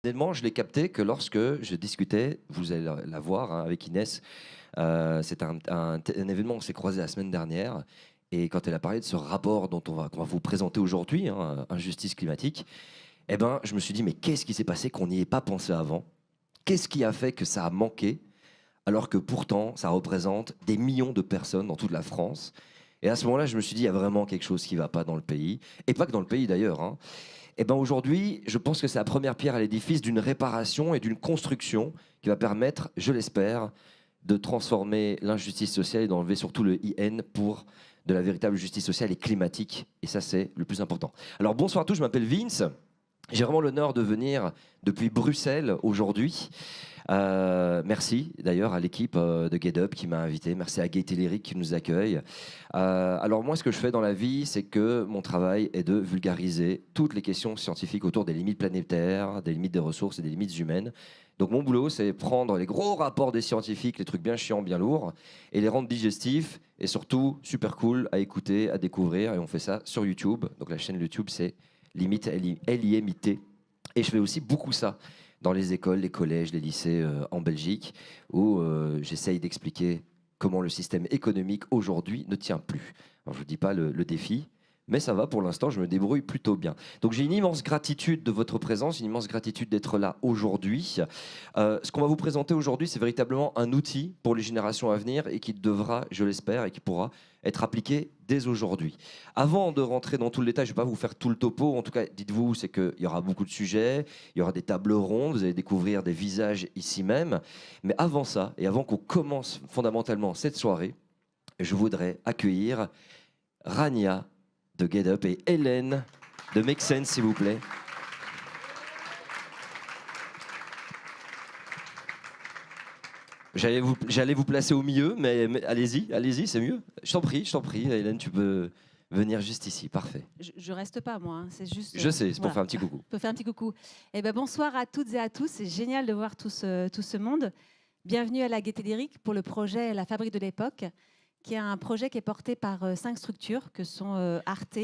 Honnêtement, je l'ai capté que lorsque je discutais, vous allez la voir hein, avec Inès, c'est un événement, on s'est croisé la semaine dernière, et quand elle a parlé de ce rapport qu'on va vous présenter aujourd'hui, hein, Injustice climatique, eh ben, je me suis dit, mais qu'est-ce qui s'est passé qu'on n'y ait pas pensé avant? Qu'est-ce qui a fait que ça a manqué, alors que pourtant, ça représente des millions de personnes dans toute la France? Et à ce moment-là, je me suis dit, il y a vraiment quelque chose qui ne va pas dans le pays, et pas que dans le pays d'ailleurs, hein. Eh ben aujourd'hui, je pense que c'est la première pierre à l'édifice d'une réparation et d'une construction qui va permettre, je l'espère, de transformer l'injustice sociale et d'enlever surtout le IN pour de la véritable justice sociale et climatique. Et ça, c'est le plus important. Alors bonsoir à tous, je m'appelle Vince. J'ai vraiment l'honneur de venir depuis Bruxelles aujourd'hui. Merci d'ailleurs à l'équipe de Get Up qui m'a invité. Merci à Gay Téléric qui nous accueille. Alors moi, ce que je fais dans la vie, c'est que mon travail est de vulgariser toutes les questions scientifiques autour des limites planétaires, des limites des ressources et des limites humaines. Donc mon boulot, c'est prendre les gros rapports des scientifiques, les trucs bien chiants, bien lourds, et les rendre digestifs et surtout super cool à écouter, à découvrir. Et on fait ça sur YouTube. Donc la chaîne YouTube, c'est Limite LIMIT. Et je fais aussi beaucoup ça dans les écoles, les collèges, les lycées en Belgique, où j'essaye d'expliquer comment le système économique aujourd'hui ne tient plus. Alors, je ne vous dis pas le défi, mais ça va pour l'instant, je me débrouille plutôt bien. Donc j'ai une immense gratitude de votre présence, une immense gratitude d'être là aujourd'hui. Ce qu'on va vous présenter aujourd'hui, c'est véritablement un outil pour les générations à venir et qui devra, je l'espère, et qui pourra être appliqué dès aujourd'hui. Avant de rentrer dans tout le détail, je ne vais pas vous faire tout le topo. En tout cas, dites-vous, c'est qu'il y aura beaucoup de sujets, il y aura des tables rondes, vous allez découvrir des visages ici même. Mais avant ça, et avant qu'on commence fondamentalement cette soirée, je voudrais accueillir Rania de Get Up et Hélène de Make Sense, s'il vous plaît. J'allais vous placer au milieu, mais allez-y, c'est mieux. Je t'en prie, Hélène, tu peux venir juste ici, parfait. Je reste pas, moi, hein. C'est juste. Je sais, c'est pour Voilà. faire un petit coucou. Pour faire un petit coucou. Eh ben, bonsoir à toutes et à tous. C'est génial de voir tout ce monde. Bienvenue à la Gaîté lyrique pour le projet La Fabrique de l'époque, qui est un projet qui est porté par 5 structures que sont Arte,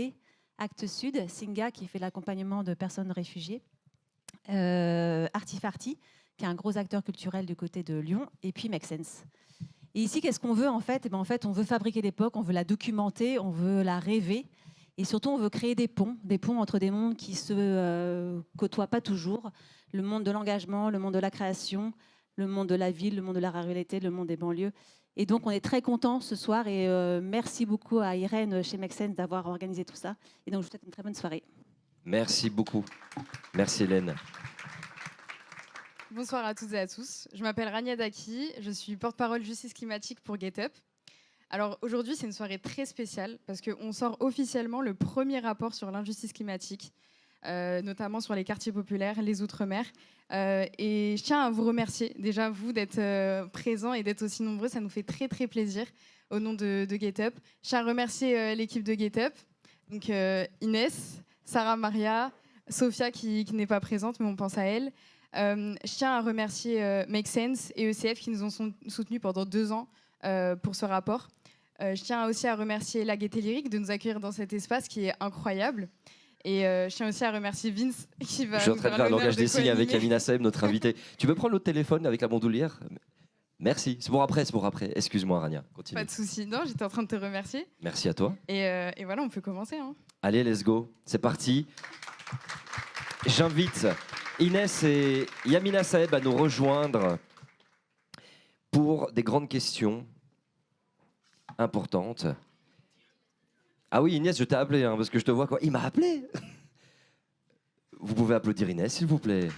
Actes Sud, Singa qui fait l'accompagnement de personnes réfugiées, Artifarti qui est un gros acteur culturel du côté de Lyon, et puis Make Sense. Et ici, qu'est-ce qu'on veut en fait? Eh ben, en fait, on veut fabriquer l'époque, on veut la documenter, on veut la rêver. Et surtout, on veut créer des ponts entre des mondes qui se côtoient pas toujours. Le monde de l'engagement, le monde de la création, le monde de la ville, le monde de la ruralité, le monde des banlieues. Et donc, on est très contents ce soir. Et merci beaucoup à Irène chez Make Sense d'avoir organisé tout ça. Et donc, je vous souhaite une très bonne soirée. Merci beaucoup. Merci Hélène. Bonsoir à toutes et à tous. Je m'appelle Rania Daki, je suis porte-parole justice climatique pour Get Up. Alors aujourd'hui, c'est une soirée très spéciale parce qu'on sort officiellement le premier rapport sur l'injustice climatique, notamment sur les quartiers populaires, les Outre-mer. Et je tiens à vous remercier déjà, vous, d'être présents et d'être aussi nombreux. Ça nous fait très, très plaisir au nom de Get Up. Je tiens à remercier l'équipe de Get Up, donc Inès, Sarah Maria, Sophia qui n'est pas présente, mais on pense à elle. Je tiens à remercier Make Sense et ECF qui nous ont soutenus pendant 2 ans pour ce rapport. Je tiens aussi à remercier la Gaîté lyrique de nous accueillir dans cet espace qui est incroyable. Et je tiens aussi à remercier Vince qui va. Je suis en train de faire le langage des signes avec Amina Saeb, notre invitée. Tu peux prendre l'autre téléphone avec la bandoulière? Merci. C'est pour après. Excuse-moi, Rania. Continue. Pas de souci. Non, j'étais en train de te remercier. Merci à toi. Et voilà, on peut commencer. Hein. Allez, let's go. C'est parti. J'invite Inès et Yamina Saeb à nous rejoindre pour des grandes questions importantes. Ah oui, Inès, je t'ai appelé, hein, parce que je te vois quoi. Il m'a appelé. Vous pouvez applaudir Inès, s'il vous plaît.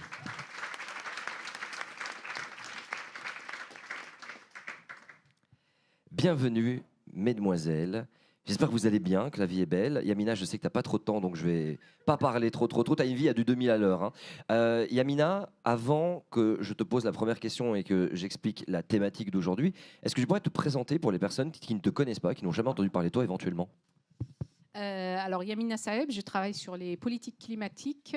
Bienvenue, mesdemoiselles. J'espère que vous allez bien, que la vie est belle. Yamina, je sais que tu n'as pas trop de temps, donc je ne vais pas parler trop. Tu as une vie à du 2000 à l'heure. Hein. Yamina, avant que je te pose la première question et que j'explique la thématique d'aujourd'hui, est-ce que tu pourrais te présenter pour les personnes qui ne te connaissent pas, qui n'ont jamais entendu parler de toi éventuellement? Alors, Yamina Saeb, je travaille sur les politiques climatiques,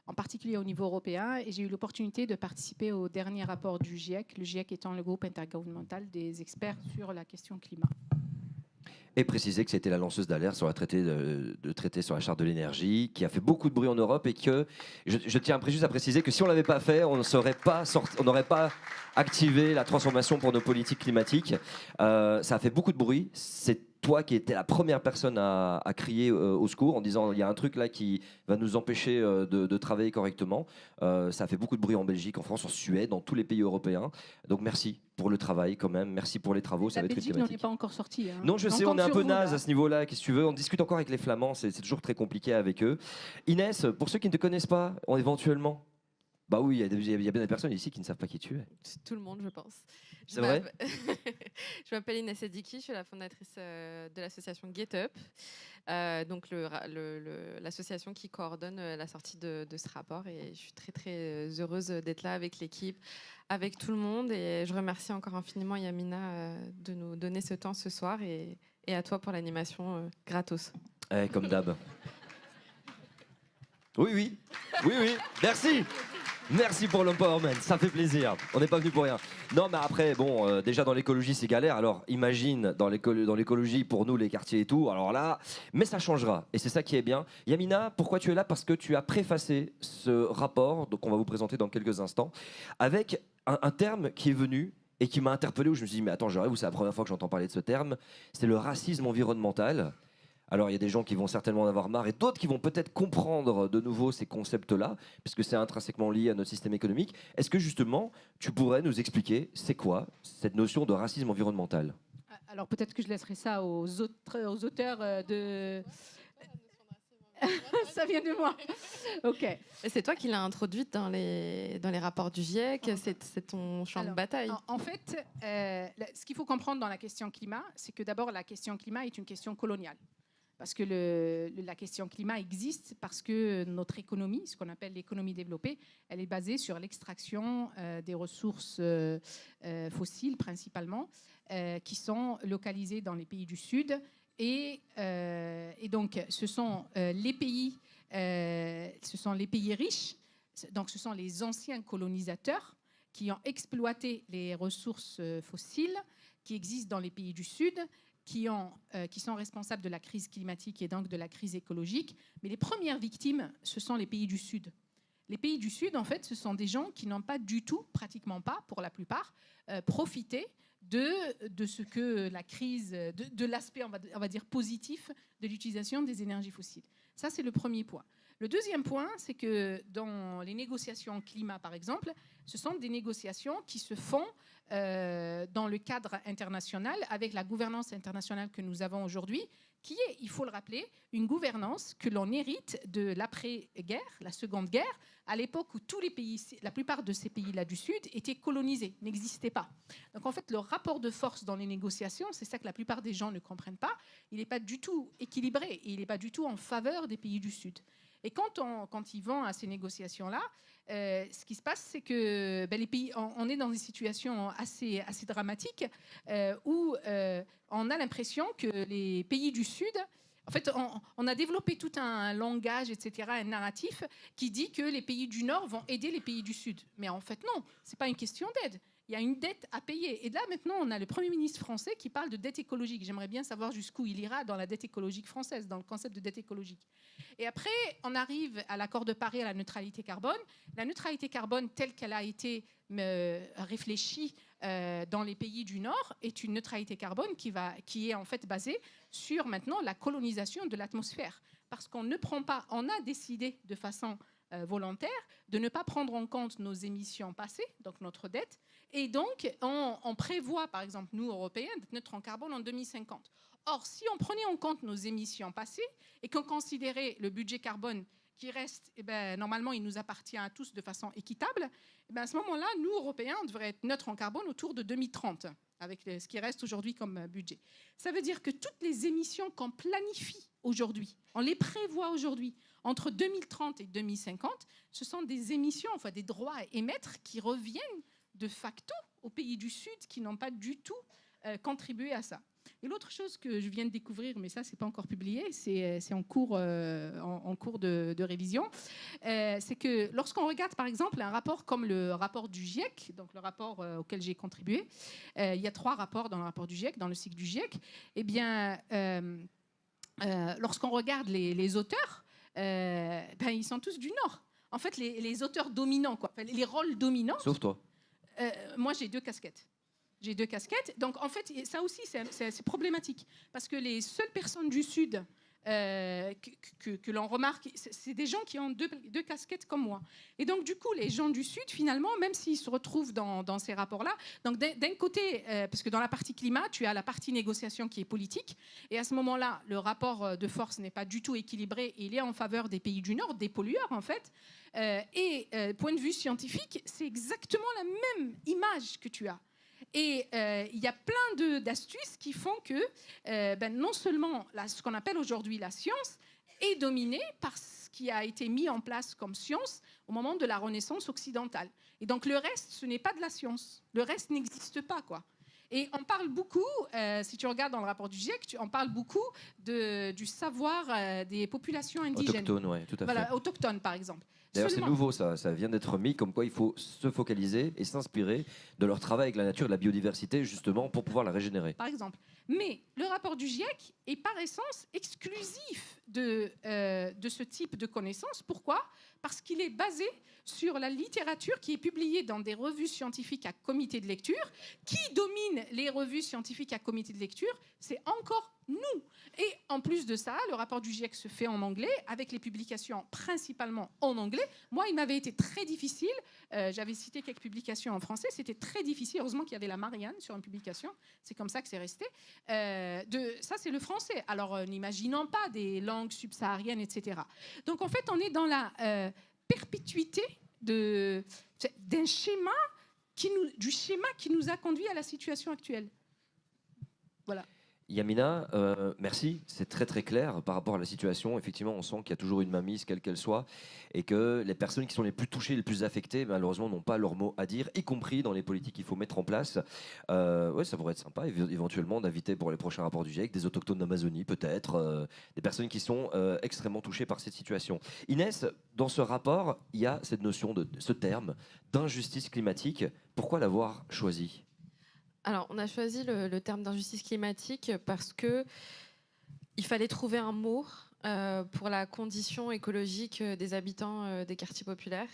en particulier au niveau européen, et j'ai eu l'opportunité de participer au dernier rapport du GIEC, le GIEC étant le groupe intergouvernemental des experts sur la question climat. Et préciser que c'était la lanceuse d'alerte sur le traité sur la charte de l'énergie, qui a fait beaucoup de bruit en Europe et que je tiens juste à préciser que si on l'avait pas fait, on n'aurait pas activé la transformation pour nos politiques climatiques. Ça a fait beaucoup de bruit. C'est toi qui étais la première personne à crier au secours en disant il y a un truc là qui va nous empêcher de travailler correctement. Ça a fait beaucoup de bruit en Belgique, en France, en Suède, dans tous les pays européens. Donc merci pour le travail quand même. Merci pour les travaux. Ça va être une Belgique n'en thématique. est pas encore sorti. Hein. Non, je sais, on est un peu naze à ce niveau-là. Qu'est-ce que tu veux? On discute encore avec les Flamands. C'est toujours très compliqué avec eux. Inès, pour ceux qui ne te connaissent pas, éventuellement. Bah oui, il y a bien des personnes ici qui ne savent pas qui tu es. Tout le monde, je pense. C'est vrai. Je m'appelle Inès Sediki, je suis la fondatrice de l'association Get Up, donc l'association qui coordonne la sortie de ce rapport. Et je suis très très heureuse d'être là avec l'équipe, avec tout le monde. Et je remercie encore infiniment Yamina de nous donner ce temps ce soir et à toi pour l'animation gratos. Comme d'hab. Oui. Merci. Merci pour l'empowerment, ça fait plaisir. On n'est pas venu pour rien. Non, mais après, bon, déjà dans l'écologie, c'est galère. Alors, imagine dans l'écologie, pour nous, les quartiers et tout. Alors là, mais ça changera. Et c'est ça qui est bien. Yamina, pourquoi tu es là? Parce que tu as préfacé ce rapport, donc on va vous présenter dans quelques instants, avec un terme qui est venu et qui m'a interpellé, où je me suis dit, mais attends, je rêve, c'est la première fois que j'entends parler de ce terme. C'est le racisme environnemental. Alors, il y a des gens qui vont certainement en avoir marre et d'autres qui vont peut-être comprendre de nouveau ces concepts-là, puisque c'est intrinsèquement lié à notre système économique. Est-ce que justement, tu pourrais nous expliquer c'est quoi cette notion de racisme environnemental? Alors peut-être que je laisserai ça aux auteurs de... Ça vient de moi. Ok. Et c'est toi qui l'as introduite dans les rapports du GIEC, c'est ton champ de bataille. En fait, ce qu'il faut comprendre dans la question climat, c'est que d'abord la question climat est une question coloniale. Parce que la question climat existe parce que notre économie, ce qu'on appelle l'économie développée, elle est basée sur l'extraction des ressources fossiles principalement, qui sont localisées dans les pays du Sud. Et donc, ce sont les pays riches, donc ce sont les anciens colonisateurs qui ont exploité les ressources fossiles qui existent dans les pays du Sud, qui sont responsables de la crise climatique et donc de la crise écologique. Mais les premières victimes, ce sont les pays du Sud. Les pays du Sud, en fait, ce sont des gens qui n'ont pas du tout, pratiquement pas, pour la plupart, profité de ce que la crise, de l'aspect, on va dire, positif de l'utilisation des énergies fossiles. Ça, c'est le premier point. Le deuxième point, c'est que dans les négociations climat, par exemple, ce sont des négociations qui se font dans le cadre international, avec la gouvernance internationale que nous avons aujourd'hui, qui est, il faut le rappeler, une gouvernance que l'on hérite de l'après-guerre, la Seconde Guerre, à l'époque où tous les pays, la plupart de ces pays-là du Sud étaient colonisés, n'existaient pas. Donc en fait, le rapport de force dans les négociations, c'est ça que la plupart des gens ne comprennent pas, il n'est pas du tout équilibré, et il n'est pas du tout en faveur des pays du Sud. Et quand ils vont à ces négociations-là, ce qui se passe, c'est que les pays, on est dans des situations assez dramatiques où on a l'impression que les pays du Sud, en fait, on a développé tout un langage, etc., un narratif qui dit que les pays du Nord vont aider les pays du Sud. Mais en fait, non, ce n'est pas une question d'aide. Il y a une dette à payer. Et là, maintenant, on a le Premier ministre français qui parle de dette écologique. J'aimerais bien savoir jusqu'où il ira dans la dette écologique française, dans le concept de dette écologique. Et après, on arrive à l'accord de Paris, à la neutralité carbone. La neutralité carbone, telle qu'elle a été réfléchie dans les pays du Nord, est une neutralité carbone qui est en fait basée sur maintenant la colonisation de l'atmosphère. Parce qu'on ne prend pas, on a décidé de façon volontaire de ne pas prendre en compte nos émissions passées, donc notre dette. Et donc, on prévoit, par exemple, nous, Européens, d'être neutres en carbone en 2050. Or, si on prenait en compte nos émissions passées et qu'on considérait le budget carbone qui reste, normalement, il nous appartient à tous de façon équitable, à ce moment-là, nous, Européens, on devrait être neutres en carbone autour de 2030, avec ce qui reste aujourd'hui comme budget. Ça veut dire que toutes les émissions qu'on planifie aujourd'hui, on les prévoit aujourd'hui, entre 2030 et 2050, ce sont des émissions, enfin des droits à émettre qui reviennent de facto aux pays du Sud qui n'ont pas du tout contribué à ça. Et l'autre chose que je viens de découvrir, mais ça, c'est pas encore publié, c'est en cours, en cours de révision, c'est que lorsqu'on regarde, par exemple, un rapport comme le rapport du GIEC, donc le rapport auquel j'ai contribué, il y a 3 rapports dans le rapport du GIEC, dans le cycle du GIEC, eh bien, lorsqu'on regarde les auteurs, ben, ils sont tous du Nord. En fait, les auteurs dominants, quoi, les rôles dominants. Sauf toi. Moi, j'ai 2 casquettes. J'ai 2 casquettes. Donc, en fait, ça aussi, c'est problématique. Parce que les seules personnes du Sud que l'on remarque, c'est des gens qui ont deux casquettes comme moi. Et donc, du coup, les gens du Sud, finalement, même s'ils se retrouvent dans ces rapports-là, donc d'un côté, parce que dans la partie climat, tu as la partie négociation qui est politique. Et à ce moment-là, le rapport de force n'est pas du tout équilibré. Et il est en faveur des pays du Nord, des pollueurs, en fait. Point de vue scientifique, c'est exactement la même image que tu as. Et il y a plein d'astuces qui font que non seulement ce qu'on appelle aujourd'hui la science est dominée par ce qui a été mis en place comme science au moment de la Renaissance occidentale. Et donc le reste, ce n'est pas de la science. Le reste n'existe pas, quoi. Et on parle beaucoup, si tu regardes dans le rapport du GIEC, on parle beaucoup du savoir des populations indigènes. Autochtones, oui, tout à fait. Voilà, autochtones, par exemple. D'ailleurs, c'est nouveau, ça vient d'être mis, comme quoi il faut se focaliser et s'inspirer de leur travail avec la nature et la biodiversité, justement, pour pouvoir la régénérer. Par exemple. Mais le rapport du GIEC est par essence exclusif de ce type de connaissances. Pourquoi ? Parce qu'il est basé sur la littérature qui est publiée dans des revues scientifiques à comité de lecture. Qui domine les revues scientifiques à comité de lecture ? C'est encore nous. Et en plus de ça, le rapport du GIEC se fait en anglais, avec les publications principalement en anglais. Moi, il m'avait été très difficile. J'avais cité quelques publications en français. C'était très difficile. Heureusement qu'il y avait la Marianne sur une publication. C'est comme ça que c'est resté. Ça, c'est le français. Alors, n'imaginons pas des langues subsahariennes, etc. Donc, en fait, on est dans la perpétuité d'un schéma du schéma qui nous a conduit à la situation actuelle. Voilà. Yamina, merci, c'est très très clair par rapport à la situation. Effectivement, on sent qu'il y a toujours une mainmise, quelle qu'elle soit, et que les personnes qui sont les plus touchées, les plus affectées, malheureusement, n'ont pas leur mot à dire, y compris dans les politiques qu'il faut mettre en place. Ouais, ça pourrait être sympa, éventuellement, d'inviter pour les prochains rapports du GIEC des autochtones d'Amazonie, peut-être, des personnes qui sont extrêmement touchées par cette situation. Inès, dans ce rapport, il y a cette notion de ce terme d'injustice climatique. Pourquoi l'avoir choisi ? Alors, on a choisi le terme d'injustice climatique parce qu'il fallait trouver un mot pour la condition écologique des habitants des quartiers populaires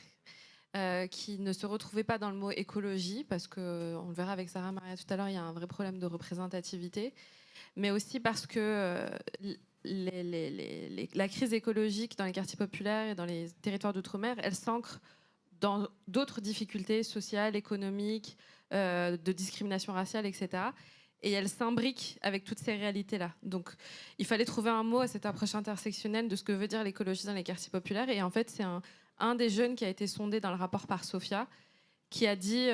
qui ne se retrouvaient pas dans le mot écologie, parce qu'on le verra avec Sarah Maria tout à l'heure, il y a un vrai problème de représentativité, mais aussi parce que la crise écologique dans les quartiers populaires et dans les territoires d'outre-mer, elle s'ancre dans d'autres difficultés sociales, économiques, de discrimination raciale, etc. Et elle s'imbrique avec toutes ces réalités-là. Donc, il fallait trouver un mot à cette approche intersectionnelle de ce que veut dire l'écologie dans les quartiers populaires. Et en fait, c'est un des jeunes qui a été sondé dans le rapport par Sophia, qui a dit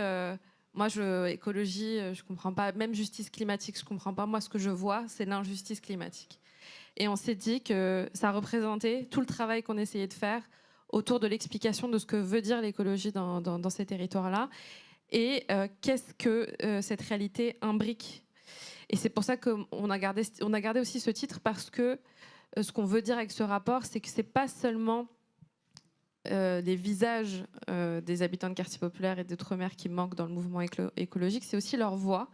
moi, écologie, je comprends pas. Même justice climatique, je comprends pas. Moi, ce que je vois, c'est l'injustice climatique. Et on s'est dit que ça représentait tout le travail qu'on essayait de faire autour de l'explication de ce que veut dire l'écologie dans ces territoires-là. Et qu'est-ce que cette réalité imbrique. Et c'est pour ça qu'on a gardé aussi ce titre, parce que ce qu'on veut dire avec ce rapport, c'est que ce n'est pas seulement les visages des habitants de quartiers populaires et d'outre-mer qui manquent dans le mouvement écologique, c'est aussi leur voix.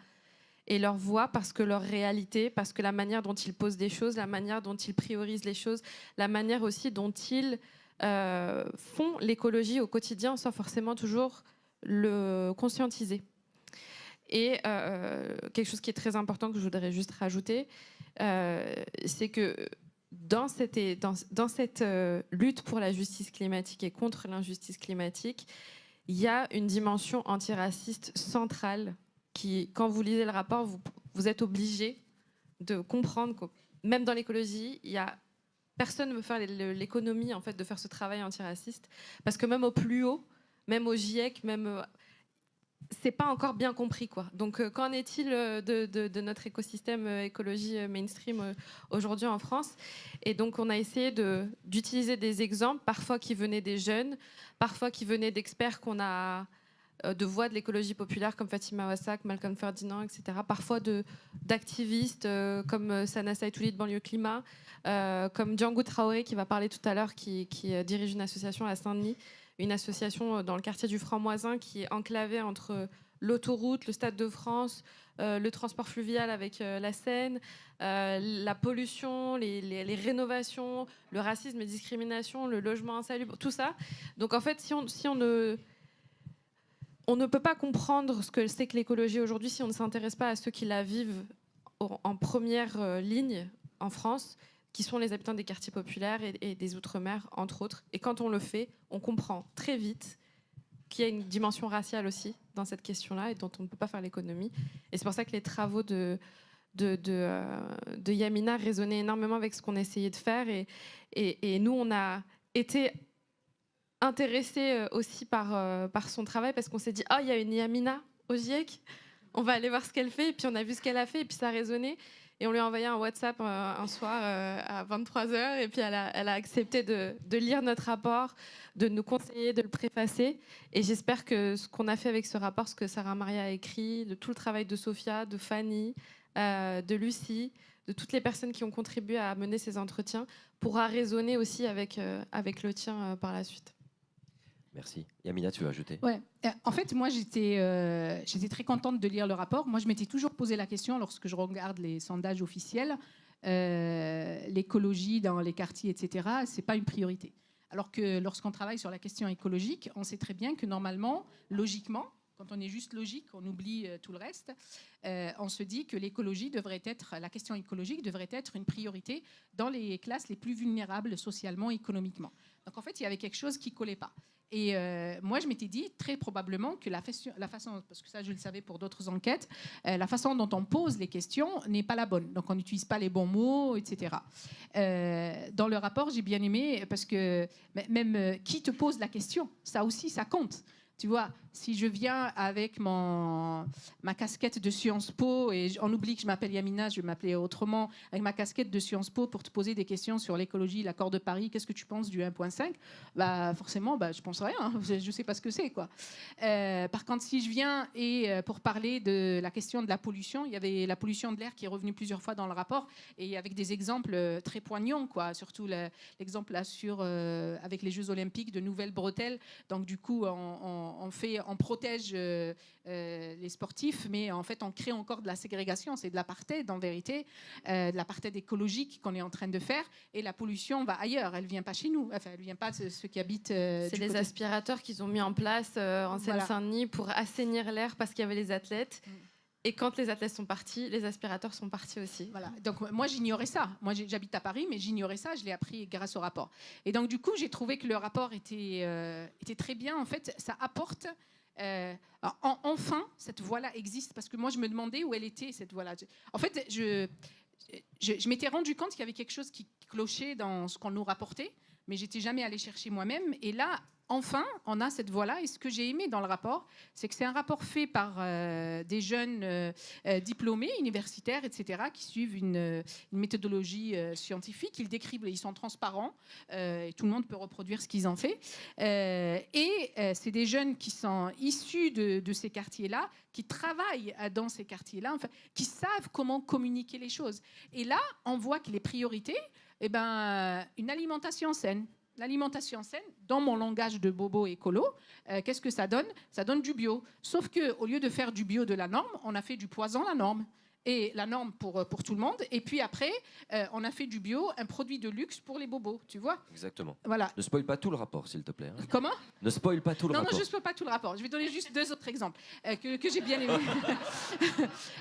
Et leur voix parce que leur réalité, parce que la manière dont ils posent des choses, la manière dont ils priorisent les choses, la manière aussi dont ils font l'écologie au quotidien sans forcément toujours le conscientiser. Et quelque chose qui est très important que je voudrais juste rajouter, c'est que dans cette lutte pour la justice climatique et contre l'injustice climatique, il y a une dimension antiraciste centrale qui, quand vous lisez le rapport, vous êtes obligé de comprendre que même dans l'écologie, personne ne veut faire l'économie en fait, de faire ce travail antiraciste, parce que même au plus haut, même au GIEC, c'est pas encore bien compris, quoi. Donc, qu'en est-il de notre écosystème écologie mainstream aujourd'hui en France ? Et donc, on a essayé d'utiliser des exemples, parfois qui venaient des jeunes, parfois qui venaient d'experts qu'on a de voix de l'écologie populaire comme Fatima Wassak, Malcolm Ferdinand, etc. Parfois d'activistes comme Sana Saïtouli de Banlieue Climat, comme Django Traoré qui va parler tout à l'heure, qui dirige une association à Saint-Denis, une association dans le quartier du Franc-Moisin qui est enclavée entre l'autoroute, le Stade de France, le transport fluvial avec la Seine, la pollution, les rénovations, le racisme et discrimination, le logement insalubre, tout ça. Donc en fait, si on ne peut pas comprendre ce que c'est que l'écologie aujourd'hui si on ne s'intéresse pas à ceux qui la vivent en première ligne en France, qui sont les habitants des quartiers populaires et des Outre-mer, entre autres. Et quand on le fait, on comprend très vite qu'il y a une dimension raciale aussi dans cette question-là et dont on ne peut pas faire l'économie. Et c'est pour ça que les travaux de Yamina résonnaient énormément avec ce qu'on essayait de faire. Et nous, on a été intéressés aussi par son travail parce qu'on s'est dit « Ah, il y a une Yamina au GIEC, on va aller voir ce qu'elle fait. » Et puis on a vu ce qu'elle a fait et puis ça a résonné. Et on lui a envoyé un WhatsApp un soir à 23h. Et puis elle a accepté de lire notre rapport, de nous conseiller, de le préfacer. Et j'espère que ce qu'on a fait avec ce rapport, ce que Sarah Maria a écrit, de tout le travail de Sophia, de Fanny, de Lucie, de toutes les personnes qui ont contribué à mener ces entretiens, pourra résonner aussi avec le tien par la suite. Merci. Yamina, tu veux ajouter ? Ouais. En fait, moi, j'étais très contente de lire le rapport. Moi, je m'étais toujours posé la question, lorsque je regarde les sondages officiels, l'écologie dans les quartiers, etc., c'est pas une priorité. Alors que lorsqu'on travaille sur la question écologique, on sait très bien que normalement, logiquement, quand on est juste logique, on oublie tout le reste. On se dit que la question écologique devrait être une priorité dans les classes les plus vulnérables socialement, économiquement. Donc en fait, il y avait quelque chose qui collait pas. Et moi, je m'étais dit très probablement que la façon, parce que ça, je le savais pour d'autres enquêtes, la façon dont on pose les questions n'est pas la bonne. Donc, on n'utilise pas les bons mots, etc. Dans le rapport, j'ai bien aimé, parce que même qui te pose la question, ça aussi, ça compte. Tu vois, si je viens avec ma casquette de Sciences Po, et on oublie que je m'appelle Yamina, je vais m'appeler autrement, avec ma casquette de Sciences Po pour te poser des questions sur l'écologie, l'accord de Paris, qu'est-ce que tu penses du 1.5 ? Forcément, je pense rien, hein, je ne sais pas ce que c'est, quoi. Par contre, si je viens pour parler de la question de la pollution, il y avait la pollution de l'air qui est revenue plusieurs fois dans le rapport, et avec des exemples très poignants, quoi. Surtout l'exemple là avec les Jeux Olympiques de Nouvelle-Bretelle. Donc, du coup, on protège les sportifs, mais en fait, on crée encore de la ségrégation. C'est de l'apartheid, en vérité, de l'apartheid écologique qu'on est en train de faire. Et la pollution va ailleurs. Elle ne vient pas chez nous. Enfin, elle ne vient pas de ceux qui habitent... c'est les aspirateurs qu'ils ont mis en place en Seine-Saint-Denis pour assainir l'air parce qu'il y avait les athlètes. Et quand les athlètes sont partis, les aspirateurs sont partis aussi. Voilà. Donc moi, j'ignorais ça. Moi, j'habite à Paris, mais j'ignorais ça. Je l'ai appris grâce au rapport. Et donc, du coup, j'ai trouvé que le rapport était très bien. En fait, ça apporte... enfin, cette voie-là existe. Parce que moi, je me demandais où elle était, cette voie-là. En fait, je m'étais rendu compte qu'il y avait quelque chose qui clochait dans ce qu'on nous rapportait, mais j'étais jamais allée chercher moi-même. Et là, enfin, on a cette voie-là. Et ce que j'ai aimé dans le rapport, c'est que c'est un rapport fait par des jeunes diplômés, universitaires, etc., qui suivent une méthodologie scientifique. Ils décrivent, ils sont transparents, et tout le monde peut reproduire ce qu'ils ont fait. C'est des jeunes qui sont issus de ces quartiers-là, qui travaillent dans ces quartiers-là, enfin, qui savent comment communiquer les choses. Et là, on voit que les priorités, une alimentation saine. L'alimentation saine, dans mon langage de bobo écolo, qu'est-ce que ça donne ? Ça donne du bio. Sauf qu'au lieu de faire du bio de la norme, on a fait du poison la norme. Et la norme pour tout le monde. Et puis après, on a fait du bio, un produit de luxe pour les bobos, tu vois ? Exactement. Voilà. Ne spoil pas tout le rapport, s'il te plaît. Hein. Comment ? Ne spoil pas tout le rapport. Non, je ne spoil pas tout le rapport. Je vais donner juste 2 autres exemples que j'ai bien aimés.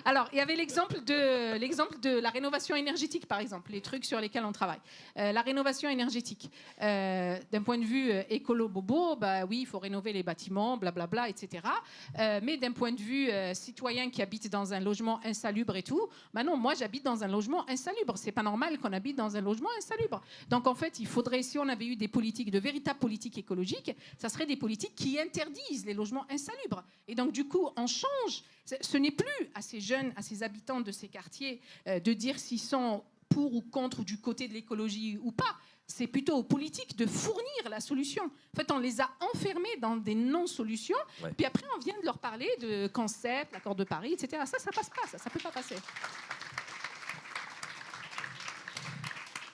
Alors, il y avait l'exemple de la rénovation énergétique, par exemple, les trucs sur lesquels on travaille. La rénovation énergétique. D'un point de vue écolo-bobo, oui, il faut rénover les bâtiments, blablabla, etc. Mais d'un point de vue citoyen qui habite dans un logement insalubre et tout, non, moi j'habite dans un logement insalubre. C'est pas normal qu'on habite dans un logement insalubre. Donc en fait, il faudrait, si on avait eu des politiques, de véritables politiques écologiques, ça serait des politiques qui interdisent les logements insalubres. Et donc du coup, on change. Ce n'est plus à ces jeunes, à ces habitants de ces quartiers de dire s'ils sont pour ou contre ou du côté de l'écologie ou pas. C'est plutôt aux politiques de fournir la solution. En fait, on les a enfermés dans des non-solutions, puis après, on vient de leur parler de concept, l'accord de Paris, etc. Ça passe pas, ça peut pas passer.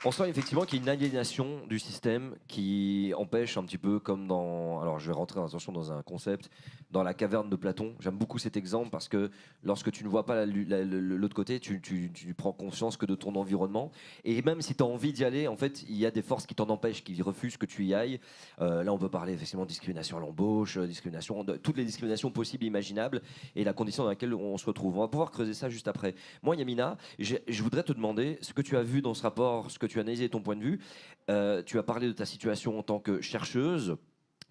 On sent effectivement qu'il y a une aliénation du système qui empêche un petit peu comme dans... Alors je vais rentrer attention dans un concept, dans la caverne de Platon. J'aime beaucoup cet exemple parce que lorsque tu ne vois pas l'autre côté, tu prends conscience que de ton environnement. Et même si tu as envie d'y aller, en fait, il y a des forces qui t'en empêchent, qui refusent que tu y ailles. Là, on peut parler effectivement de discrimination à l'embauche, discrimination, toutes les discriminations possibles et imaginables et la condition dans laquelle on se retrouve. On va pouvoir creuser ça juste après. Moi, Yamina, je voudrais te demander ce que tu as vu dans ce rapport, ce que tu as analysé ton point de vue. Tu as parlé de ta situation en tant que chercheuse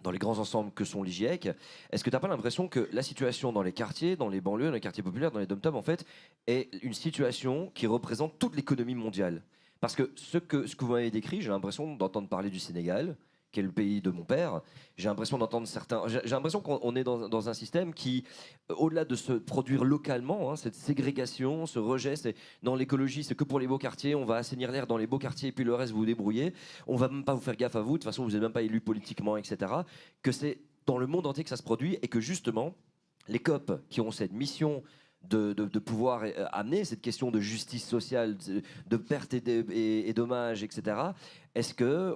dans les grands ensembles que sont l'IGIEC. Est-ce que tu n'as pas l'impression que la situation dans les quartiers, dans les banlieues, dans les quartiers populaires, dans les dom-toms, en fait, est une situation qui représente toute l'économie mondiale? Parce que ce que vous m'avez décrit, j'ai l'impression d'entendre parler du Sénégal, qui est le pays de mon père. J'ai l'impression d'entendre certains... J'ai l'impression qu'on est dans un système qui, au-delà de se produire localement, cette ségrégation, ce rejet, dans l'écologie, c'est que pour les beaux quartiers, on va assainir l'air dans les beaux quartiers, et puis le reste, vous vous débrouillez. On va même pas vous faire gaffe à vous, de toute façon, vous n'êtes même pas élu politiquement, etc. Que c'est dans le monde entier que ça se produit, et que justement, les COP qui ont cette mission de pouvoir amener cette question de justice sociale, de pertes et dommages, etc. Est-ce que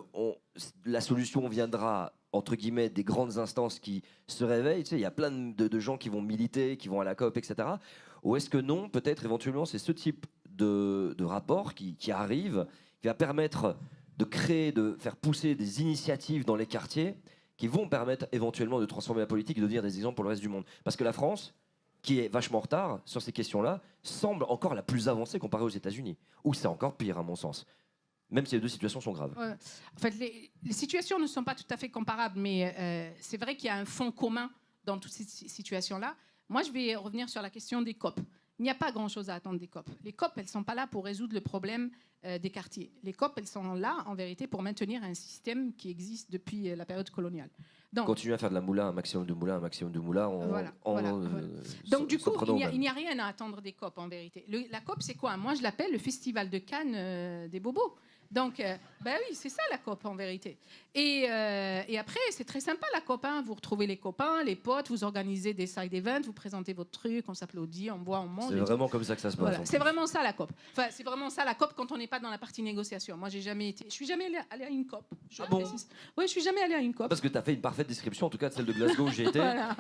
la solution viendra, entre guillemets, des grandes instances qui se réveillent? Tu sais, il y a plein de gens qui vont militer, qui vont à la COP, etc. Ou est-ce que non, peut-être éventuellement, c'est ce type de rapport qui arrive, qui va permettre de créer, de faire pousser des initiatives dans les quartiers qui vont permettre éventuellement de transformer la politique et de devenir des exemples pour le reste du monde? Parce que la France, qui est vachement en retard sur ces questions-là, semble encore la plus avancée comparée aux États-Unis. Ou c'est encore pire, à mon sens. Même si les deux situations sont graves. En fait, les situations ne sont pas tout à fait comparables, mais c'est vrai qu'il y a un fond commun dans toutes ces situations-là. Moi, je vais revenir sur la question des COP. Il n'y a pas grand-chose à attendre des COP. Les COP, elles ne sont pas là pour résoudre le problème des quartiers. Les COP, elles sont là, en vérité, pour maintenir un système qui existe depuis la période coloniale. Donc, continuer à faire de la moula, un maximum de moula, un maximum de moula. Donc du coup, il n'y a rien à attendre des COP en vérité. La COP, c'est quoi? Moi, je l'appelle le festival de Cannes des bobos. Donc, ben oui, c'est ça la COP en vérité. Et après, c'est très sympa la COP. Hein. Vous retrouvez les copains, les potes, vous organisez des side events, vous présentez votre truc, on s'applaudit, on boit, on mange. C'est vraiment comme ça que ça se passe. Voilà. C'est vraiment ça la COP. Enfin, c'est vraiment ça la COP quand on n'est pas dans la partie négociation. Moi, je suis jamais allée à une COP. Ah bon? Oui, je suis jamais allée à une COP. Parce que tu as fait une parfaite description, en tout cas de celle de Glasgow où j'ai été. Voilà.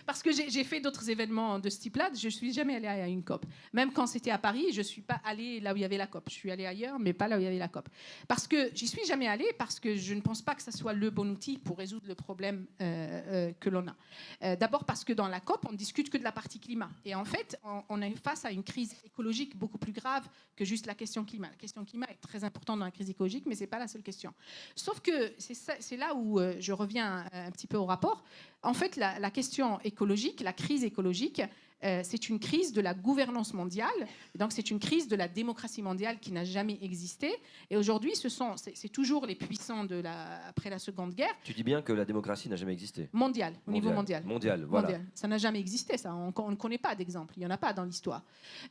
Parce que j'ai fait d'autres événements de ce type-là, je ne suis jamais allée à une COP. Même quand c'était à Paris, je ne suis pas allée là où il y avait la COP. Je suis allée ailleurs, mais pas là où il y avait la COP. Parce que j'y suis jamais allée, parce que je ne pense pas que ça soit le bon outil pour résoudre le problème que l'on a. D'abord parce que dans la COP, on ne discute que de la partie climat. Et en fait, on est face à une crise écologique beaucoup plus grave que juste la question climat. La question climat est très importante dans la crise écologique, mais ce n'est pas la seule question. Sauf que c'est là où je reviens un petit peu au rapport. En fait, la question écologique, la crise écologique, c'est une crise de la gouvernance mondiale. Donc, c'est une crise de la démocratie mondiale qui n'a jamais existé. Et aujourd'hui, c'est toujours les puissants après la Seconde Guerre. Tu dis bien que la démocratie n'a jamais existé. Mondial, au niveau mondial. Mondial, voilà. Mondial. Ça n'a jamais existé, ça. On ne connaît pas d'exemple. Il n'y en a pas dans l'histoire.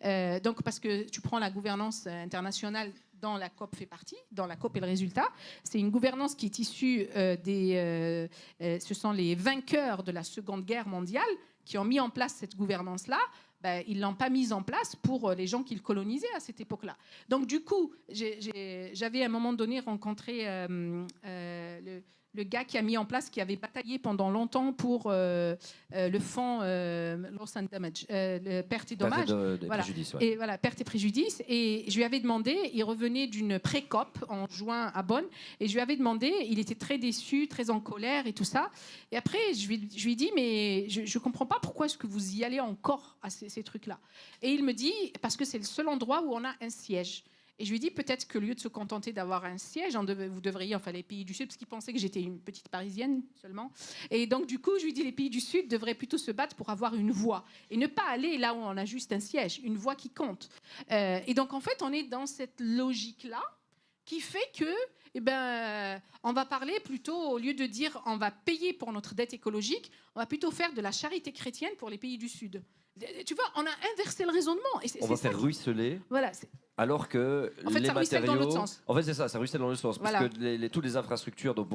Donc, parce que tu prends la gouvernance internationale, dont la COP fait partie, dans la COP est le résultat. C'est une gouvernance qui est issue ce sont les vainqueurs de la Seconde Guerre mondiale qui ont mis en place cette gouvernance-là. Ils ne l'ont pas mise en place pour les gens qu'ils colonisaient à cette époque-là. Donc du coup, j'avais à un moment donné rencontré le gars qui a mis en place, qui avait bataillé pendant longtemps pour le fonds Loss and Damage, perte et dommages. Préjudice, ouais. Et voilà, perte et préjudice. Et je lui avais demandé, il revenait d'une pré-COP en juin à Bonn, et je lui avais demandé, il était très déçu, très en colère et tout ça. Et après, je lui ai dit, mais je ne comprends pas pourquoi est-ce que vous y allez encore à ces trucs-là. Et il me dit, parce que c'est le seul endroit où on a un siège. Et je lui ai dit, peut-être qu'au lieu de se contenter d'avoir un siège, vous devriez, enfin les pays du Sud, parce qu'il pensait que j'étais une petite Parisienne seulement. Et donc, du coup, je lui ai dit, les pays du Sud devraient plutôt se battre pour avoir une voix. Et ne pas aller là où on a juste un siège, une voix qui compte. Et donc, en fait, on est dans cette logique-là qui fait que, on va parler plutôt, au lieu de dire on va payer pour notre dette écologique, on va plutôt faire de la charité chrétienne pour les pays du Sud. Tu vois, on a inversé le raisonnement. Et On va faire ruisseler. Voilà. Alors que En fait, les ça ruisselle matériaux, dans l'autre sens. en fait c'est ça, ça ruisselle dans l'autre sens, Voilà. parce que toutes les infrastructures, donc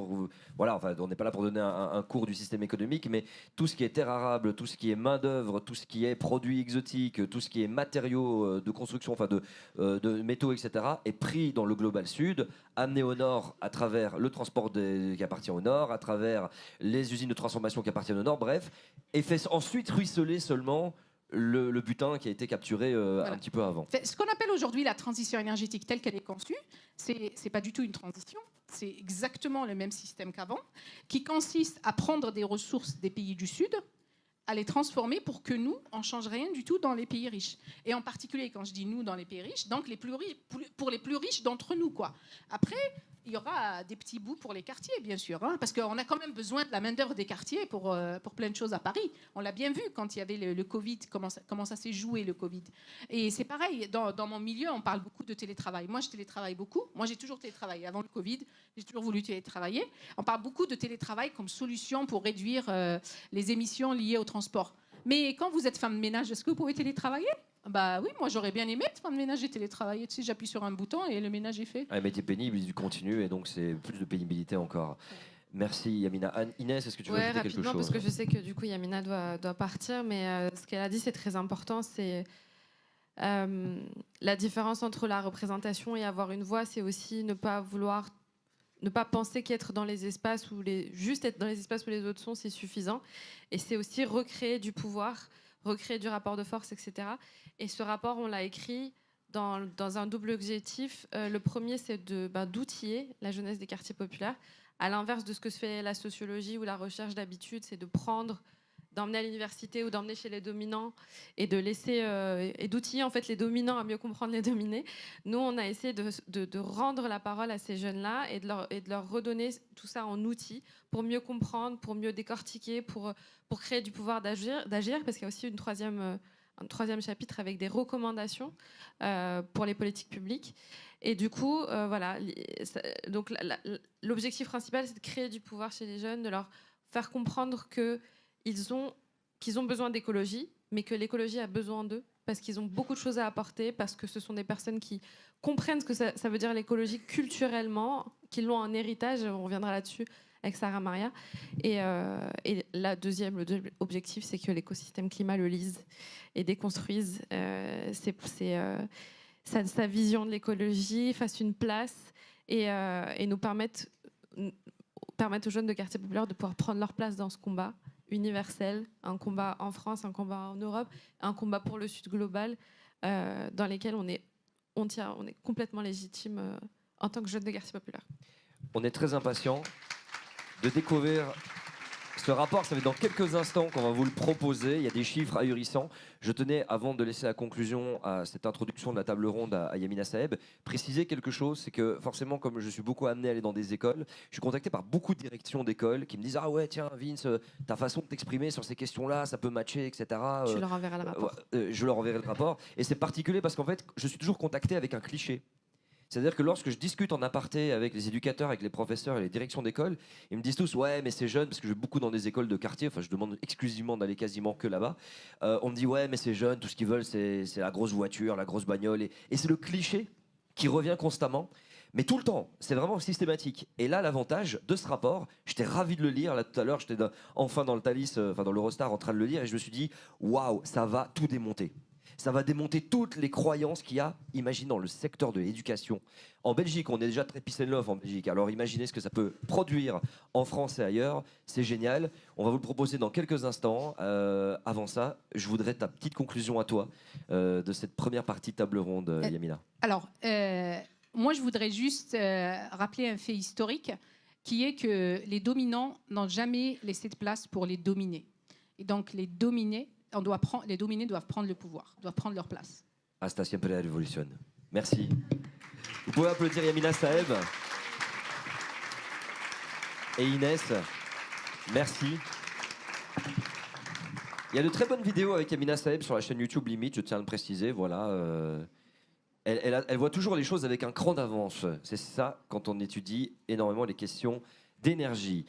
voilà, enfin, on n'est pas là pour donner un cours du système économique, mais tout ce qui est terre arable, tout ce qui est main d'œuvre, tout ce qui est produits exotiques, tout ce qui est matériaux de construction, enfin de métaux, etc., est pris dans le global sud, amené au nord à travers le transport qui appartient au nord, à travers les usines de transformation qui appartiennent au nord, bref, et fait ensuite ruisseler seulement le butin qui a été capturé un petit peu avant. Ce qu'on appelle aujourd'hui la transition énergétique telle qu'elle est conçue, c'est pas du tout une transition, c'est exactement le même système qu'avant, qui consiste à prendre des ressources des pays du Sud, à les transformer pour que nous, on ne change rien du tout dans les pays riches. Et en particulier, quand je dis nous dans les pays riches, donc pour les plus riches d'entre nous, quoi. Après, il y aura des petits bouts pour les quartiers, bien sûr, hein, parce qu'on a quand même besoin de la main-d'œuvre des quartiers pour plein de choses à Paris. On l'a bien vu quand il y avait le Covid, comment ça s'est joué, le Covid. Et c'est pareil, dans mon milieu, on parle beaucoup de télétravail. Moi, je télétravaille beaucoup. Moi, j'ai toujours télétravaillé. Avant le Covid, j'ai toujours voulu télétravailler. On parle beaucoup de télétravail comme solution pour réduire les émissions liées au transport. Mais quand vous êtes femme de ménage, est-ce que vous pouvez télétravailler ? Bah oui, moi j'aurais bien aimé être femme de ménage et télétravailler. Tu sais, j'appuie sur un bouton et le ménage est fait. Ah, mais t'es pénible, il continue et donc c'est plus de pénibilité encore. Merci Yamina. Inès, est-ce que tu veux ajouter quelque chose ? Parce que je sais que du coup Yamina doit partir, mais ce qu'elle a dit c'est très important. C'est la différence entre la représentation et avoir une voix, c'est aussi ne pas penser qu'être dans les espaces juste être dans les espaces où les autres sont, c'est suffisant. Et c'est aussi recréer du pouvoir, recréer du rapport de force, etc. Et ce rapport, on l'a écrit dans un double objectif. Le premier, c'est d'outiller la jeunesse des quartiers populaires. À l'inverse de ce que se fait la sociologie ou la recherche d'habitude, c'est d'emmener à l'université ou d'emmener chez les dominants et de laisser et d'outiller en fait les dominants à mieux comprendre les dominés. Nous, on a essayé de rendre la parole à ces jeunes-là et de leur redonner tout ça en outils pour mieux comprendre, pour mieux décortiquer, pour créer du pouvoir d'agir, parce qu'il y a aussi un troisième chapitre avec des recommandations pour les politiques publiques. Et du coup, voilà. Donc, l'objectif principal, c'est de créer du pouvoir chez les jeunes, de leur faire comprendre qu'ils ont besoin d'écologie, mais que l'écologie a besoin d'eux, parce qu'ils ont beaucoup de choses à apporter, parce que ce sont des personnes qui comprennent ce que ça veut dire l'écologie culturellement, qui l'ont en héritage. On reviendra là-dessus avec Sarah Maria. Et le deuxième objectif, c'est que l'écosystème climat le lise et déconstruise sa vision de l'écologie, fasse une place et nous permette aux jeunes de quartiers populaires de pouvoir prendre leur place dans ce combat universel, un combat en France, un combat en Europe, un combat pour le Sud global, dans lesquels on est complètement légitime en tant que jeunes de quartiers populaires. On est très impatients de découvrir ce rapport. Ça va être dans quelques instants qu'on va vous le proposer. Il y a des chiffres ahurissants. Je tenais, avant de laisser la conclusion à cette introduction de la table ronde à Yamina Saeb, préciser quelque chose. C'est que forcément, comme je suis beaucoup amené à aller dans des écoles, je suis contacté par beaucoup de directions d'écoles qui me disent « Ah ouais, tiens, Vince, ta façon de t'exprimer sur ces questions-là, ça peut matcher, etc. » Tu leur enverras le rapport. Je leur enverrai le rapport. Et c'est particulier parce qu'en fait, je suis toujours contacté avec un cliché. C'est-à-dire que lorsque je discute en aparté avec les éducateurs, avec les professeurs et les directions d'école, ils me disent tous « Ouais, mais c'est jeune », parce que je vais beaucoup dans des écoles de quartier, enfin je demande exclusivement d'aller quasiment que là-bas. On me dit « Ouais, mais c'est jeune, tout ce qu'ils veulent, c'est la grosse voiture, la grosse bagnole. » Et c'est le cliché qui revient constamment, mais tout le temps, c'est vraiment systématique. Et là, l'avantage de ce rapport, j'étais ravi de le lire. Là, tout à l'heure, j'étais enfin dans le Thalys, dans l'Eurostar, en train de le lire, et je me suis dit « Waouh, ça va tout démonter ». Ça va démonter toutes les croyances qu'il y a, imagine, dans le secteur de l'éducation. En Belgique, on est déjà très peace and love en Belgique. Alors imaginez ce que ça peut produire en France et ailleurs. C'est génial. On va vous le proposer dans quelques instants. Avant ça, je voudrais ta petite conclusion à toi de cette première partie de table ronde, Yamina. Alors, moi, je voudrais juste rappeler un fait historique qui est que les dominants n'ont jamais laissé de place pour les dominés. Et donc, les dominés doivent prendre le pouvoir, doivent prendre leur place. Hasta siempre la révolution. Merci. Vous pouvez applaudir Yamina Saeb et Inès. Merci. Il y a de très bonnes vidéos avec Yamina Saeb sur la chaîne YouTube Limite, je tiens à le préciser. Voilà. Elle voit toujours les choses avec un cran d'avance. C'est ça quand on étudie énormément les questions d'énergie.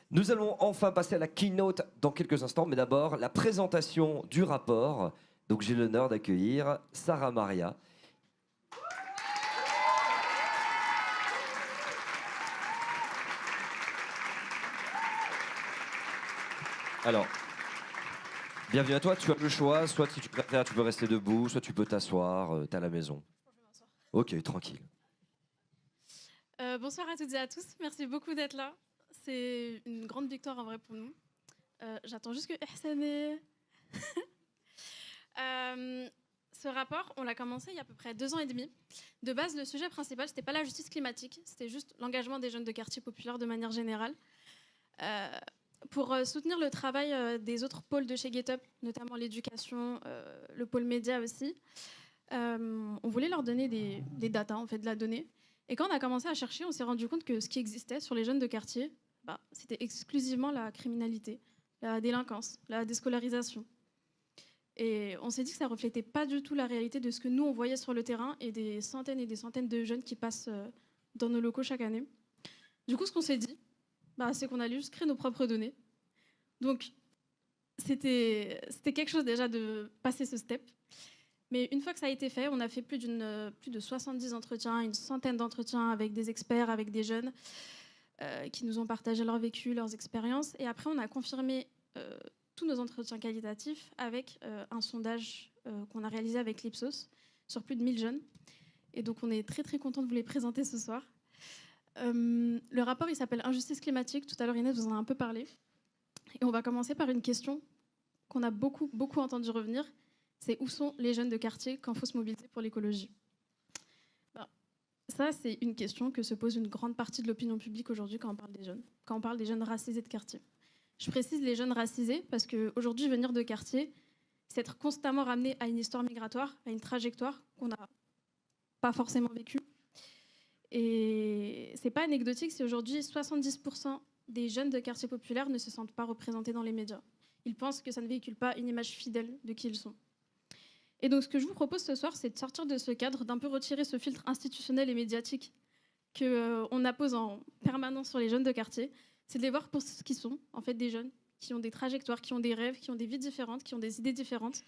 Nous allons enfin passer à la keynote dans quelques instants, mais d'abord la présentation du rapport. Donc j'ai l'honneur d'accueillir Sarah Maria. Alors, bienvenue à toi, tu as le choix, soit si tu préfères, tu peux rester debout, soit tu peux t'asseoir, t'es à la maison. Ok, tranquille. Bonsoir à toutes et à tous, merci beaucoup d'être là. C'est une grande victoire en vrai pour nous. J'attends juste que Ehsan est... Ce rapport, on l'a commencé il y a à peu près 2 ans et demi. De base, le sujet principal, c'était pas la justice climatique, c'était juste l'engagement des jeunes de quartier populaire de manière générale. Pour soutenir le travail des autres pôles de chez GetUp, notamment l'éducation, le pôle média aussi, on voulait leur donner des datas, en fait, de la donnée. Et quand on a commencé à chercher, on s'est rendu compte que ce qui existait sur les jeunes de quartier, c'était exclusivement la criminalité, la délinquance, la déscolarisation. Et on s'est dit que ça ne reflétait pas du tout la réalité de ce que nous, on voyait sur le terrain et des centaines de jeunes qui passent dans nos locaux chaque année. Du coup, ce qu'on s'est dit, c'est qu'on allait juste créer nos propres données. Donc, c'était quelque chose déjà de passer ce step. Mais une fois que ça a été fait, on a fait plus de 70 entretiens, une centaine d'entretiens avec des experts, avec des jeunes qui nous ont partagé leur vécu, leurs expériences. Et après, on a confirmé tous nos entretiens qualitatifs avec un sondage qu'on a réalisé avec l'Ipsos sur plus de 1000 jeunes. Et donc, on est très, très contents de vous les présenter ce soir. Le rapport, il s'appelle Injustice climatique. Tout à l'heure, Inès vous en a un peu parlé. Et on va commencer par une question qu'on a beaucoup, beaucoup entendu revenir. C'est où sont les jeunes de quartier quand il faut se mobiliser pour l'écologie ? Ça, c'est une question que se pose une grande partie de l'opinion publique aujourd'hui quand on parle des jeunes, quand on parle des jeunes racisés de quartier. Je précise les jeunes racisés parce qu'aujourd'hui, venir de quartier, c'est être constamment ramené à une histoire migratoire, à une trajectoire qu'on n'a pas forcément vécue. Et c'est pas anecdotique si aujourd'hui 70% des jeunes de quartier populaire ne se sentent pas représentés dans les médias. Ils pensent que ça ne véhicule pas une image fidèle de qui ils sont. Et donc ce que je vous propose ce soir, c'est de sortir de ce cadre, d'un peu retirer ce filtre institutionnel et médiatique qu'on appose en permanence sur les jeunes de quartier. C'est de les voir pour ce qu'ils sont, en fait, des jeunes qui ont des trajectoires, qui ont des rêves, qui ont des vies différentes, qui ont des idées différentes.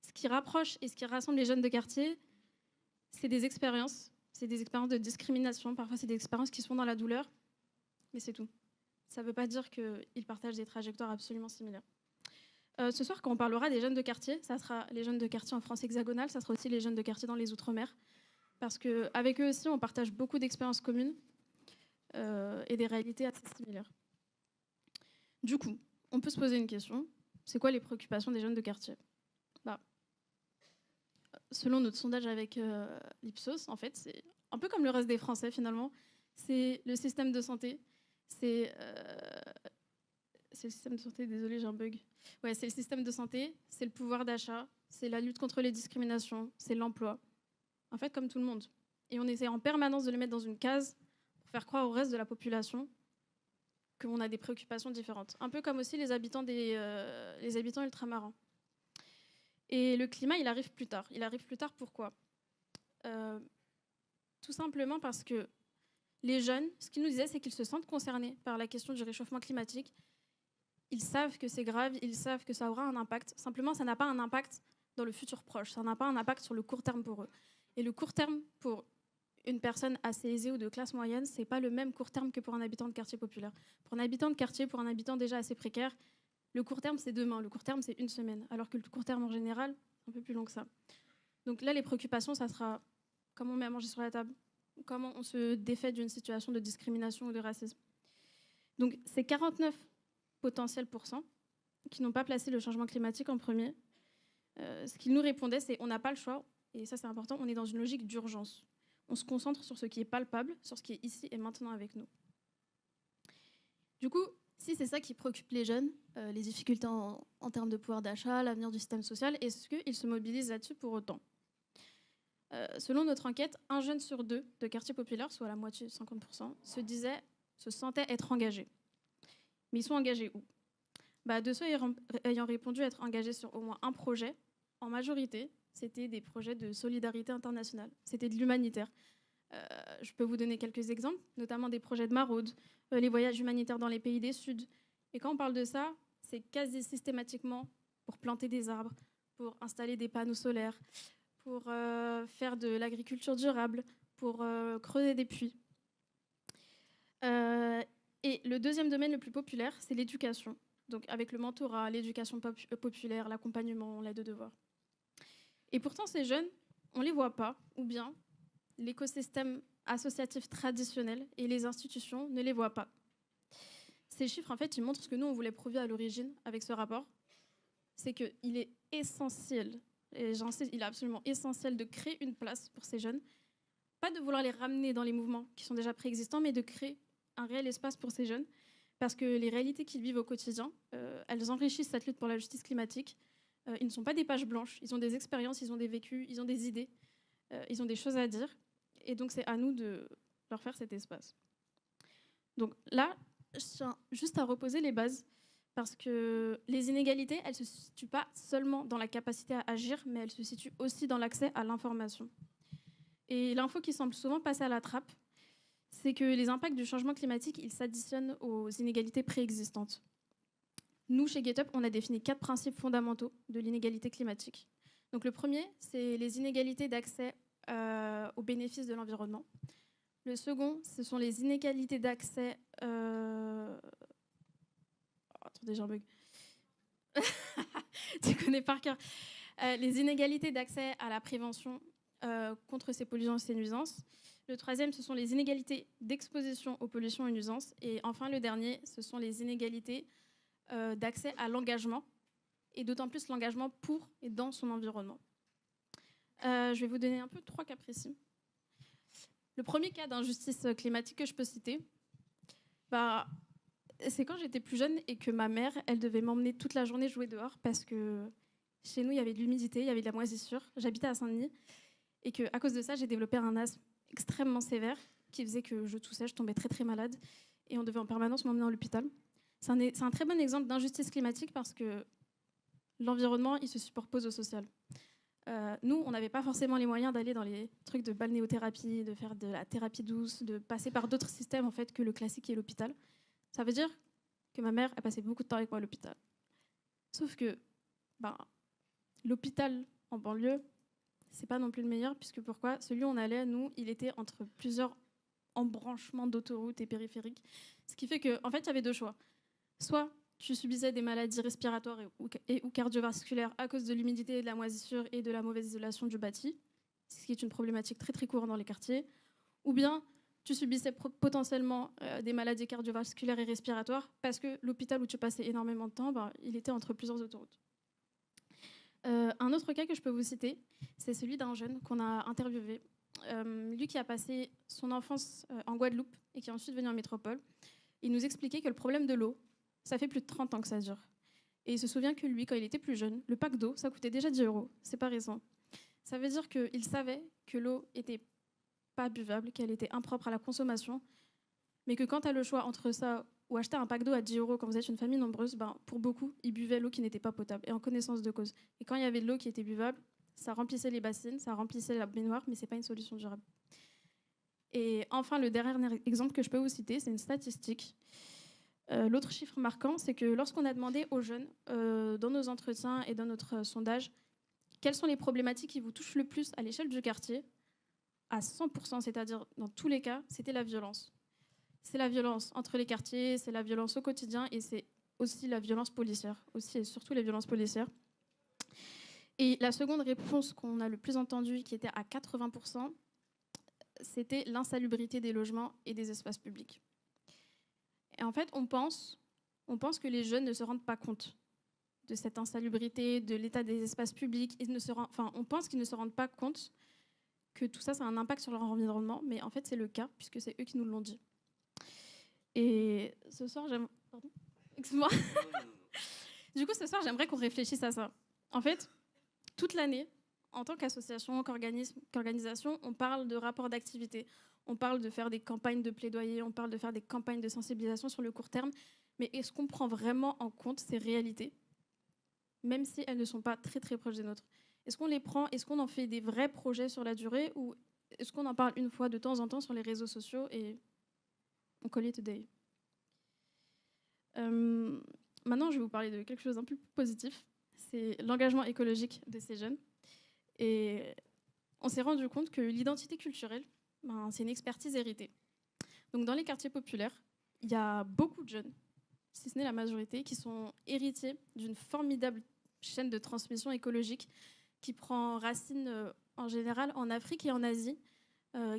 Ce qui rapproche et ce qui rassemble les jeunes de quartier, c'est des expériences. C'est des expériences de discrimination, parfois c'est des expériences qui sont dans la douleur, mais c'est tout. Ça ne veut pas dire qu'ils partagent des trajectoires absolument similaires. Ce soir, quand on parlera des jeunes de quartier, ça sera les jeunes de quartier en France hexagonale, ça sera aussi les jeunes de quartier dans les Outre-mer, parce qu'avec eux aussi, on partage beaucoup d'expériences communes et des réalités assez similaires. Du coup, on peut se poser une question, c'est quoi les préoccupations des jeunes de quartier ? Selon notre sondage avec l'Ipsos, en fait, c'est un peu comme le reste des Français finalement. C'est le système de santé, c'est le système de santé, désolé, j'ai un bug. Ouais, c'est le système de santé, c'est le pouvoir d'achat, c'est la lutte contre les discriminations, c'est l'emploi. En fait, comme tout le monde. Et on essaie en permanence de les mettre dans une case pour faire croire au reste de la population qu'on a des préoccupations différentes. Un peu comme aussi les habitants ultramarins. Et le climat, il arrive plus tard. Il arrive plus tard pourquoi ? Tout simplement parce que les jeunes, ce qu'ils nous disaient, c'est qu'ils se sentent concernés par la question du réchauffement climatique. Ils savent que c'est grave, ils savent que ça aura un impact. Simplement, ça n'a pas un impact dans le futur proche. Ça n'a pas un impact sur le court terme pour eux. Et le court terme, pour une personne assez aisée ou de classe moyenne, c'est pas le même court terme que pour un habitant de quartier populaire. Pour un habitant de quartier, pour un habitant déjà assez précaire, le court terme, c'est demain. Le court terme, c'est une semaine. Alors que le court terme, en général, c'est un peu plus long que ça. Donc là, les préoccupations, ça sera comment on met à manger sur la table, comment on se défait d'une situation de discrimination ou de racisme. Donc ces 49 potentiels pourcents qui n'ont pas placé le changement climatique en premier, ce qu'ils nous répondaient, c'est on n'a pas le choix, et ça c'est important, on est dans une logique d'urgence. On se concentre sur ce qui est palpable, sur ce qui est ici et maintenant avec nous. Du coup, si c'est ça qui préoccupe les jeunes, les difficultés en termes de pouvoir d'achat, l'avenir du système social, est-ce qu'ils se mobilisent là-dessus pour autant ? Selon notre enquête, 1 jeune sur 2 de quartier populaire, soit la moitié, 50%, se sentait être engagé. Mais ils sont engagés où ? De ceux ayant répondu être engagés sur au moins un projet, en majorité, c'était des projets de solidarité internationale. C'était de l'humanitaire. Je peux vous donner quelques exemples, notamment des projets de maraude, les voyages humanitaires dans les pays des Suds. Et quand on parle de ça, c'est quasi systématiquement pour planter des arbres, pour installer des panneaux solaires, pour faire de l'agriculture durable, pour creuser des puits. Et le deuxième domaine le plus populaire, c'est l'éducation. Donc avec le mentorat, l'éducation populaire, l'accompagnement, l'aide aux devoirs. Et pourtant, ces jeunes, on ne les voit pas, ou bien l'écosystème associatif traditionnel et les institutions ne les voient pas. Ces chiffres, en fait, ils montrent ce que nous, on voulait prouver à l'origine avec ce rapport. C'est qu'il est essentiel, et j'insiste, il est absolument essentiel de créer une place pour ces jeunes. Pas de vouloir les ramener dans les mouvements qui sont déjà préexistants, mais de créer un réel espace pour ces jeunes. Parce que les réalités qu'ils vivent au quotidien, elles enrichissent cette lutte pour la justice climatique. Ils ne sont pas des pages blanches, ils ont des expériences, ils ont des vécus, ils ont des idées, ils ont des choses à dire. Et donc, c'est à nous de leur faire cet espace. Donc là, je tiens juste à reposer les bases, parce que les inégalités, elles ne se situent pas seulement dans la capacité à agir, mais elles se situent aussi dans l'accès à l'information. Et l'info qui semble souvent passer à la trappe, c'est que les impacts du changement climatique, ils s'additionnent aux inégalités préexistantes. Nous, chez GetUp, on a défini 4 principes fondamentaux de l'inégalité climatique. Donc le premier, c'est les inégalités d'accès aux bénéfices de l'environnement. Le second, ce sont les inégalités d'accès... Attendez, j'ai un bug. Tu connais par cœur. Les inégalités d'accès à la prévention contre ces pollutions et ces nuisances. Le troisième, ce sont les inégalités d'exposition aux pollutions et nuisances. Et enfin, le dernier, ce sont les inégalités d'accès à l'engagement, et d'autant plus l'engagement pour et dans son environnement. Je vais vous donner un peu 3 cas précis. Le premier cas d'injustice climatique que je peux citer, c'est quand j'étais plus jeune et que ma mère, elle devait m'emmener toute la journée jouer dehors parce que chez nous, il y avait de l'humidité, il y avait de la moisissure. J'habitais à Saint-Denis et qu'à cause de ça, j'ai développé un asthme extrêmement sévère qui faisait que je toussais, je tombais très très malade et on devait en permanence m'emmener à l'hôpital. C'est un très bon exemple d'injustice climatique parce que l'environnement, il se superpose au social. Nous, on n'avait pas forcément les moyens d'aller dans les trucs de balnéothérapie, de faire de la thérapie douce, de passer par d'autres systèmes en fait, que le classique et l'hôpital. Ça veut dire que ma mère a passé beaucoup de temps avec moi à l'hôpital. Sauf que l'hôpital en banlieue, c'est pas non plus le meilleur, puisque pourquoi ? Celui où on allait, nous, il était entre plusieurs embranchements d'autoroutes et périphériques. Ce qui fait qu'en fait, il y avait 2 choix. Soit tu subissais des maladies respiratoires ou cardiovasculaires à cause de l'humidité, de la moisissure et de la mauvaise isolation du bâti, ce qui est une problématique très très courante dans les quartiers, ou bien tu subissais potentiellement des maladies cardiovasculaires et respiratoires parce que l'hôpital où tu passais énormément de temps, il était entre plusieurs autoroutes. Un autre cas que je peux vous citer, c'est celui d'un jeune qu'on a interviewé, lui qui a passé son enfance en Guadeloupe et qui est ensuite venu en métropole. Il nous expliquait que le problème de l'eau, ça fait plus de 30 ans que ça dure. Et il se souvient que lui, quand il était plus jeune, le pack d'eau, ça coûtait déjà 10 €. C'est pas récent. Ça veut dire qu'il savait que l'eau était pas buvable, qu'elle était impropre à la consommation, mais que quand tu as le choix entre ça ou acheter un pack d'eau à 10 € quand vous êtes une famille nombreuse, pour beaucoup, ils buvaient l'eau qui n'était pas potable, et en connaissance de cause. Et quand il y avait de l'eau qui était buvable, ça remplissait les bassines, ça remplissait la baignoire, mais ce n'est pas une solution durable. Et enfin, le dernier exemple que je peux vous citer, c'est une statistique. L'autre chiffre marquant, c'est que lorsqu'on a demandé aux jeunes, dans nos entretiens et dans notre sondage, quelles sont les problématiques qui vous touchent le plus à l'échelle du quartier, à 100%, c'est-à-dire dans tous les cas, c'était la violence. C'est la violence entre les quartiers, c'est la violence au quotidien et c'est aussi la violence policière, aussi et surtout les violences policières. Et la seconde réponse qu'on a le plus entendue, qui était à 80%, c'était l'insalubrité des logements et des espaces publics. Et en fait, on pense que les jeunes ne se rendent pas compte de cette insalubrité, de l'état des espaces publics. On pense qu'ils ne se rendent pas compte que tout ça, ça a un impact sur leur environnement, mais en fait, c'est le cas, puisque c'est eux qui nous l'ont dit. Et ce soir, excuse-moi. Du coup, ce soir, j'aimerais qu'on réfléchisse à ça. En fait, toute l'année, en tant qu'association, qu'organisation, on parle de rapports d'activité, on parle de faire des campagnes de plaidoyer, on parle de faire des campagnes de sensibilisation sur le court terme, mais est-ce qu'on prend vraiment en compte ces réalités, même si elles ne sont pas très très proches des nôtres ? Est-ce qu'on les prend ? Est-ce qu'on en fait des vrais projets sur la durée ? Ou est-ce qu'on en parle une fois de temps en temps sur les réseaux sociaux et on call it a day. Maintenant, je vais vous parler de quelque chose d'un peu plus positif. C'est l'engagement écologique de ces jeunes. Et on s'est rendu compte que l'identité culturelle, c'est une expertise héritée. Donc dans les quartiers populaires, il y a beaucoup de jeunes, si ce n'est la majorité, qui sont héritiers d'une formidable chaîne de transmission écologique qui prend racine en général en Afrique et en Asie,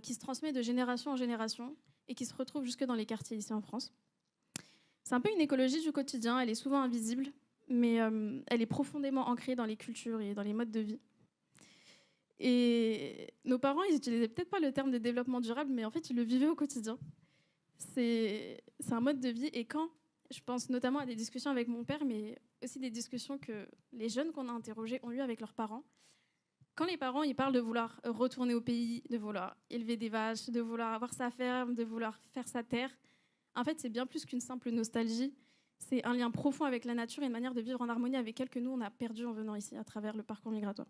qui se transmet de génération en génération et qui se retrouve jusque dans les quartiers ici en France. C'est un peu une écologie du quotidien, elle est souvent invisible, mais elle est profondément ancrée dans les cultures et dans les modes de vie. Et nos parents, ils n'utilisaient peut-être pas le terme de développement durable, mais en fait, ils le vivaient au quotidien. C'est un mode de vie. Et quand, je pense notamment à des discussions avec mon père, mais aussi des discussions que les jeunes qu'on a interrogés ont eues avec leurs parents. Quand les parents, ils parlent de vouloir retourner au pays, de vouloir élever des vaches, de vouloir avoir sa ferme, de vouloir faire sa terre, en fait, c'est bien plus qu'une simple nostalgie. C'est un lien profond avec la nature et une manière de vivre en harmonie avec elle que nous, on a perdu en venant ici à travers le parcours migratoire.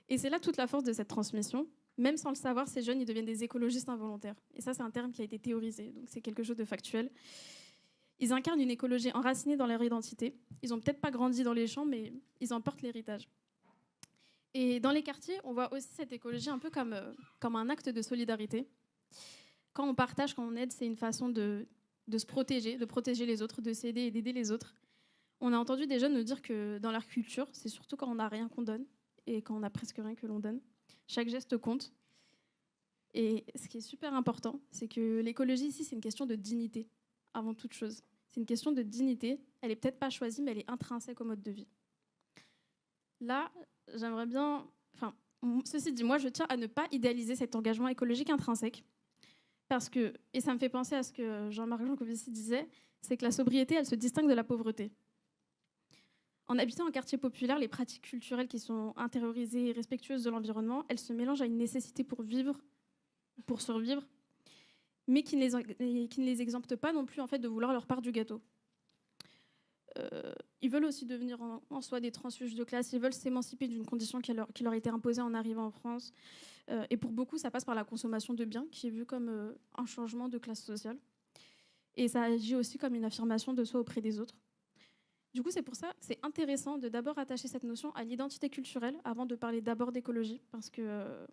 Et c'est là toute la force de cette transmission. Même sans le savoir, ces jeunes, ils deviennent des écologistes involontaires. Et ça, c'est un terme qui a été théorisé, donc c'est quelque chose de factuel. Ils incarnent une écologie enracinée dans leur identité. Ils n'ont peut-être pas grandi dans les champs, mais ils en portent l'héritage. Et dans les quartiers, on voit aussi cette écologie un peu comme un acte de solidarité. Quand on partage, quand on aide, c'est une façon de se protéger, de protéger les autres, de s'aider et d'aider les autres. On a entendu des jeunes nous dire que dans leur culture, c'est surtout quand on n'a rien qu'on donne et quand on a presque rien que l'on donne. Chaque geste compte. Et ce qui est super important, c'est que l'écologie ici, c'est une question de dignité, avant toute chose. C'est une question de dignité. Elle n'est peut-être pas choisie, mais elle est intrinsèque au mode de vie. Là, j'aimerais bien... ceci dit, moi, je tiens à ne pas idéaliser cet engagement écologique intrinsèque. Parce que, et ça me fait penser à ce que Jean-Marc Jancovici disait, c'est que la sobriété, elle se distingue de la pauvreté. En habitant en quartier populaire, les pratiques culturelles qui sont intériorisées et respectueuses de l'environnement, elles se mélangent à une nécessité pour vivre, pour survivre, mais qui ne les exemptent pas non plus en fait, de vouloir leur part du gâteau. Ils veulent aussi devenir en soi des transfuges de classe, ils veulent s'émanciper d'une condition qui leur a été imposée en arrivant en France. Et pour beaucoup, ça passe par la consommation de biens, qui est vue comme un changement de classe sociale. Et ça agit aussi comme une affirmation de soi auprès des autres. Du coup, c'est pour ça que c'est intéressant de d'abord attacher cette notion à l'identité culturelle avant de parler d'abord d'écologie, parce que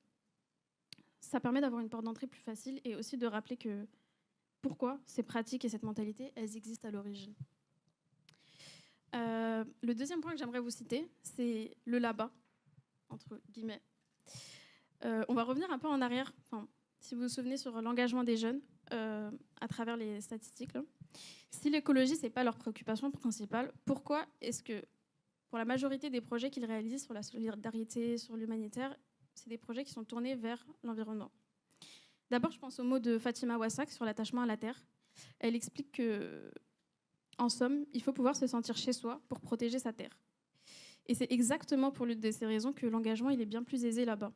ça permet d'avoir une porte d'entrée plus facile et aussi de rappeler que pourquoi ces pratiques et cette mentalité, elles existent à l'origine. Le deuxième point que j'aimerais vous citer, c'est le là-bas, entre guillemets. On va revenir un peu en arrière, si vous vous souvenez, sur l'engagement des jeunes à travers les statistiques. Là. Si l'écologie, ce n'est pas leur préoccupation principale, pourquoi est-ce que, pour la majorité des projets qu'ils réalisent sur la solidarité, sur l'humanitaire, c'est des projets qui sont tournés vers l'environnement? D'abord, je pense au mot de Fatima Wassak sur l'attachement à la terre. Elle explique que, en somme, il faut pouvoir se sentir chez soi pour protéger sa terre. Et c'est exactement pour l'une de ces raisons que l'engagement il est bien plus aisé là-bas.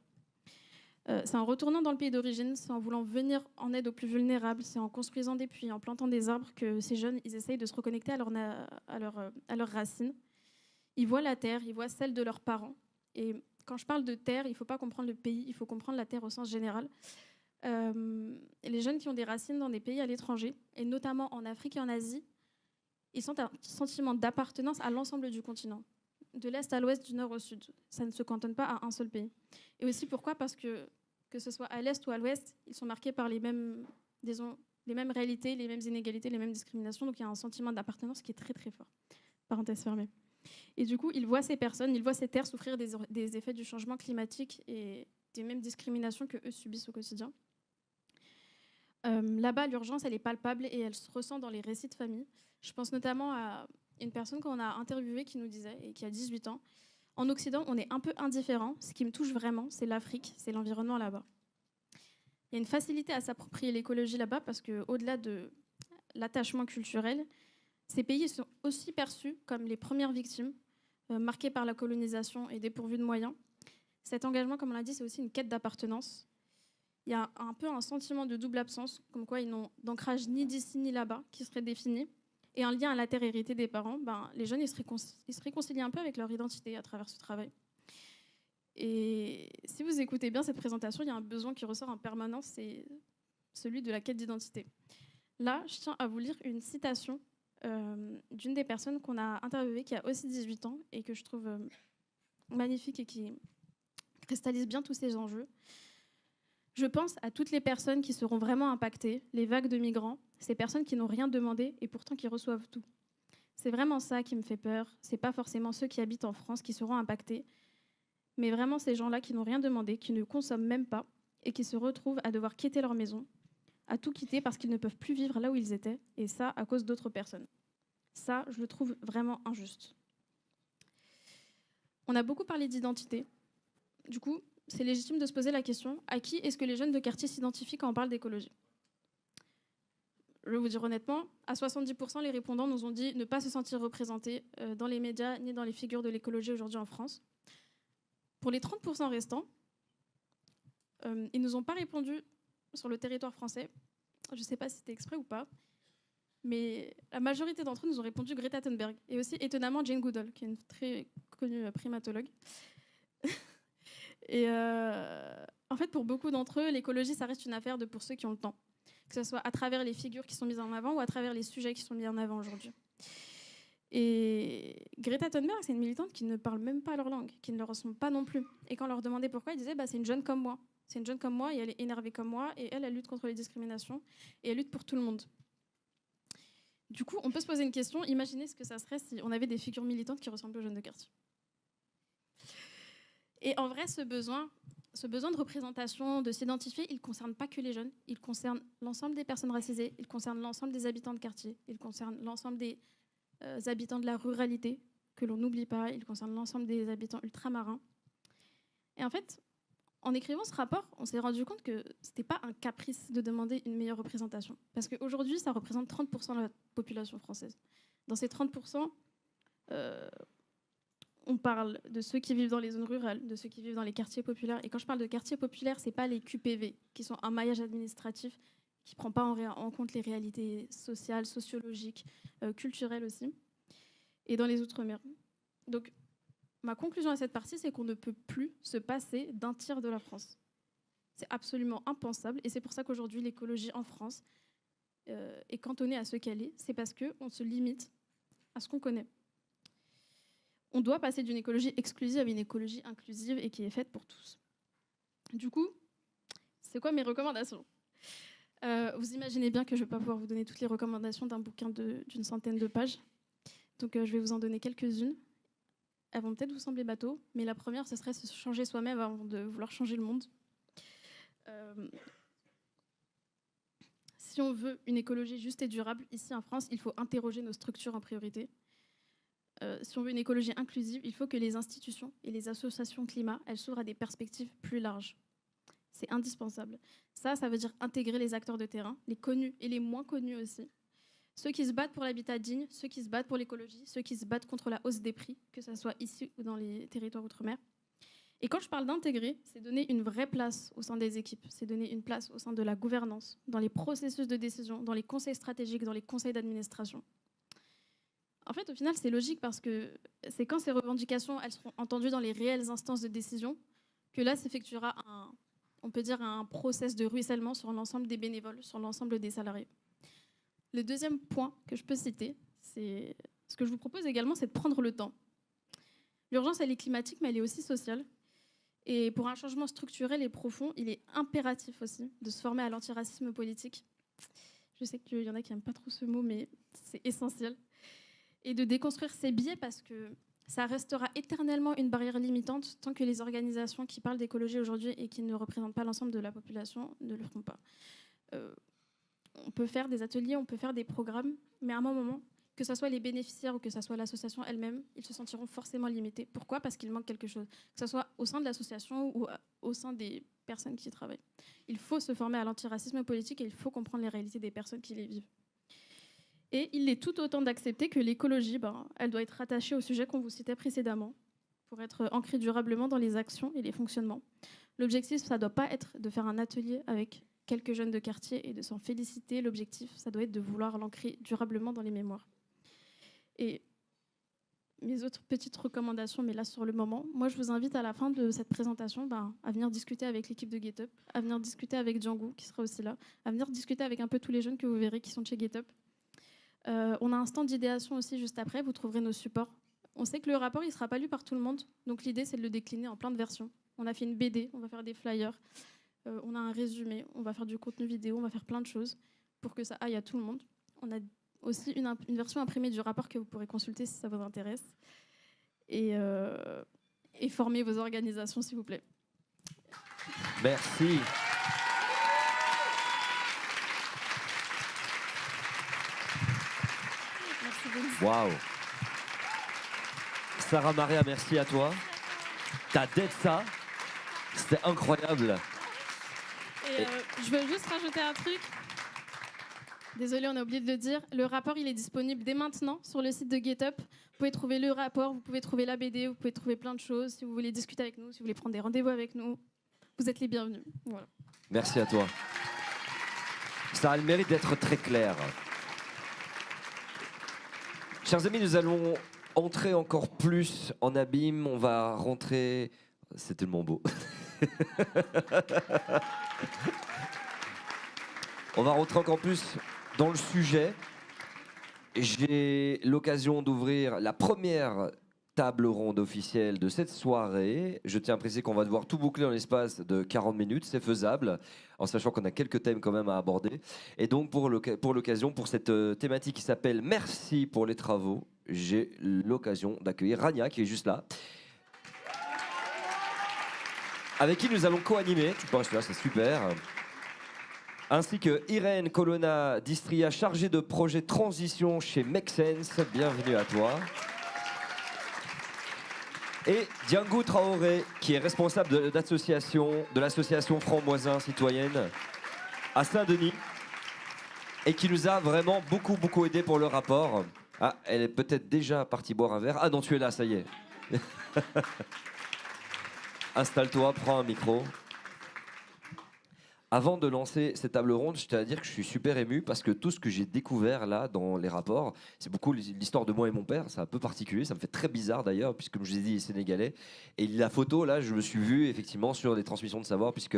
C'est en retournant dans le pays d'origine, c'est en voulant venir en aide aux plus vulnérables, c'est en construisant des puits, en plantant des arbres que ces jeunes ils essayent de se reconnecter à leurs racines. Ils voient la terre, ils voient celle de leurs parents. Et quand je parle de terre, il ne faut pas comprendre le pays, il faut comprendre la terre au sens général. Les jeunes qui ont des racines dans des pays à l'étranger, et notamment en Afrique et en Asie, ils sentent un sentiment d'appartenance à l'ensemble du continent, de l'Est à l'Ouest, du Nord au Sud. Ça ne se cantonne pas à un seul pays. Et aussi pourquoi? Parce que ce soit à l'Est ou à l'Ouest, ils sont marqués par les mêmes réalités, les mêmes inégalités, les mêmes discriminations. Donc il y a un sentiment d'appartenance qui est très très fort. Parenthèse fermée. Et du coup, ils voient ces personnes, ils voient ces terres souffrir des effets du changement climatique et des mêmes discriminations qu'eux subissent au quotidien. Là-bas, l'urgence, elle est palpable et elle se ressent dans les récits de famille. Je pense notamment à une personne qu'on a interviewée qui nous disait, et qui a 18 ans, en Occident, on est un peu indifférent. Ce qui me touche vraiment, c'est l'Afrique, c'est l'environnement là-bas. Il y a une facilité à s'approprier l'écologie là-bas parce qu'au-delà de l'attachement culturel, ces pays sont aussi perçus comme les premières victimes, marquées par la colonisation et dépourvues de moyens. Cet engagement, comme on l'a dit, c'est aussi une quête d'appartenance. Il y a un peu un sentiment de double absence, comme quoi ils n'ont d'ancrage ni d'ici ni là-bas, qui serait défini. Et un lien à la terre héritée des parents, les jeunes ils se réconcilient un peu avec leur identité à travers ce travail. Et si vous écoutez bien cette présentation, il y a un besoin qui ressort en permanence, c'est celui de la quête d'identité. Là, je tiens à vous lire une citation d'une des personnes qu'on a interviewées, qui a aussi 18 ans, et que je trouve magnifique et qui cristallise bien tous ces enjeux. Je pense à toutes les personnes qui seront vraiment impactées, les vagues de migrants, ces personnes qui n'ont rien demandé et pourtant qui reçoivent tout. C'est vraiment ça qui me fait peur. C'est pas forcément ceux qui habitent en France qui seront impactés, mais vraiment ces gens-là qui n'ont rien demandé, qui ne consomment même pas et qui se retrouvent à devoir quitter leur maison, à tout quitter parce qu'ils ne peuvent plus vivre là où ils étaient, et ça à cause d'autres personnes. Ça, je le trouve vraiment injuste. On a beaucoup parlé d'identité. Du coup, c'est légitime de se poser la question, à qui est-ce que les jeunes de quartier s'identifient quand on parle d'écologie ? Je vais vous dire honnêtement, à 70%, les répondants nous ont dit ne pas se sentir représentés dans les médias ni dans les figures de l'écologie aujourd'hui en France. Pour les 30% restants, ils ne nous ont pas répondu sur le territoire français. Je ne sais pas si c'était exprès ou pas, mais la majorité d'entre eux nous ont répondu Greta Thunberg, et aussi étonnamment Jane Goodall, qui est une très connue primatologue. Et en fait, pour beaucoup d'entre eux, l'écologie, ça reste une affaire de pour ceux qui ont le temps, que ce soit à travers les figures qui sont mises en avant ou à travers les sujets qui sont mis en avant aujourd'hui. Et Greta Thunberg, c'est une militante qui ne parle même pas leur langue, qui ne leur ressemble pas non plus. Et quand on leur demandait pourquoi, ils disaient c'est une jeune comme moi. C'est une jeune comme moi et elle est énervée comme moi et elle lutte contre les discriminations et elle lutte pour tout le monde. Du coup, on peut se poser une question. Imaginez ce que ça serait si on avait des figures militantes qui ressemblent aux jeunes de quartier. Et en vrai, ce besoin de représentation, de s'identifier, il ne concerne pas que les jeunes. Il concerne l'ensemble des personnes racisées, il concerne l'ensemble des habitants de quartier, il concerne l'ensemble des habitants de la ruralité, que l'on n'oublie pas, il concerne l'ensemble des habitants ultramarins. Et en fait, en écrivant ce rapport, on s'est rendu compte que ce n'était pas un caprice de demander une meilleure représentation. Parce qu'aujourd'hui, ça représente 30% de la population française. Dans ces 30%, on parle de ceux qui vivent dans les zones rurales, de ceux qui vivent dans les quartiers populaires. Et quand je parle de quartiers populaires, ce n'est pas les QPV, qui sont un maillage administratif qui ne prend pas en compte les réalités sociales, sociologiques, culturelles aussi, et dans les Outre-mer. Donc, ma conclusion à cette partie, c'est qu'on ne peut plus se passer d'un tiers de la France. C'est absolument impensable, et c'est pour ça qu'aujourd'hui, l'écologie en France est cantonnée à ce qu'elle est. C'est parce qu'on se limite à ce qu'on connaît. On doit passer d'une écologie exclusive à une écologie inclusive et qui est faite pour tous. Du coup, c'est quoi mes recommandations ? Vous imaginez bien que je ne vais pas pouvoir vous donner toutes les recommandations d'un bouquin d'une centaine de pages. Donc je vais vous en donner quelques-unes. Elles vont peut-être vous sembler bateau, mais la première, ce serait se changer soi-même avant de vouloir changer le monde. Si on veut une écologie juste et durable, ici en France, il faut interroger nos structures en priorité. Si on veut une écologie inclusive, il faut que les institutions et les associations climat, elles s'ouvrent à des perspectives plus larges. C'est indispensable. Ça veut dire intégrer les acteurs de terrain, les connus et les moins connus aussi. Ceux qui se battent pour l'habitat digne, ceux qui se battent pour l'écologie, ceux qui se battent contre la hausse des prix, que ce soit ici ou dans les territoires outre-mer. Et quand je parle d'intégrer, c'est donner une vraie place au sein des équipes, c'est donner une place au sein de la gouvernance, dans les processus de décision, dans les conseils stratégiques, dans les conseils d'administration. En fait, au final, c'est logique parce que c'est quand ces revendications elles seront entendues dans les réelles instances de décision que là s'effectuera on peut dire un process de ruissellement sur l'ensemble des bénévoles, sur l'ensemble des salariés. Le deuxième point que je peux citer, c'est ce que je vous propose également, c'est de prendre le temps. L'urgence, elle est climatique, mais elle est aussi sociale. Et pour un changement structurel et profond, il est impératif aussi de se former à l'antiracisme politique. Je sais qu'il y en a qui n'aiment pas trop ce mot, mais c'est essentiel. Et de déconstruire ces biais parce que ça restera éternellement une barrière limitante tant que les organisations qui parlent d'écologie aujourd'hui et qui ne représentent pas l'ensemble de la population ne le feront pas. On peut faire des ateliers, on peut faire des programmes, mais à un moment, que ce soit les bénéficiaires ou que ce soit l'association elle-même, ils se sentiront forcément limités. Pourquoi ? Parce qu'il manque quelque chose, que ce soit au sein de l'association ou au sein des personnes qui y travaillent. Il faut se former à l'antiracisme politique et il faut comprendre les réalités des personnes qui les vivent. Et il est tout autant d'accepter que l'écologie, elle doit être rattachée au sujet qu'on vous citait précédemment pour être ancrée durablement dans les actions et les fonctionnements. L'objectif, ça ne doit pas être de faire un atelier avec quelques jeunes de quartier et de s'en féliciter. L'objectif, ça doit être de vouloir l'ancrer durablement dans les mémoires. Et mes autres petites recommandations, mais là sur le moment, moi je vous invite à la fin de cette présentation à venir discuter avec l'équipe de GetUp, à venir discuter avec Django qui sera aussi là, à venir discuter avec un peu tous les jeunes que vous verrez qui sont de chez GetUp. On a un stand d'idéation aussi juste après, vous trouverez nos supports. On sait que le rapport il ne sera pas lu par tout le monde, donc l'idée c'est de le décliner en plein de versions. On a fait une BD, on va faire des flyers, on a un résumé, on va faire du contenu vidéo, on va faire plein de choses pour que ça aille à tout le monde. On a aussi une version imprimée du rapport que vous pourrez consulter si ça vous intéresse. Et former vos organisations, s'il vous plaît. Merci. Merci beaucoup. Waouh. Sarah Maria, merci à toi. T'as d'être ça. C'était incroyable. Et je veux juste rajouter un truc. Désolée, on a oublié de le dire. Le rapport, il est disponible dès maintenant sur le site de GetUp. Vous pouvez trouver le rapport, vous pouvez trouver la BD, vous pouvez trouver plein de choses. Si vous voulez discuter avec nous, si vous voulez prendre des rendez-vous avec nous, vous êtes les bienvenus. Voilà. Merci à toi. Ça a le mérite d'être très clair. Chers amis, nous allons entrer encore plus en abîme. On va rentrer... C'est tellement beau. On va rentrer encore plus dans le sujet. J'ai l'occasion d'ouvrir la première table ronde officielle de cette soirée. Je tiens à préciser qu'on va devoir tout boucler en l'espace de 40 minutes. C'est faisable, en sachant qu'on a quelques thèmes quand même à aborder. Et donc, pour l'occasion, pour cette thématique qui s'appelle « Merci pour les travaux », j'ai l'occasion d'accueillir Rania, qui est juste là, avec qui nous allons co-animer. Tu penses là, c'est super. Ainsi que Irène Colonna d'Istria, chargée de projet transition chez Make Sense. Bienvenue à toi. Et Django Traoré, qui est responsable de l'association Framboisin Citoyenne à Saint-Denis, et qui nous a vraiment beaucoup aidé pour le rapport. Ah, elle est peut-être déjà partie boire un verre. Ah non, tu es là, ça y est. Installe-toi, prends un micro. Avant de lancer cette table ronde, je tiens à dire que je suis super ému parce que tout ce que j'ai découvert là dans les rapports, c'est beaucoup l'histoire de moi et mon père. C'est un peu particulier, ça me fait très bizarre d'ailleurs, puisque comme je l'ai dit, il est sénégalais. Et la photo, là, je me suis vu effectivement sur des transmissions de savoir, puisque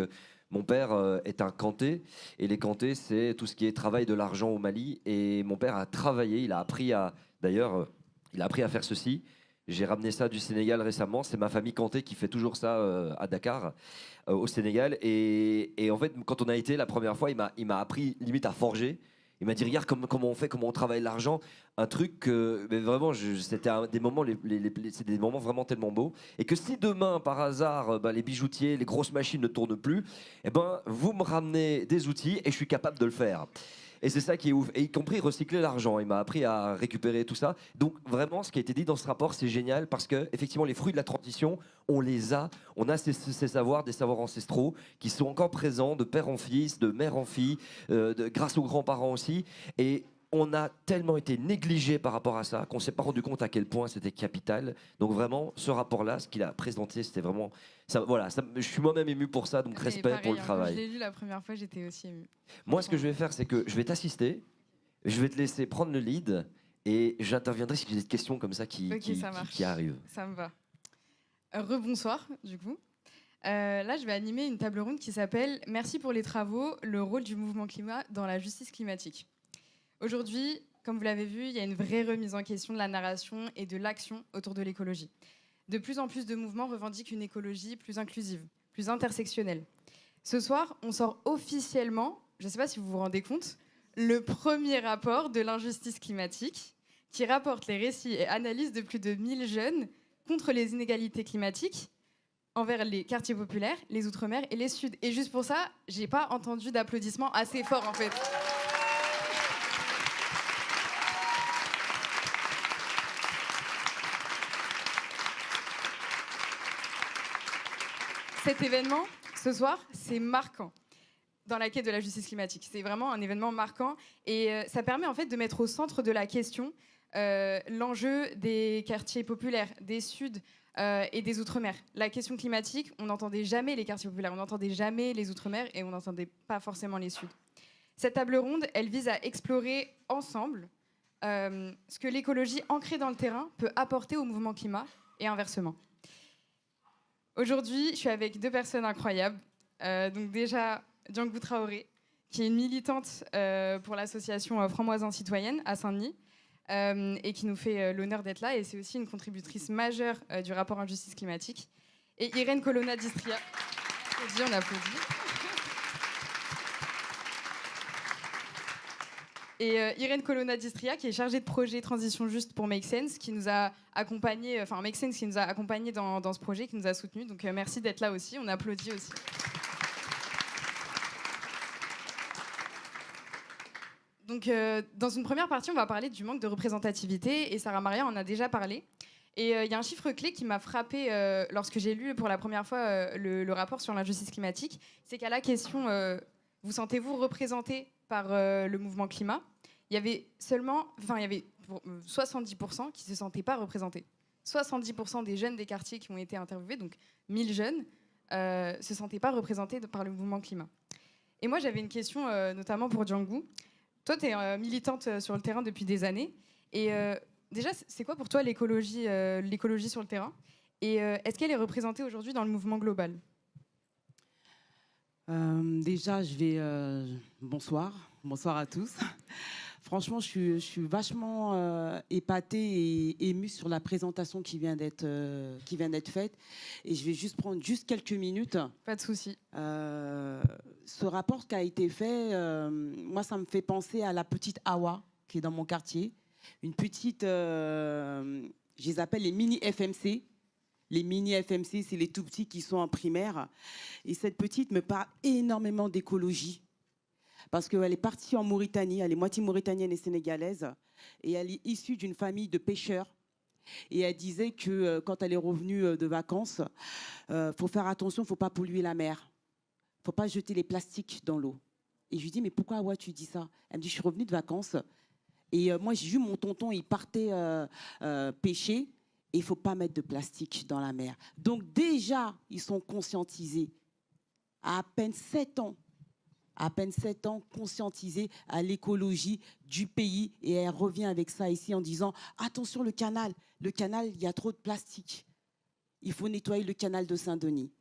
mon père est un Kanté. Et les Kantés, c'est tout ce qui est travail de l'argent au Mali. Et mon père a travaillé, il a appris à faire ceci. J'ai ramené ça du Sénégal récemment. C'est ma famille Kanté qui fait toujours ça à Dakar, au Sénégal. Et en fait, quand on a été la première fois, il m'a appris limite à forger. Il m'a dit, regarde comment on fait, comment on travaille l'argent. Un truc que, mais vraiment, c'était des moments, c'est des moments vraiment tellement beaux. Et que si demain, par hasard, les bijoutiers, les grosses machines ne tournent plus, eh ben, vous me ramenez des outils et je suis capable de le faire. Et c'est ça qui est ouf. Et y compris recycler l'argent. Il m'a appris à récupérer tout ça. Donc vraiment, ce qui a été dit dans ce rapport, c'est génial parce que effectivement, les fruits de la transition, on les a. On a ces savoirs, des savoirs ancestraux qui sont encore présents de père en fils, de mère en fille, grâce aux grands-parents aussi. Et on a tellement été négligé par rapport à ça qu'on ne s'est pas rendu compte à quel point c'était capital. Donc vraiment, ce rapport-là, ce qu'il a présenté, c'était vraiment... Ça, voilà, je suis moi-même ému pour ça, donc respect pareil, pour le travail. Quand je l'ai lu la première fois, j'étais aussi émue. Moi, ce que je vais faire, c'est que je vais t'assister, je vais te laisser prendre le lead et j'interviendrai si j'ai des questions comme ça qui arrivent. Ça me va. Rebonsoir, du coup. Là, je vais animer une table ronde qui s'appelle « Merci pour les travaux, le rôle du mouvement climat dans la justice climatique ». Aujourd'hui, comme vous l'avez vu, il y a une vraie remise en question de la narration et de l'action autour de l'écologie. De plus en plus de mouvements revendiquent une écologie plus inclusive, plus intersectionnelle. Ce soir, on sort officiellement, je ne sais pas si vous vous rendez compte, le premier rapport de l'injustice climatique qui rapporte les récits et analyses de plus de 1000 jeunes contre les inégalités climatiques envers les quartiers populaires, les Outre-mer et les Suds. Et juste pour ça, j'ai pas entendu d'applaudissements assez forts en fait. Cet événement, ce soir, c'est marquant dans la quête de la justice climatique. C'est vraiment un événement marquant et ça permet en fait de mettre au centre de la question l'enjeu des quartiers populaires, des Suds et des Outre-mer. La question climatique, on n'entendait jamais les quartiers populaires, on n'entendait jamais les Outre-mer et on n'entendait pas forcément les Suds. Cette table ronde, elle vise à explorer ensemble ce que l'écologie ancrée dans le terrain peut apporter au mouvement climat et inversement. Aujourd'hui, je suis avec deux personnes incroyables. Donc déjà, Djangou Traoré, qui est une militante pour l'association Franc-Moisin Citoyenne à Saint-Denis, et qui nous fait l'honneur d'être là. Et c'est aussi une contributrice majeure du rapport Injustice climatique. Et Irène Colonna-Distria. On applaudit. Et Irène Colonna-Distria, qui est chargée de projet Transition Juste pour Make Sense, qui nous a accompagnés, Make Sense qui nous a accompagnés dans ce projet, qui nous a soutenus. Donc merci d'être là aussi. On applaudit aussi. Donc dans une première partie, on va parler du manque de représentativité, et Sarah Maria en a déjà parlé. Et il y a un chiffre clé qui m'a frappée lorsque j'ai lu pour la première fois le rapport sur l'injustice climatique, c'est qu'à la question vous sentez-vous représenté par le mouvement climat, il y avait 70% qui ne se sentaient pas représentés. 70% des jeunes des quartiers qui ont été interviewés, donc 1000 jeunes, se sentaient pas représentés par le mouvement climat. Et moi, j'avais une question notamment pour Djangou. Toi, tu es militante sur le terrain depuis des années. Et déjà, c'est quoi pour toi l'écologie sur le terrain? Et est-ce qu'elle est représentée aujourd'hui dans le mouvement global? Déjà, bonsoir à tous. Franchement, je suis vachement épatée et émue sur la présentation qui vient d'être faite. Et je vais juste prendre quelques minutes. Pas de souci. Ce rapport qui a été fait, moi, ça me fait penser à la petite Awa qui est dans mon quartier. Une petite, je les appelle les mini FMC. Les mini FMC, c'est les tout petits qui sont en primaire. Et cette petite me parle énormément d'écologie. Parce qu'elle est partie en Mauritanie, elle est moitié mauritanienne et sénégalaise. Et elle est issue d'une famille de pêcheurs. Et elle disait que quand elle est revenue de vacances, faut faire attention, il ne faut pas polluer la mer. Il ne faut pas jeter les plastiques dans l'eau. Et je lui dis, mais pourquoi Awa, tu dis ça? Elle me dit, je suis revenue de vacances. Et moi, j'ai vu mon tonton, il partait pêcher. Et il ne faut pas mettre de plastique dans la mer. Donc déjà, ils sont conscientisés. À peine 7 ans, conscientisés à l'écologie du pays. Et elle revient avec ça ici en disant, attention le canal, il y a trop de plastique. Il faut nettoyer le canal de Saint-Denis.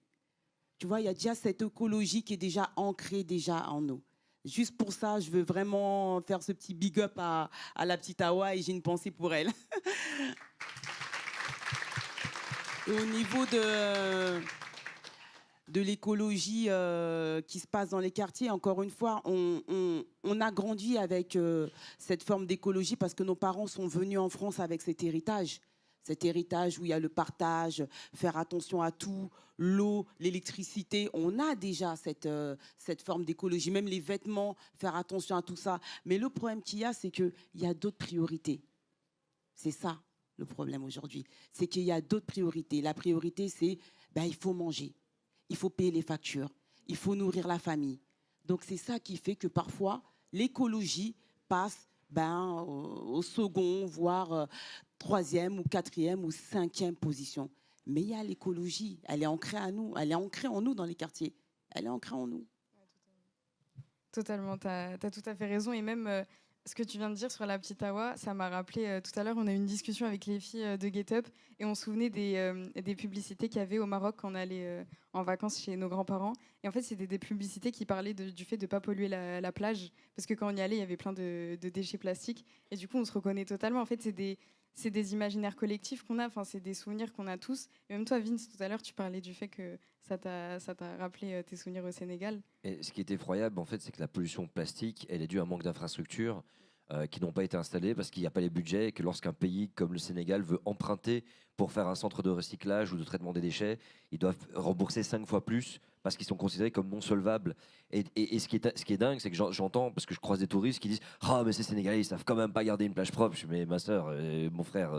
Tu vois, il y a déjà cette écologie qui est déjà ancrée en nous. Juste pour ça, je veux vraiment faire ce petit big up à la petite Awa et j'ai une pensée pour elle. Et au niveau de l'écologie qui se passe dans les quartiers, encore une fois, on a grandi avec cette forme d'écologie parce que nos parents sont venus en France avec cet héritage où il y a le partage, faire attention à tout, l'eau, l'électricité. On a déjà cette forme d'écologie, même les vêtements, faire attention à tout ça. Mais le problème qu'il y a, c'est qu'il y a d'autres priorités. C'est ça. Le problème aujourd'hui, c'est qu'il y a d'autres priorités. La priorité, c'est il faut manger, il faut payer les factures, il faut nourrir la famille. Donc c'est ça qui fait que parfois l'écologie passe au second, voire 3e ou 4e ou 5e position. Mais il y a l'écologie, elle est ancrée en nous dans les quartiers. Elle est ancrée en nous. Totalement, tu as tout à fait raison. Et même ce que tu viens de dire sur la petite Awa, ça m'a rappelé tout à l'heure, on a eu une discussion avec les filles de Get Up et on se souvenait des publicités qu'il y avait au Maroc quand on allait en vacances chez nos grands-parents. Et en fait, c'était des publicités qui parlaient du fait de ne pas polluer la plage, parce que quand on y allait, il y avait plein de déchets plastiques. Et du coup, on se reconnaît totalement. En fait, c'est des imaginaires collectifs qu'on a, enfin, c'est des souvenirs qu'on a tous. Et même toi, Vince, tout à l'heure, tu parlais du fait que ça t'a rappelé tes souvenirs au Sénégal. Et ce qui est effroyable, en fait, c'est que la pollution plastique, elle est due à un manque d'infrastructures qui n'ont pas été installées parce qu'il n'y a pas les budgets et que lorsqu'un pays comme le Sénégal veut emprunter pour faire un centre de recyclage ou de traitement des déchets, ils doivent rembourser 5 fois plus parce qu'ils sont considérés comme non solvables. Et ce qui est dingue, c'est que j'entends, parce que je croise des touristes qui disent « Ah, mais ces Sénégalais, ils savent quand même pas garder une plage propre. » Je dis « Mais ma soeur, mon frère,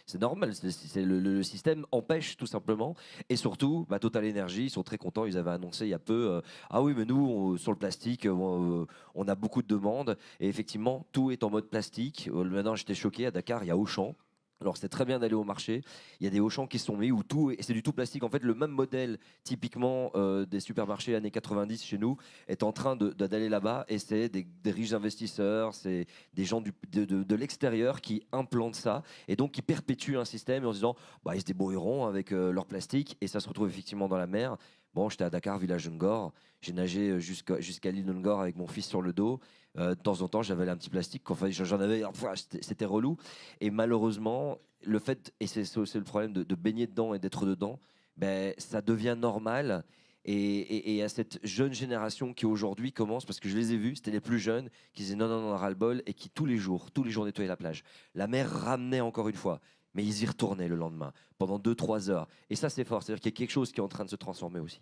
c'est normal. Le système empêche tout simplement. » Et surtout, Total Energy, ils sont très contents. Ils avaient annoncé il y a peu « Ah oui, mais nous, sur le plastique, on a beaucoup de demandes. » Et effectivement, tout est en mode plastique. Maintenant, j'étais choqué. À Dakar, il y a Auchan Alors c'était très bien d'aller au marché. Il y a des Auchan qui se sont mis où tout, et c'est du tout plastique. En fait, le même modèle typiquement des supermarchés années 90 chez nous est en train d'aller là-bas. Et c'est des riches investisseurs, c'est des gens de l'extérieur qui implantent ça et donc qui perpétuent un système en se disant bah, ils se débrouilleront avec leur plastique et ça se retrouve effectivement dans la mer. Bon, j'étais à Dakar, village de Ngor. J'ai nagé jusqu'à l'île de Ngor avec mon fils sur le dos. De temps en temps, j'avais un petit plastique. Enfin, j'en avais. Enfin, c'était relou. Et malheureusement, le fait, et c'est aussi le problème de baigner dedans et d'être dedans, ben, ça devient normal. Et à cette jeune génération qui aujourd'hui commence, parce que je les ai vus, c'était les plus jeunes, qui disaient non, non, non, ras-le-bol, et qui tous les jours nettoyaient la plage. La mer ramenait encore une fois, mais ils y retournaient le lendemain, pendant 2-3 heures. Et ça, c'est fort. C'est-à-dire qu'il y a quelque chose qui est en train de se transformer aussi.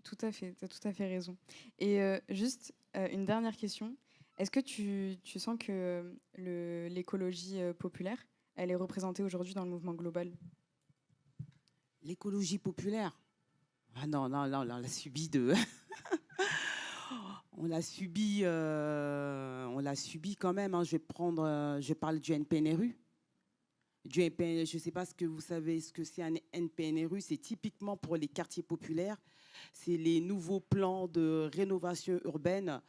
Tout à fait, tu as tout à fait raison. Et juste une dernière question. Est-ce que tu sens que l'écologie populaire, elle est représentée aujourd'hui dans le mouvement global? L'écologie populaire. Ah non, non, non, on l'a subi on l'a subi quand même. Hein. Je vais parler du NPNRU. Je ne sais pas ce que vous savez, ce que c'est un NPNRU. C'est typiquement pour les quartiers populaires. C'est les nouveaux plans de rénovation urbaine.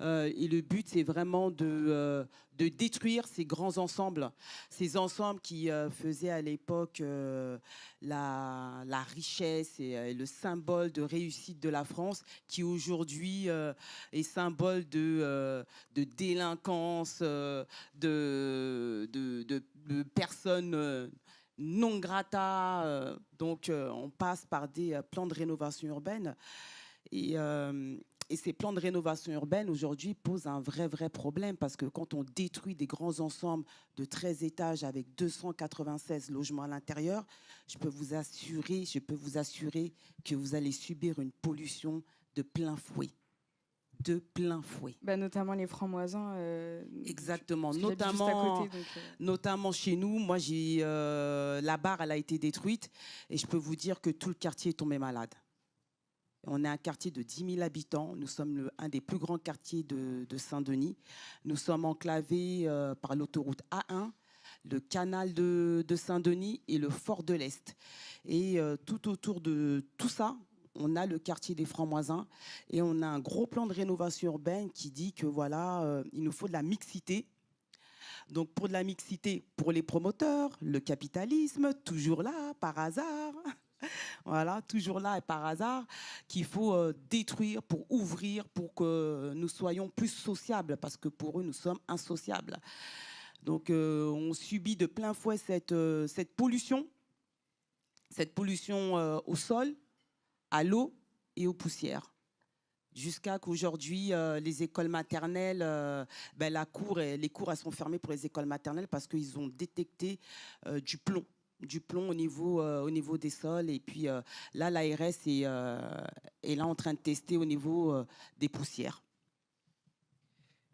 Et le but, c'est vraiment de détruire ces grands ensembles. Ces ensembles qui faisaient à l'époque la richesse et le symbole de réussite de la France, qui aujourd'hui est symbole de délinquance, de personnes non grata. Donc, on passe par des plans de rénovation urbaine. Et ces plans de rénovation urbaine, aujourd'hui, posent un vrai problème parce que quand on détruit des grands ensembles de 13 étages avec 296 logements à l'intérieur, je peux vous assurer que vous allez subir une pollution de plein fouet. De plein fouet. Bah, notamment les francs-moisins. Exactement. Notamment, juste à côté, notamment chez nous. Moi, la barre, elle a été détruite. Et je peux vous dire que tout le quartier est tombé malade. On est un quartier de 10 000 habitants. Nous sommes un des plus grands quartiers de Saint-Denis. Nous sommes enclavés par l'autoroute A1, le canal de Saint-Denis et le fort de l'Est. Et tout autour de tout ça, on a le quartier des Francs-Moisins et on a un gros plan de rénovation urbaine qui dit que voilà, il nous faut de la mixité. Donc pour de la mixité, pour les promoteurs, le capitalisme, toujours là, par hasard. Voilà, toujours là et par hasard, qu'il faut détruire pour ouvrir, pour que nous soyons plus sociables, parce que pour eux, nous sommes insociables. Donc on subit de plein fouet cette pollution au sol, à l'eau et aux poussières. Jusqu'à qu'aujourd'hui, les écoles maternelles, les cours elles sont fermées pour les écoles maternelles parce qu'ils ont détecté du plomb au niveau des sols. Et puis là, l'ARS est là en train de tester au niveau des poussières.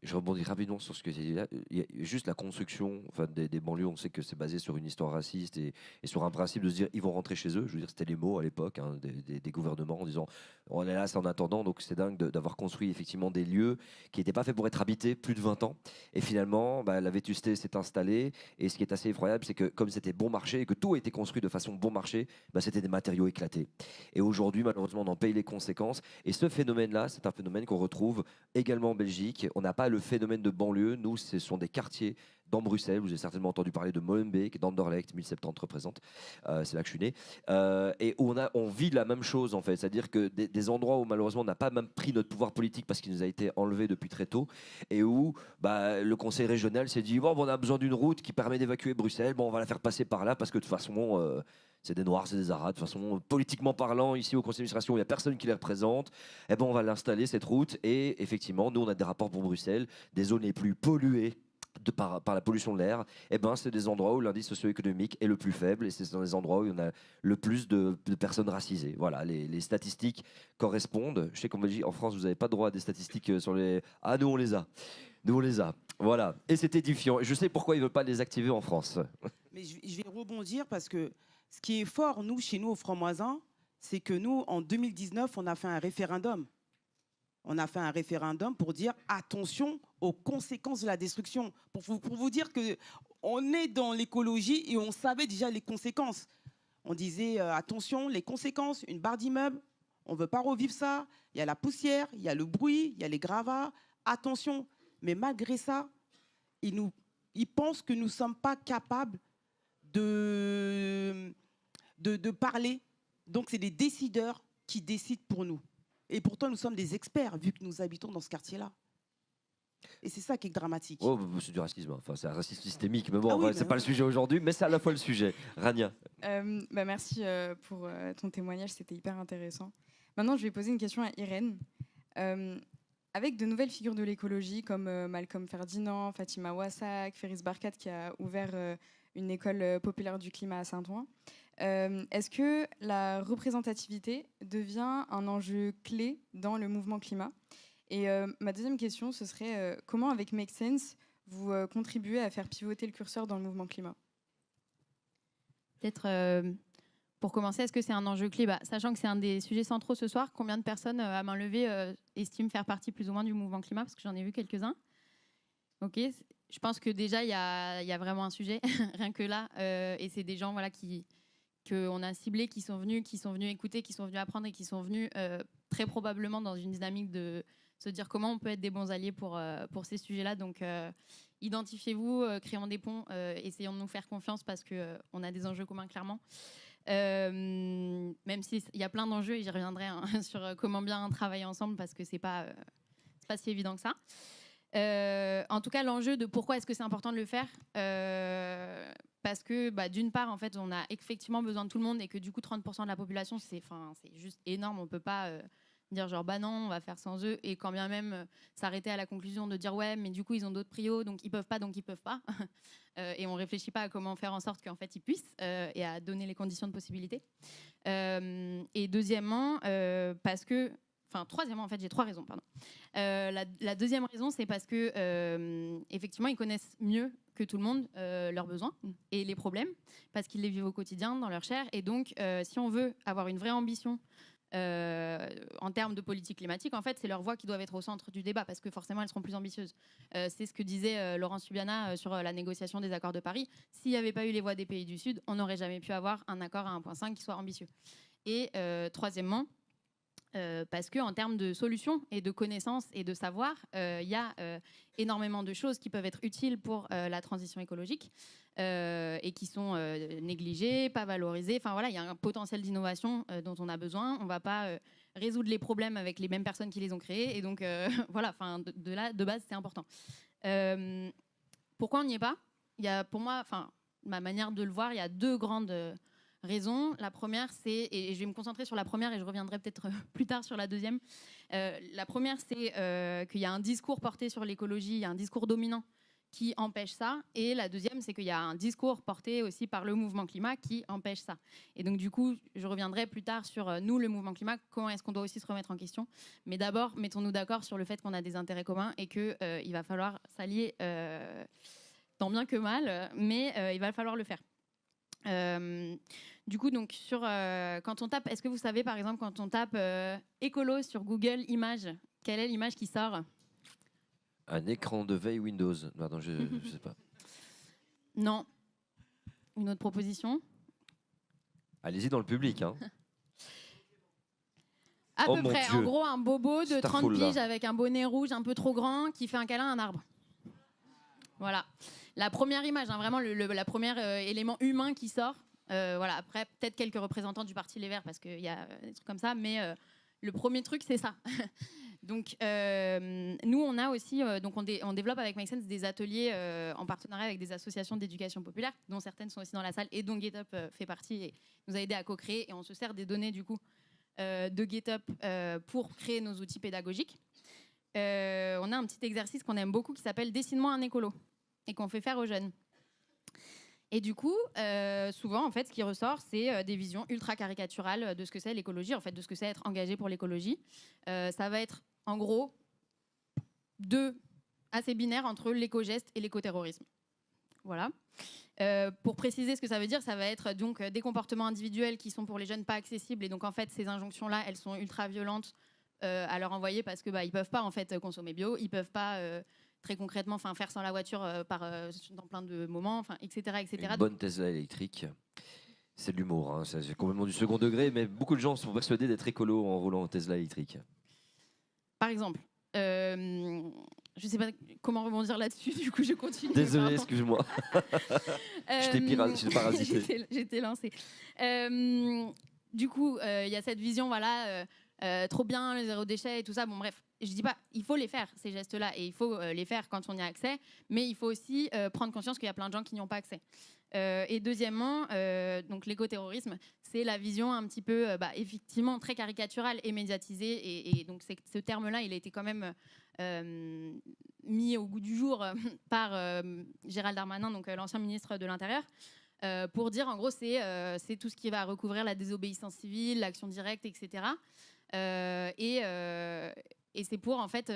Je rebondis rapidement sur ce que j'ai dit là. Il y a juste la construction des banlieues, on sait que c'est basé sur une histoire raciste et sur un principe de se dire ils vont rentrer chez eux. Je veux dire, c'était les mots à l'époque des gouvernements en disant on est là, c'est en attendant. Donc c'est dingue d'avoir construit effectivement des lieux qui n'étaient pas faits pour être habités plus de 20 ans. Et finalement, la vétusté s'est installée. Et ce qui est assez effroyable, c'est que comme c'était bon marché et que tout a été construit de façon bon marché, c'était des matériaux éclatés. Et aujourd'hui, malheureusement, on en paye les conséquences. Et ce phénomène-là, c'est un phénomène qu'on retrouve également en Belgique. On n'a pas le phénomène de banlieue. Nous, ce sont des quartiers dans Bruxelles. Vous avez certainement entendu parler de Molenbeek, d'Anderlecht, 1070 représente. C'est là que je suis né. Et où on vit la même chose, en fait. C'est-à-dire que des endroits où, malheureusement, on n'a pas même pris notre pouvoir politique parce qu'il nous a été enlevé depuis très tôt et où le conseil régional s'est dit bon, on a besoin d'une route qui permet d'évacuer Bruxelles. Bon, on va la faire passer par là parce que de toute façon... c'est des Noirs, c'est des Arabes. De toute façon, politiquement parlant, ici au conseil d'administration, il n'y a personne qui les représente. Eh ben, on va l'installer, cette route. Et effectivement, nous, on a des rapports pour Bruxelles, des zones les plus polluées par la pollution de l'air. Eh ben, c'est des endroits où l'indice socio-économique est le plus faible. Et c'est dans les endroits où on a le plus de personnes racisées. Voilà, les statistiques correspondent. Je sais qu'en Belgique, en France, vous n'avez pas droit à des statistiques sur les... Ah, nous, on les a. Nous, on les a. Voilà. Et c'est édifiant. Et je sais pourquoi ils ne veulent pas les activer en France. Mais je vais rebondir parce que ce qui est fort, chez nous, aux Francs-Moisins, c'est que nous, en 2019, on a fait un référendum. On a fait un référendum pour dire attention aux conséquences de la destruction. Pour vous dire qu'on est dans l'écologie et on savait déjà les conséquences. On disait, attention, les conséquences, une barre d'immeuble, on ne veut pas revivre ça. Il y a la poussière, il y a le bruit, il y a les gravats. Attention. Mais malgré ça, ils pensent que nous ne sommes pas capables de parler. Donc, c'est les décideurs qui décident pour nous. Et pourtant, nous sommes des experts, vu que nous habitons dans ce quartier-là. Et c'est ça qui est dramatique. Oh, c'est du racisme. Enfin, c'est un racisme systémique. Mais bon, Ah oui, c'est mais pas le sujet aujourd'hui, mais c'est à la fois le sujet. Rania. Merci pour ton témoignage, c'était hyper intéressant. Maintenant, je vais poser une question à Irène. Avec de nouvelles figures de l'écologie comme Malcolm Ferdinand, Fatima Wassak, Féris Barkat qui a ouvert une école populaire du climat à Saint-Ouen, est-ce que la représentativité devient un enjeu clé dans le mouvement climat? Et ma deuxième question, ce serait comment, avec Make Sense, vous contribuez à faire pivoter le curseur dans le mouvement climat? Peut-être pour commencer, est-ce que c'est un enjeu clé? Sachant que c'est un des sujets centraux ce soir, combien de personnes à main levée estiment faire partie plus ou moins du mouvement climat? Parce que j'en ai vu quelques-uns. Ok, je pense que déjà, il y a vraiment un sujet, rien que là. Et c'est des gens qu'on a ciblés, qui sont venus écouter, qui sont venus apprendre et qui sont venus très probablement dans une dynamique de se dire comment on peut être des bons alliés pour ces sujets-là. Donc, identifiez-vous, créons des ponts, essayons de nous faire confiance parce qu'on a des enjeux communs, clairement. Même s'il y a plein d'enjeux, et j'y reviendrai sur comment bien travailler ensemble parce que c'est pas si évident que ça. En tout cas, l'enjeu de pourquoi est-ce que c'est important de le faire, parce que d'une part, en fait, on a effectivement besoin de tout le monde et que du coup, 30% de la population, c'est juste énorme. On peut pas dire genre non, on va faire sans eux, et quand bien même s'arrêter à la conclusion de dire ouais, mais du coup, ils ont d'autres prios, donc ils peuvent pas. Et on réfléchit pas à comment faire en sorte qu'en fait ils puissent et à donner les conditions de possibilité. Et deuxièmement, troisièmement, en fait, j'ai 3 raisons. Pardon. La deuxième raison, c'est parce que effectivement, ils connaissent mieux que tout le monde leurs besoins et les problèmes, parce qu'ils les vivent au quotidien dans leur chair. Et donc, si on veut avoir une vraie ambition en termes de politique climatique, en fait, c'est leurs voix qui doivent être au centre du débat, parce que forcément, elles seront plus ambitieuses. C'est ce que disait Laurence Subiana sur la négociation des accords de Paris. S'il n'y avait pas eu les voix des pays du Sud, on n'aurait jamais pu avoir un accord à 1,5 qui soit ambitieux. Et troisièmement, parce qu'en termes de solutions et de connaissances et de savoir, il y a énormément de choses qui peuvent être utiles pour la transition écologique et qui sont négligées, pas valorisées. Enfin voilà, il y a un potentiel d'innovation dont on a besoin. On ne va pas résoudre les problèmes avec les mêmes personnes qui les ont créés. Et donc voilà, de base, c'est important. Pourquoi on n'y est pas? Il y a, pour moi, ma manière de le voir, il y a 2 grandes raison. La première, c'est, et je vais me concentrer sur la première et je reviendrai peut-être plus tard sur la deuxième. La première, c'est qu'il y a un discours porté sur l'écologie, il y a un discours dominant qui empêche ça. Et la deuxième, c'est qu'il y a un discours porté aussi par le mouvement climat qui empêche ça. Et donc, du coup, je reviendrai plus tard sur nous, le mouvement climat, comment est-ce qu'on doit aussi se remettre en question. Mais d'abord, mettons-nous d'accord sur le fait qu'on a des intérêts communs et qu'il va falloir s'allier tant bien que mal, mais il va falloir le faire. Du coup, donc quand on tape, est-ce que vous savez par exemple quand on tape écolo sur Google Images, quelle est l'image qui sort? Un écran de veille Windows. Pardon, je sais pas. Non. Une autre proposition? Allez-y dans le public. Hein. À Oh peu mon près. Dieu. En gros, un bobo de 30 Starfall, là. piges avec un bonnet rouge un peu trop grand qui fait un câlin à un arbre. Voilà. La première image, vraiment la première élément humain qui sort. Voilà. Après, peut-être quelques représentants du Parti Les Verts parce qu'il y a des trucs comme ça, mais le premier truc, c'est ça. Donc, nous, on a aussi, on développe avec Make Sense des ateliers en partenariat avec des associations d'éducation populaire, dont certaines sont aussi dans la salle et dont GetUp fait partie et nous a aidé à co-créer. Et on se sert des données du coup de GetUp pour créer nos outils pédagogiques. On a un petit exercice qu'on aime beaucoup qui s'appelle Dessine-moi un écolo et qu'on fait faire aux jeunes. Et du coup, souvent, en fait, ce qui ressort, c'est des visions ultra caricaturales de ce que c'est l'écologie, en fait, de ce que c'est être engagé pour l'écologie. Ça va être, en gros, 2 assez binaires entre l'éco-geste et l'éco-terrorisme. Voilà. Pour préciser ce que ça veut dire, ça va être donc des comportements individuels qui sont pour les jeunes pas accessibles. Et donc, en fait, ces injonctions-là, elles sont ultra violentes à leur envoyer parce que ils peuvent pas en fait consommer bio, ils peuvent pas très concrètement, faire sans la voiture dans plein de moments, etc., etc. Une bonne Tesla électrique. C'est de l'humour, hein. C'est complètement du second degré, mais beaucoup de gens sont persuadés d'être écolos en roulant en Tesla électrique. Par exemple, je ne sais pas comment rebondir là-dessus, du coup je continue. Désolé, excuse-moi. Je t'ai parasité. J'étais lancée. Du coup, il y a cette vision, voilà, trop bien, le zéro déchet et tout ça. Bon, bref, je dis pas, il faut les faire, ces gestes-là, et il faut les faire quand on y a accès, mais il faut aussi prendre conscience qu'il y a plein de gens qui n'y ont pas accès. Et deuxièmement, donc l'écoterrorisme, c'est la vision un petit peu, effectivement, très caricaturale et médiatisée. Et donc ce terme-là, il a été quand même mis au goût du jour par Gérald Darmanin, donc l'ancien ministre de l'Intérieur, pour dire, en gros, c'est tout ce qui va recouvrir la désobéissance civile, l'action directe, etc. Et c'est pour, en fait,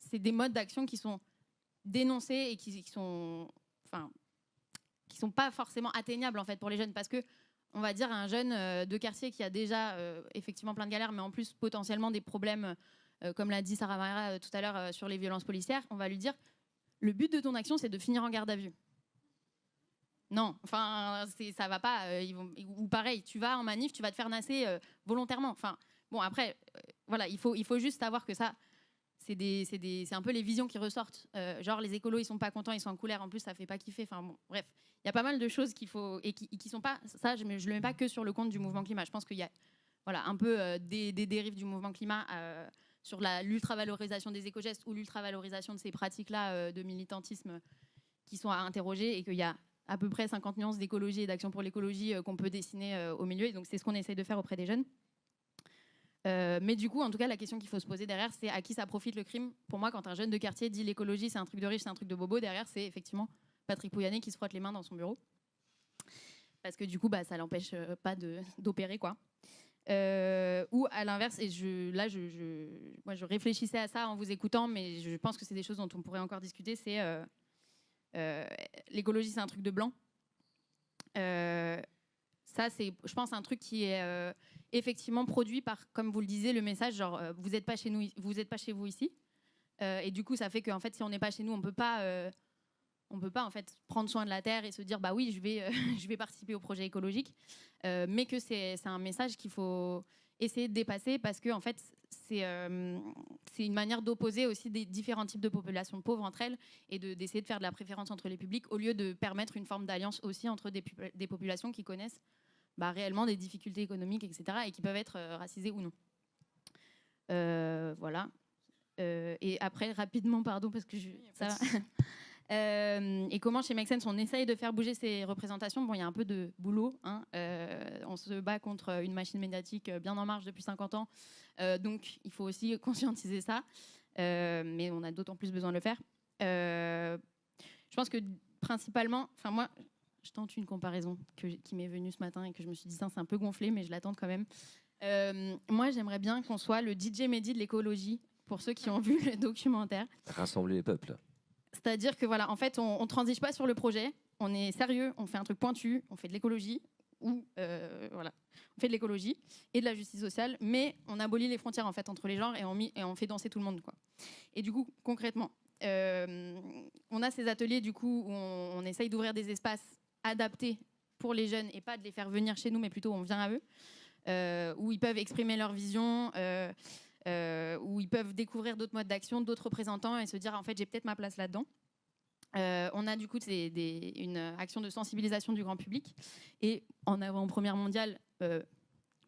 c'est des modes d'action qui sont dénoncés et qui sont pas forcément atteignables, en fait, pour les jeunes, parce que on va dire à un jeune de quartier qui a déjà effectivement plein de galères, mais en plus potentiellement des problèmes, comme l'a dit Sarah Maria tout à l'heure sur les violences policières, on va lui dire le but de ton action, c'est de finir en garde à vue. Non, ça va pas. Ou pareil, tu vas en manif, tu vas te faire nasser volontairement. Bon, après, voilà, il faut juste savoir que ça, c'est un peu les visions qui ressortent. Genre, les écolos, ils sont pas contents, ils sont en colère. En plus, ça fait pas kiffer. Bon, bref, il y a pas mal de choses qu'il faut et qui sont pas. Ça, je le mets pas que sur le compte du mouvement climat. Je pense qu'il y a, voilà, un peu des dérives du mouvement climat sur l'ultra-valorisation des éco-gestes ou l'ultra-valorisation de ces pratiques-là de militantisme qui sont à interroger, et qu'il y a à peu près 50 nuances d'écologie et d'action pour l'écologie qu'on peut dessiner au milieu. Et donc, c'est ce qu'on essaye de faire auprès des jeunes. Mais du coup, en tout cas, la question qu'il faut se poser derrière, c'est à qui ça profite le crime. Pour moi, quand un jeune de quartier dit l'écologie, c'est un truc de riche, c'est un truc de bobo, derrière, c'est effectivement Patrick Pouyanné qui se frotte les mains dans son bureau. Parce que du coup, ça l'empêche pas d'opérer, quoi. Ou à l'inverse, et moi, je réfléchissais à ça en vous écoutant, mais je pense que c'est des choses dont on pourrait encore discuter, c'est l'écologie, c'est un truc de blanc. Ça, c'est, je pense, un truc qui est effectivement produit par, comme vous le disiez, le message genre vous n'êtes pas chez nous, vous n'êtes pas chez vous ici. Et du coup, ça fait qu'en fait, si on n'est pas chez nous, on peut pas en fait prendre soin de la terre et se dire bah oui, je vais participer au projet écologique. Mais que c'est un message qu'il faut essayer de dépasser, parce que en fait, c'est une manière d'opposer aussi des différents types de populations pauvres entre elles, et d'essayer de faire de la préférence entre les publics au lieu de permettre une forme d'alliance aussi entre des populations qui connaissent réellement des difficultés économiques, etc., et qui peuvent être racisées ou non. Voilà. Et après, rapidement, pardon, parce que ça va. Et comment chez Make Sense on essaye de faire bouger ces représentations. Bon, il y a un peu de boulot, hein. On se bat contre une machine médiatique bien en marche depuis 50 ans, donc il faut aussi conscientiser ça, mais on a d'autant plus besoin de le faire. Je pense que principalement, moi je tente une comparaison qui m'est venue ce matin et que je me suis dit ça, c'est un peu gonflé, mais je la tente quand même. Moi j'aimerais bien qu'on soit le DJ Mehdi de l'écologie, pour ceux qui ont vu le documentaire. Rassembler les peuples. C'est-à-dire que voilà, en fait, on ne transige pas sur le projet, on est sérieux, on fait un truc pointu, on fait de l'écologie, ou voilà, on fait de l'écologie et de la justice sociale, mais on abolit les frontières en fait entre les genres, et on fait danser tout le monde, quoi. Et du coup, concrètement, on a ces ateliers du coup où on essaye d'ouvrir des espaces adaptés pour les jeunes et pas de les faire venir chez nous, mais plutôt on vient à eux, où ils peuvent exprimer leur vision. Où ils peuvent découvrir d'autres modes d'action, d'autres représentants, et se dire en fait j'ai peut-être ma place là-dedans. On a du coup une action de sensibilisation du grand public, et en avant-première mondiale,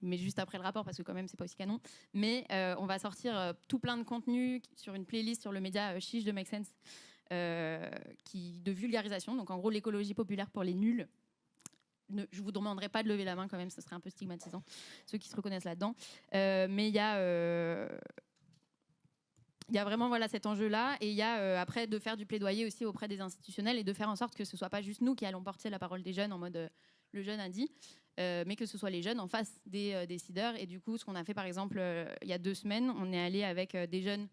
mais juste après le rapport parce que quand même c'est pas aussi canon, mais on va sortir tout plein de contenus sur une playlist sur le média Chiche de Make Sense, de vulgarisation, donc en gros l'écologie populaire pour les nuls. Je vous demanderai pas de lever la main quand même, ce serait un peu stigmatisant, ceux qui se reconnaissent là-dedans. Mais il y a vraiment voilà, cet enjeu-là, et il y a après de faire du plaidoyer aussi auprès des institutionnels, et de faire en sorte que ce soit pas juste nous qui allons porter la parole des jeunes en mode le jeune a dit, mais que ce soit les jeunes en face des décideurs. Et du coup, ce qu'on a fait par exemple il y a 2 semaines, on est allé avec des jeunes,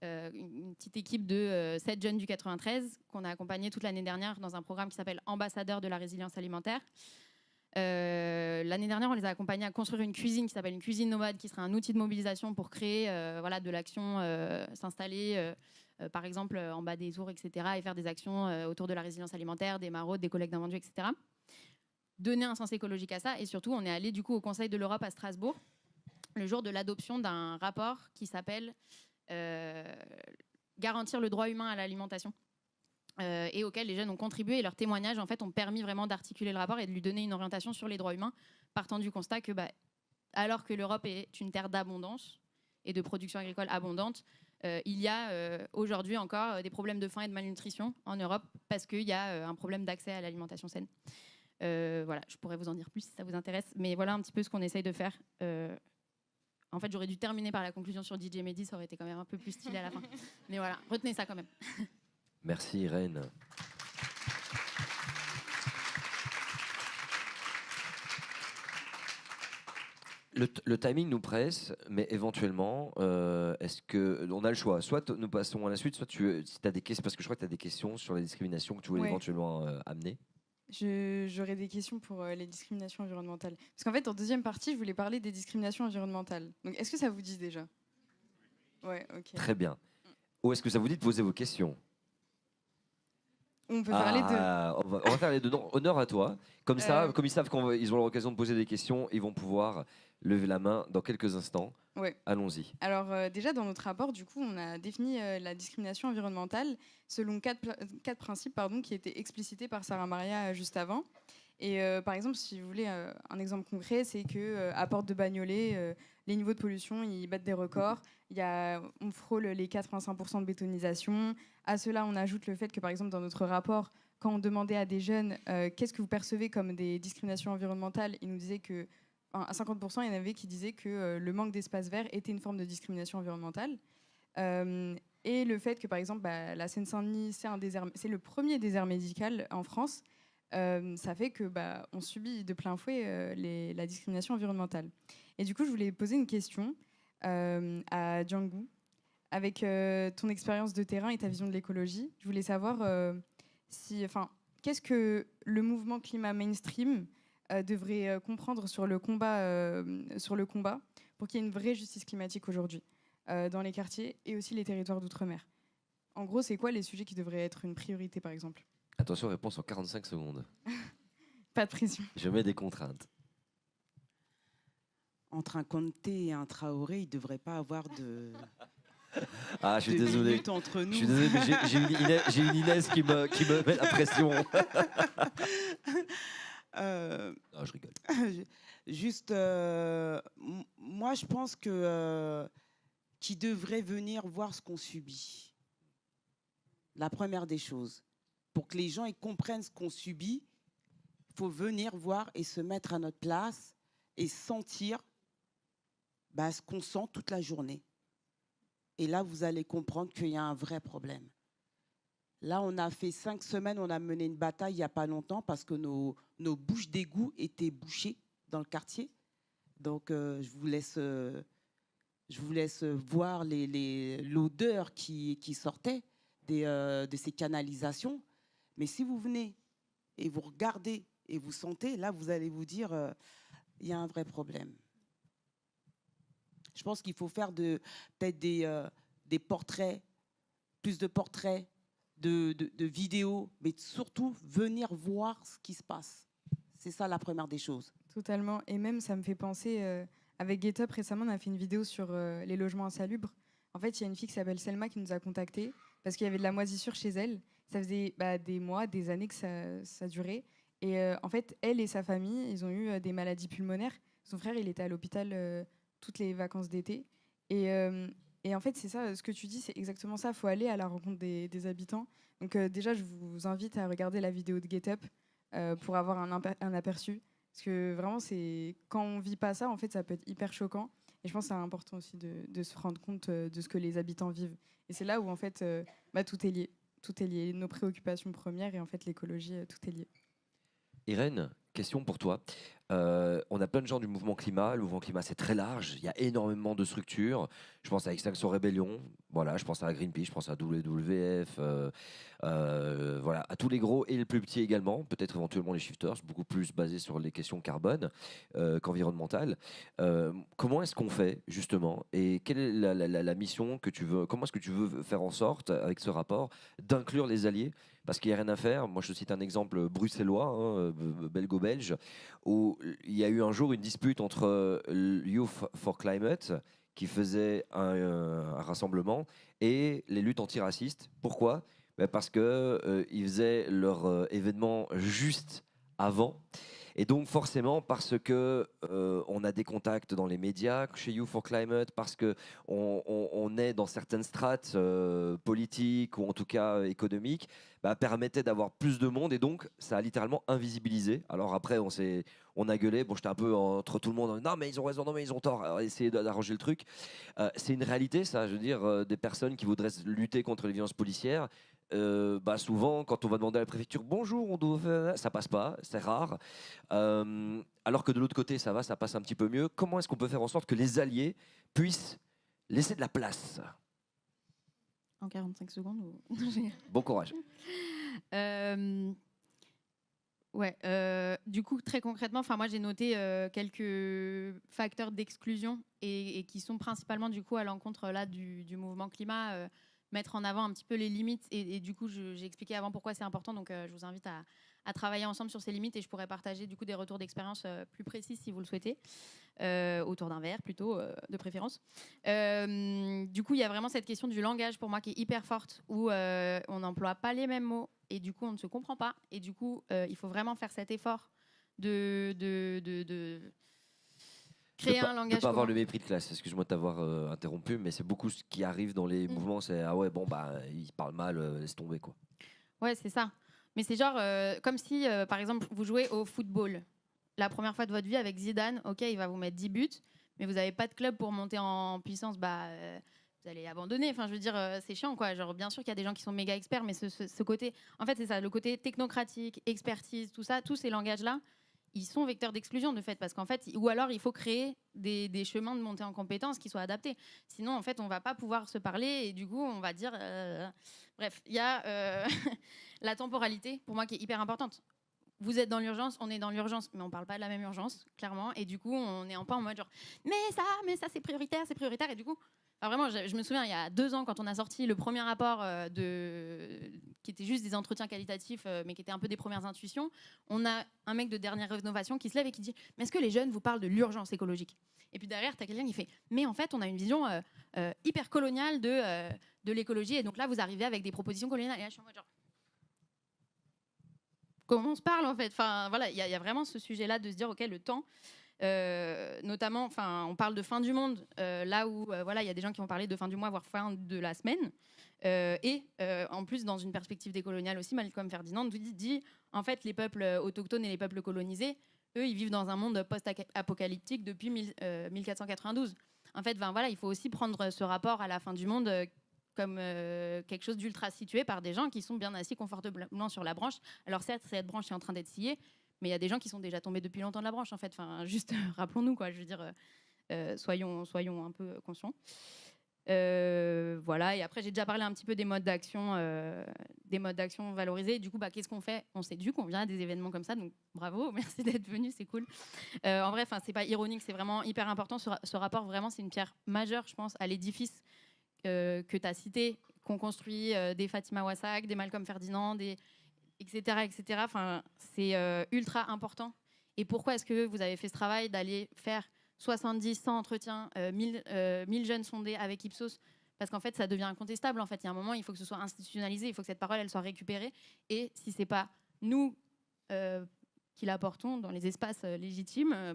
une petite équipe de 7 jeunes du 93 qu'on a accompagnés toute l'année dernière dans un programme qui s'appelle Ambassadeurs de la résilience alimentaire. L'année dernière, on les a accompagnés à construire une cuisine qui s'appelle une cuisine nomade, qui sera un outil de mobilisation pour créer de l'action, s'installer, par exemple en bas des tours, etc., et faire des actions autour de la résilience alimentaire, des maraudes, des collectes d'invendus, etc. Donner un sens écologique à ça. Et surtout, on est allé du coup au Conseil de l'Europe à Strasbourg le jour de l'adoption d'un rapport qui s'appelle Garantir le droit humain à l'alimentation. Et auquel les jeunes ont contribué et leurs témoignages en fait, ont permis vraiment d'articuler le rapport et de lui donner une orientation sur les droits humains, partant du constat que alors que l'Europe est une terre d'abondance et de production agricole abondante, il y a aujourd'hui encore des problèmes de faim et de malnutrition en Europe parce qu'il y a un problème d'accès à l'alimentation saine. Voilà, je pourrais vous en dire plus si ça vous intéresse, mais voilà un petit peu ce qu'on essaye de faire. En fait, j'aurais dû terminer par la conclusion sur DJ Mehdi, ça aurait été quand même un peu plus stylé à la fin. Mais voilà, retenez ça quand même. Merci Irène. Le timing nous presse, mais éventuellement, est-ce qu'on a le choix? Soit nous passons à la suite, soit si tu as des questions, parce que je crois que tu as des questions sur les discriminations que tu voulais éventuellement amener. J'aurais des questions pour les discriminations environnementales. Parce qu'en fait, en deuxième partie, je voulais parler des discriminations environnementales. Donc, est-ce que ça vous dit déjà? Ouais, ok. Très bien. Ou est-ce que ça vous dit de poser vos questions? On peut faire les deux. On va faire les deux. Non, honneur à toi. Comme ça, comme ils savent qu'ils ont l'occasion de poser des questions, ils vont pouvoir lever la main dans quelques instants. Ouais. Allons-y. Alors déjà, dans notre rapport, du coup, on a défini la discrimination environnementale selon quatre principes qui étaient explicités par Sarah Maria juste avant. Et par exemple, si vous voulez un exemple concret, c'est qu'à Porte de Bagnolet, les niveaux de pollution, ils battent des records. On frôle les 85% de bétonisation. À cela, on ajoute le fait que, par exemple, dans notre rapport, quand on demandait à des jeunes qu'est-ce que vous percevez comme des discriminations environnementales, ils nous disaient que à 50%, il y en avait qui disaient que le manque d'espace vert était une forme de discrimination environnementale. Et le fait que, par exemple, la Seine-Saint-Denis, c'est le premier désert médical en France, ça fait que on subit de plein fouet la discrimination environnementale. Et du coup, je voulais poser une question à Django. Avec ton expérience de terrain et ta vision de l'écologie, je voulais savoir qu'est-ce que le mouvement climat mainstream devrait comprendre sur le combat pour qu'il y ait une vraie justice climatique aujourd'hui dans les quartiers et aussi les territoires d'outre-mer. En gros, c'est quoi les sujets qui devraient être une priorité, par exemple? Attention, réponse en 45 secondes. Pas de pression. Je mets des contraintes. Entre un Conté et un Traoré, il ne devrait pas avoir de... Ah, je suis désolé. Entre nous. Je suis désolé, mais j'ai une Inès qui me met la pression. Non, je rigole. Juste, moi, je pense que qu'ils devraient venir voir ce qu'on subit. La première des choses. Pour que les gens ils comprennent ce qu'on subit, il faut venir voir et se mettre à notre place et sentir ce qu'on sent toute la journée. Et là, vous allez comprendre qu'il y a un vrai problème. Là, on a fait 5 semaines, on a mené une bataille il n'y a pas longtemps parce que nos bouches d'égout étaient bouchées dans le quartier. Donc, je vous laisse voir l'odeur qui sortait de ces canalisations. Mais si vous venez et vous regardez et vous sentez, là, vous allez vous dire il y a un vrai problème. Je pense qu'il faut faire peut-être des portraits, plus de portraits, de vidéos, mais surtout venir voir ce qui se passe. C'est ça la première des choses. Totalement. Et même, ça me fait penser, avec GetUp, récemment, on a fait une vidéo sur les logements insalubres. En fait, il y a une fille qui s'appelle Selma qui nous a contactés parce qu'il y avait de la moisissure chez elle. Ça faisait des mois, des années que ça durait. Et en fait, elle et sa famille, ils ont eu des maladies pulmonaires. Son frère, il était à l'hôpital toutes les vacances d'été. Et en fait, c'est ça, ce que tu dis, c'est exactement ça. Il faut aller à la rencontre des habitants. Donc déjà, je vous invite à regarder la vidéo de GetUp pour avoir un aperçu. Parce que vraiment, quand on ne vit pas ça, en fait, ça peut être hyper choquant. Et je pense que c'est important aussi de se rendre compte de ce que les habitants vivent. Et c'est là où, en fait, tout est lié. Tout est lié. Nos préoccupations premières et en fait, l'écologie, tout est lié. Irène, question pour toi. On a plein de gens du mouvement climat. Le mouvement climat, c'est très large. Il y a énormément de structures. Je pense à Extinction Rebellion. Voilà, je pense à Greenpeace, je pense à WWF. Voilà, à tous les gros et les plus petits également. Peut-être éventuellement les shifters, beaucoup plus basés sur les questions carbone qu'environnementales. Comment est-ce qu'on fait justement, et quelle est la mission que tu veux? Comment est-ce que tu veux faire en sorte, avec ce rapport, d'inclure les alliés? Parce qu'il n'y a rien à faire. Moi, je cite un exemple bruxellois, hein, belgo-belge, où il y a eu un jour une dispute entre Youth for Climate, qui faisait un rassemblement, et les luttes antiracistes. Pourquoi? Parce qu'ils faisaient leur événement juste avant. Et donc forcément, parce que on a des contacts dans les médias chez You for Climate, parce que on est dans certaines strates politiques ou en tout cas économiques, permettait d'avoir plus de monde, et donc ça a littéralement invisibilisé. Alors après, on a gueulé. Bon, j'étais un peu entre tout le monde. Non, mais ils ont raison, non, mais ils ont tort. Alors, essayer d'arranger le truc. C'est une réalité, ça. Je veux dire, des personnes qui voudraient lutter contre les violences policières. Souvent, quand on va demander à la préfecture bonjour, on doit faire... ça passe pas, c'est rare. Alors que de l'autre côté, ça va, ça passe un petit peu mieux. Comment est-ce qu'on peut faire en sorte que les alliés puissent laisser de la place? En 45 secondes ou... Bon courage. Du coup, très concrètement, moi j'ai noté quelques facteurs d'exclusion et qui sont principalement du coup à l'encontre là du mouvement climat. Mettre en avant un petit peu les limites et du coup j'ai expliqué avant pourquoi c'est important, donc je vous invite à travailler ensemble sur ces limites et je pourrais partager du coup des retours d'expérience plus précis si vous le souhaitez, autour d'un verre plutôt de préférence. Du coup il y a vraiment cette question du langage pour moi qui est hyper forte, où on n'emploie pas les mêmes mots et du coup on ne se comprend pas, et du coup il faut vraiment faire cet effort de créer un langage. De pas avoir le mépris de classe. Excuse-moi de t'avoir interrompu, mais c'est beaucoup ce qui arrive dans les mouvements. C'est ah ouais, bon, il parle mal, laisse tomber, quoi. Ouais, c'est ça. Mais c'est genre comme si, par exemple, vous jouez au football. La première fois de votre vie avec Zidane, ok, il va vous mettre 10 buts, mais vous n'avez pas de club pour monter en puissance, vous allez abandonner. Enfin, je veux dire, c'est chiant, quoi. Genre, bien sûr qu'il y a des gens qui sont méga experts, mais ce côté, en fait, c'est ça, le côté technocratique, expertise, tout ça, tous ces langages-là, ils sont vecteurs d'exclusion de fait, parce qu'en fait, ou alors il faut créer des chemins de montée en compétences qui soient adaptés. Sinon, en fait, on va pas pouvoir se parler et du coup, on va dire. Bref, il y a la temporalité pour moi qui est hyper importante. Vous êtes dans l'urgence, on est dans l'urgence, mais on parle pas de la même urgence, clairement. Et du coup, on est pas en mode genre, mais ça, c'est prioritaire. Et du coup, vraiment, je me souviens, il y a 2 ans, quand on a sorti le premier rapport qui était juste des entretiens qualitatifs, mais qui était un peu des premières intuitions, on a un mec de Dernière Rénovation qui se lève et qui dit, mais est-ce que les jeunes vous parlent de l'urgence écologique? Et puis derrière, tu as quelqu'un qui fait, mais en fait, on a une vision hyper coloniale de l'écologie, et donc là, vous arrivez avec des propositions coloniales. Et là, je suis en mode genre, comment on se parle en fait? Enfin, voilà, il y a vraiment ce sujet-là de se dire, ok, le temps, notamment, on parle de fin du monde, là où il y a des gens qui vont parler de fin du mois, voire fin de la semaine. En plus, dans une perspective décoloniale aussi, Malcolm Ferdinand dit en fait, les peuples autochtones et les peuples colonisés, eux, ils vivent dans un monde post-apocalyptique depuis 1492. En fait, il faut aussi prendre ce rapport à la fin du monde comme quelque chose d'ultra situé par des gens qui sont bien assis confortablement sur la branche. Alors certes, cette branche est en train d'être sciée, mais il y a des gens qui sont déjà tombés depuis longtemps de la branche, en fait. Juste rappelons-nous, quoi. Je veux dire, soyons un peu conscients. Voilà. Et après, j'ai déjà parlé un petit peu des modes d'action valorisés. Du coup, qu'est-ce qu'on fait? On s'éduque, on vient à des événements comme ça. Donc, bravo, merci d'être venu, c'est cool. En vrai, c'est pas ironique, c'est vraiment hyper important. Ce rapport, vraiment, c'est une pierre majeure, je pense, à l'édifice que tu as cité, qu'ont construit des Fatima Wassak, des Malcolm Ferdinand, etc. C'est ultra important. Et pourquoi est-ce que vous avez fait ce travail d'aller faire 70, 100 entretiens, 1000 jeunes sondés avec Ipsos? Parce qu'en fait, ça devient incontestable. En fait, il y a un moment, il faut que ce soit institutionnalisé, il faut que cette parole, elle soit récupérée. Et si c'est pas nous qui l'apportons dans les espaces légitimes,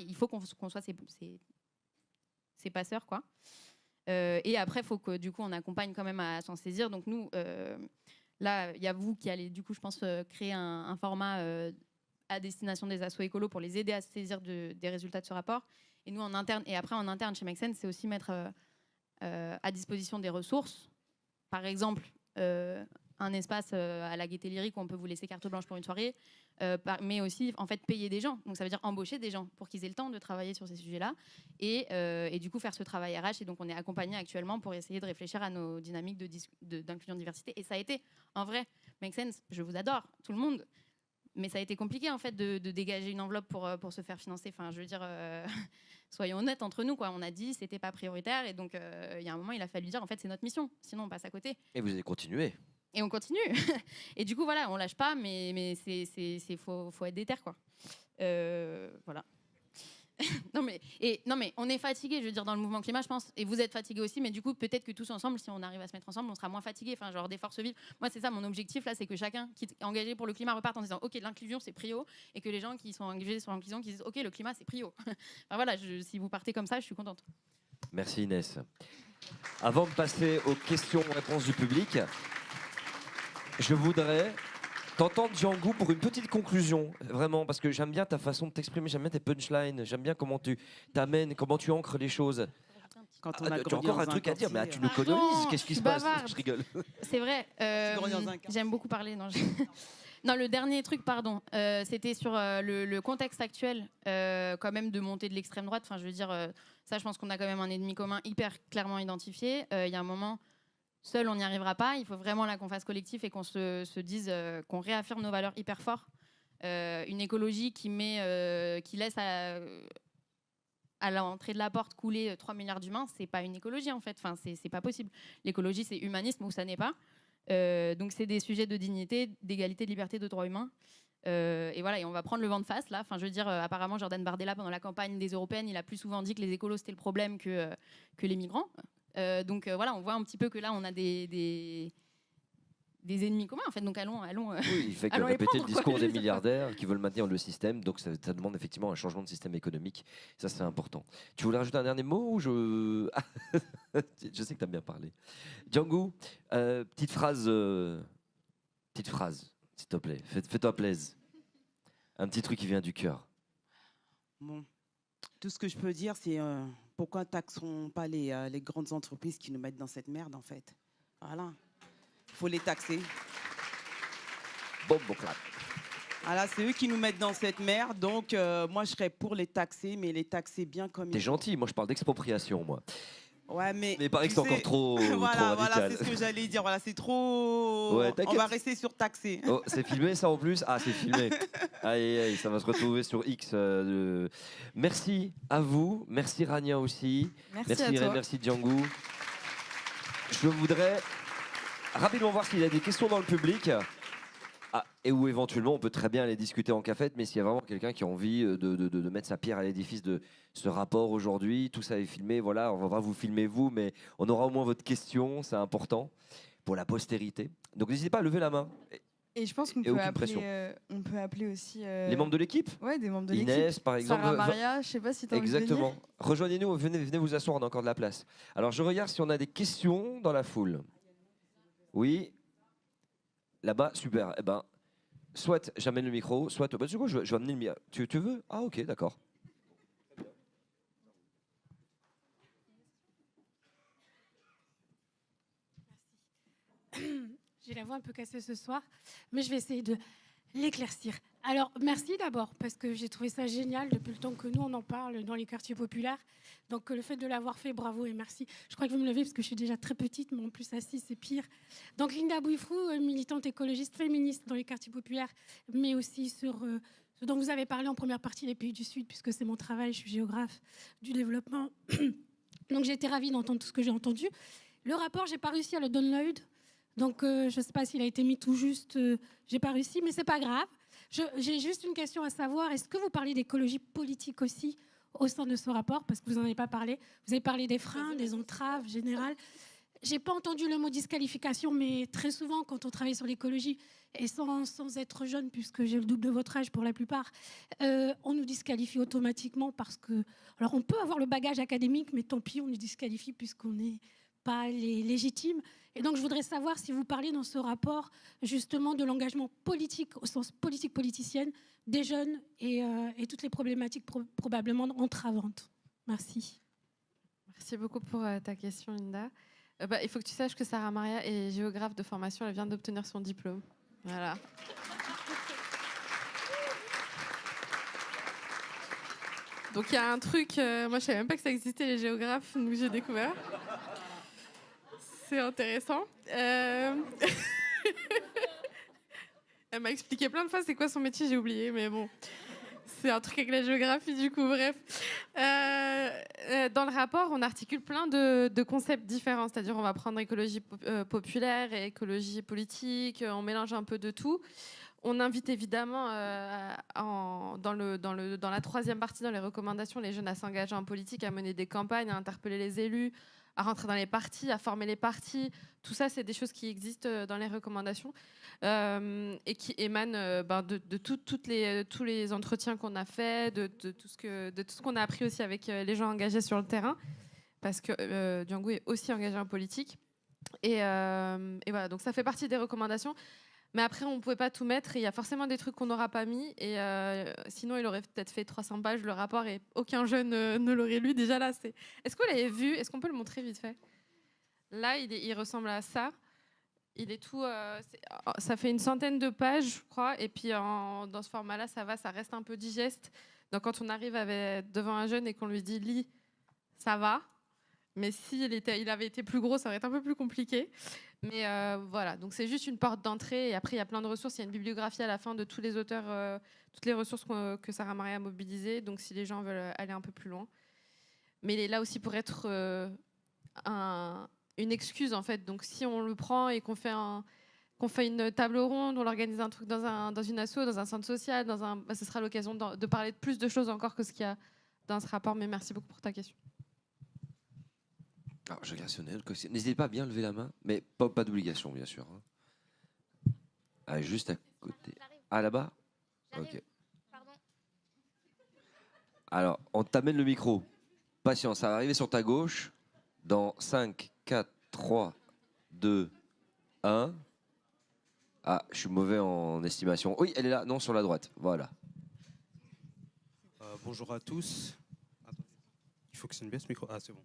il faut qu'on soit ces passeurs, quoi. Et après, il faut que du coup, on accompagne quand même à s'en saisir. Donc nous, là, il y a vous qui allez, du coup, je pense, créer un format à destination des assos écolos pour les aider à se saisir des résultats de ce rapport. Et nous, en interne, et après, en interne, chez Make Sense, c'est aussi mettre à disposition des ressources. Par exemple, un espace à la Gaîté Lyrique où on peut vous laisser carte blanche pour une soirée, mais aussi en fait payer des gens. Donc ça veut dire embaucher des gens pour qu'ils aient le temps de travailler sur ces sujets-là et du coup faire ce travail RH. Et donc on est accompagné actuellement pour essayer de réfléchir à nos dynamiques d'inclusion diversité. Et ça a été, en vrai, Make Sense, je vous adore, tout le monde. Mais ça a été compliqué en fait de dégager une enveloppe pour se faire financer. Enfin, je veux dire, soyons honnêtes entre nous, quoi. On a dit c'était pas prioritaire et donc il y a un moment il a fallu dire en fait c'est notre mission. Sinon on passe à côté. Et vous avez continué. Et on continue. Et du coup voilà, on lâche pas, mais faut être déter quoi. Voilà. non mais on est fatigué, je veux dire dans le mouvement climat, je pense, et vous êtes fatigués aussi, mais du coup peut-être que tous ensemble, si on arrive à se mettre ensemble, on sera moins fatigués. Enfin genre des forces vives. Moi c'est ça mon objectif là, c'est que chacun qui est engagé pour le climat reparte en disant ok l'inclusion c'est prio, et que les gens qui sont engagés sur l'inclusion qui disent ok le climat c'est prio. Enfin voilà, si vous partez comme ça, je suis contente. Merci Inès. Avant de passer aux questions-réponses du public, je voudrais t'entendre, Django, pour une petite conclusion, vraiment, parce que j'aime bien ta façon de t'exprimer, j'aime bien tes punchlines, j'aime bien comment tu t'amènes, comment tu ancres les choses. Quand on a tu as encore un truc à dire, mais tu nous Pardon, colonises, qu'est-ce qui se passe? bavarde. Je rigole. C'est vrai. J'aime beaucoup parler. Non, non, le dernier truc, pardon, c'était sur le contexte actuel, quand même, de montée de l'extrême droite. Enfin, je veux dire, ça, je pense qu'on a quand même un ennemi commun hyper clairement identifié. Il y a un moment, seul, on n'y arrivera pas. Il faut vraiment là qu'on fasse collectif et qu'on se dise, qu'on réaffirme nos valeurs hyper fort. Une écologie qui laisse à l'entrée de la porte couler 3 milliards d'humains, c'est pas une écologie en fait. Enfin, c'est pas possible. L'écologie, c'est humanisme ou ça n'est pas. Donc c'est des sujets de dignité, d'égalité, de liberté, de droits humains. Et voilà, et on va prendre le vent de face là. Enfin, je veux dire, apparemment Jordan Bardella pendant la campagne des européennes, il a plus souvent dit que les écolos c'était le problème que les migrants. Donc voilà, on voit un petit peu que là on a des ennemis communs en fait. Donc allons. Oui, il fait que allons les répéter prendre, le discours quoi. des milliardaires qui veulent maintenir le système, donc ça demande effectivement un changement de système économique. Ça, c'est important. Tu voulais rajouter un dernier mot ou je sais que tu as bien parlé. Django, petite phrase, s'il te plaît. Fais-toi plaisir. Un petit truc qui vient du cœur. Bon. Tout ce que je peux dire, c'est pourquoi taxeront pas les grandes entreprises qui nous mettent dans cette merde, en fait. Voilà. Il faut les taxer. Bon clap. Voilà, c'est eux qui nous mettent dans cette merde, donc moi, je serais pour les taxer, mais les taxer bien comme T'es il faut. gentil, moi je parle d'expropriation, moi. Ouais, mais il paraît que c'est encore trop, voilà, trop voilà, radical. c'est ce que j'allais dire. Voilà, c'est trop. Ouais, on t'inquiète. va rester sur taxer. Oh, c'est filmé ça en plus? Ah, c'est filmé. Aïe, ça va se retrouver sur X. Merci à vous, merci Rania aussi. Merci à Irène, toi. merci Django. Je voudrais rapidement voir s'il y a des questions dans le public. Ah, et où éventuellement on peut très bien les discuter en cafette, mais s'il y a vraiment quelqu'un qui a envie de mettre sa pierre à l'édifice de ce rapport aujourd'hui, tout ça est filmé, voilà, on va pas vous filmer vous, mais on aura au moins votre question, c'est important pour la postérité. Donc n'hésitez pas à lever la main. Et je pense qu'on Et peut aucune appeler, pression. on peut appeler aussi Les membres de l'équipe, ouais, des membres de l'équipe. Inès par exemple. Sarah Maria, je sais pas si tu as envie de venir. Exactement. Rejoignez-nous, venez vous asseoir, on a encore de la place. Alors je regarde si on a des questions dans la foule. Oui. Là-bas, super. Eh ben, soit j'amène le micro, soit bah, du coup, je vais amener le micro. Tu veux? Ah ok, d'accord. J'ai la voix un peu cassée ce soir, mais je vais essayer de l'éclaircir. Alors, merci d'abord, parce que j'ai trouvé ça génial depuis le temps que nous, on en parle dans les quartiers populaires. Donc, le fait de l'avoir fait, bravo et merci. Je crois que je vais me lever parce que je suis déjà très petite, mais en plus assise, c'est pire. Donc, Linda Bouifrou, militante écologiste féministe dans les quartiers populaires, mais aussi sur ce dont vous avez parlé en première partie, les pays du Sud, puisque c'est mon travail, je suis géographe du développement. Donc, j'ai été ravie d'entendre tout ce que j'ai entendu. Le rapport, j'ai pas réussi à le download. Donc, je ne sais pas s'il a été mis tout juste, j'ai pas réussi, mais c'est pas grave. J'ai juste une question à savoir, est-ce que vous parlez d'écologie politique aussi au sein de ce rapport? Parce que vous n'en avez pas parlé. Vous avez parlé des freins, des entraves générales. J'ai pas entendu le mot disqualification, mais très souvent, quand on travaille sur l'écologie, et sans être jeune, puisque j'ai le double de votre âge pour la plupart, on nous disqualifie automatiquement parce que... Alors, on peut avoir le bagage académique, mais tant pis, on nous disqualifie puisqu'on n'est pas les légitimes. Et donc, je voudrais savoir si vous parlez dans ce rapport justement de l'engagement politique, au sens politique-politicienne, des jeunes et toutes les problématiques probablement entravantes. Merci. Merci beaucoup pour ta question, Linda. Il faut que tu saches que Sarah Maria est géographe de formation, elle vient d'obtenir son diplôme. Voilà. Donc il y a un truc, moi je savais même pas que ça existait les géographes, donc j'ai découvert. C'est intéressant. Elle m'a expliqué plein de fois c'est quoi son métier, j'ai oublié, mais bon. C'est un truc avec la géographie, du coup, bref. Dans le rapport, on articule plein de concepts différents. C'est-à-dire, on va prendre écologie populaire et écologie politique. On mélange un peu de tout. On invite évidemment, dans la troisième partie, dans les recommandations, les jeunes à s'engager en politique, à mener des campagnes, à interpeller les élus, à rentrer dans les partis, à former les partis. Tout ça, c'est des choses qui existent dans les recommandations et qui émanent de tous les entretiens qu'on a faits, de tout ce qu'on a appris aussi avec les gens engagés sur le terrain, parce que Django est aussi engagé en politique. Et voilà, donc ça fait partie des recommandations. Mais après, on ne pouvait pas tout mettre et il y a forcément des trucs qu'on n'aura pas mis. Et sinon, il aurait peut-être fait 300 pages le rapport et aucun jeune ne l'aurait lu. Déjà là, c'est... Est-ce que vous l'avez vu? Est-ce qu'on peut le montrer vite fait? Là, il ressemble à ça. Il est tout... ça fait une centaine de pages, je crois. Et puis, dans ce format-là, ça reste un peu digeste. Donc, quand on arrive devant un jeune et qu'on lui dit « lis », ça va. Mais s'il avait été plus gros, ça aurait été un peu plus compliqué. Mais voilà, donc c'est juste une porte d'entrée. Et après, il y a plein de ressources. Il y a une bibliographie à la fin de tous les auteurs, toutes les ressources que Sarah Maria a mobilisées. Donc, si les gens veulent aller un peu plus loin. Mais il est là aussi pour être une excuse, en fait. Donc, si on le prend et qu'on fait une table ronde, on organise un truc dans une asso, dans un centre social, ce sera l'occasion de parler de plus de choses encore que ce qu'il y a dans ce rapport. Mais merci beaucoup pour ta question. Alors, je n'hésitez pas à bien lever la main, mais pas d'obligation, bien sûr. Ah, juste à côté. Ah, là-bas? Ok. Pardon. Alors, on t'amène le micro. Patience, ça va arriver sur ta gauche. Dans 5, 4, 3, 2, 1. Ah, je suis mauvais en estimation. Oui, elle est là. Non, sur la droite. Voilà. Bonjour à tous. Attends, il faut que ça ne baisse le micro. Ah, c'est bon.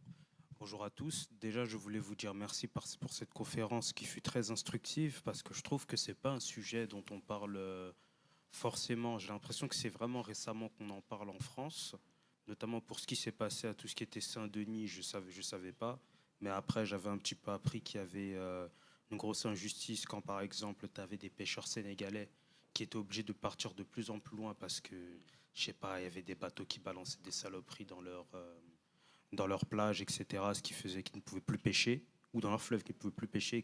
Bonjour à tous. Déjà, je voulais vous dire merci pour cette conférence qui fut très instructive parce que je trouve que c'est pas un sujet dont on parle forcément. J'ai l'impression que c'est vraiment récemment qu'on en parle en France, notamment pour ce qui s'est passé à tout ce qui était Saint-Denis. Je savais pas, mais après j'avais un petit peu appris qu'il y avait une grosse injustice quand, par exemple, tu avais des pêcheurs sénégalais qui étaient obligés de partir de plus en plus loin parce que, je sais pas, il y avait des bateaux qui balançaient des saloperies dans leur plage, etc., ce qui faisait qu'ils ne pouvaient plus pêcher, ou dans leur fleuve qu'ils ne pouvaient plus pêcher,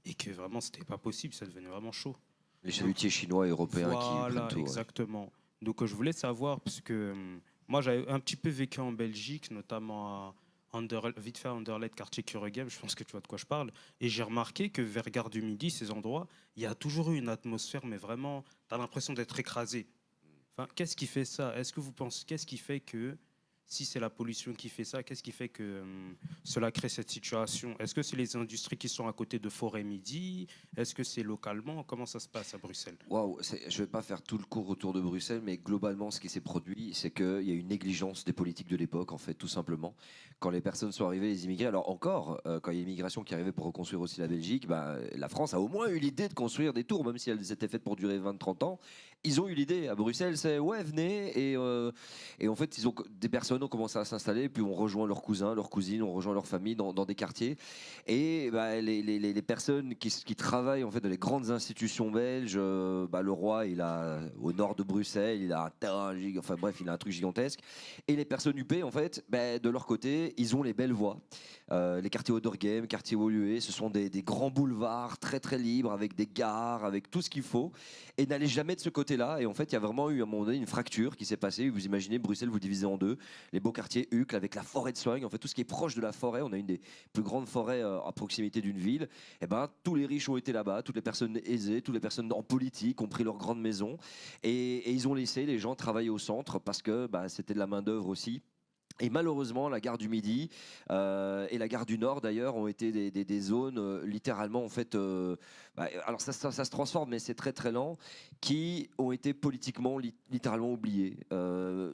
et que vraiment c'était pas possible, ça devenait vraiment chaud. Les chalutiers chinois et européens qui prennent tout. Exactement. Ouais. Donc je voulais savoir, parce que moi j'avais un petit peu vécu en Belgique, notamment à vite fait à Anderlecht, quartier Kuregem, je pense que tu vois de quoi je parle, et j'ai remarqué que vers Gare du Midi, ces endroits, il y a toujours eu une atmosphère, mais vraiment, tu as l'impression d'être écrasé. Enfin, qu'est-ce qui fait ça? Est-ce que vous pensez, qu'est-ce qui fait que, si c'est la pollution qui fait ça, qu'est-ce qui fait que cela crée cette situation? Est-ce que c'est les industries qui sont à côté de Forêt Midi? Est-ce que c'est localement? Comment ça se passe à Bruxelles? Waouh, je ne vais pas faire tout le cours autour de Bruxelles, mais globalement, ce qui s'est produit, c'est qu'il y a une négligence des politiques de l'époque, en fait, tout simplement. Quand les personnes sont arrivées, les immigrés, alors encore, quand il y a l'immigration qui arrivait pour reconstruire aussi la Belgique, la France a au moins eu l'idée de construire des tours, même si elles étaient faites pour durer 20-30 ans. Ils ont eu l'idée. À Bruxelles, c'est ouais, venez. Et en fait, des personnes ont commencé à s'installer, puis on rejoint leurs cousins, leurs cousines, on rejoint leurs familles dans des quartiers. Et les personnes qui travaillent en fait dans les grandes institutions belges, le roi, il a au nord de Bruxelles, il a un terrain, enfin bref, il a un truc gigantesque. Et les personnes UP, en fait, de leur côté, ils ont les belles voies. Les quartiers Oudergem, quartiers Woluwe, ce sont des grands boulevards très très libres, avec des gares, avec tout ce qu'il faut. Et n'allez jamais de ce côté-là. Et en fait, il y a vraiment eu à un moment donné une fracture qui s'est passée. Vous imaginez Bruxelles, vous divisez en deux. Les beaux quartiers Uccle avec la forêt de Soignes, en fait tout ce qui est proche de la forêt. On a une des plus grandes forêts à proximité d'une ville. Et tous les riches ont été là-bas, toutes les personnes aisées, toutes les personnes en politique ont pris leur grande maison et ils ont laissé les gens travailler au centre parce que c'était de la main d'œuvre aussi. Et malheureusement, la gare du Midi et la gare du Nord, d'ailleurs, ont été des zones littéralement, en fait, alors ça se transforme, mais c'est très très lent, qui ont été politiquement littéralement oubliées.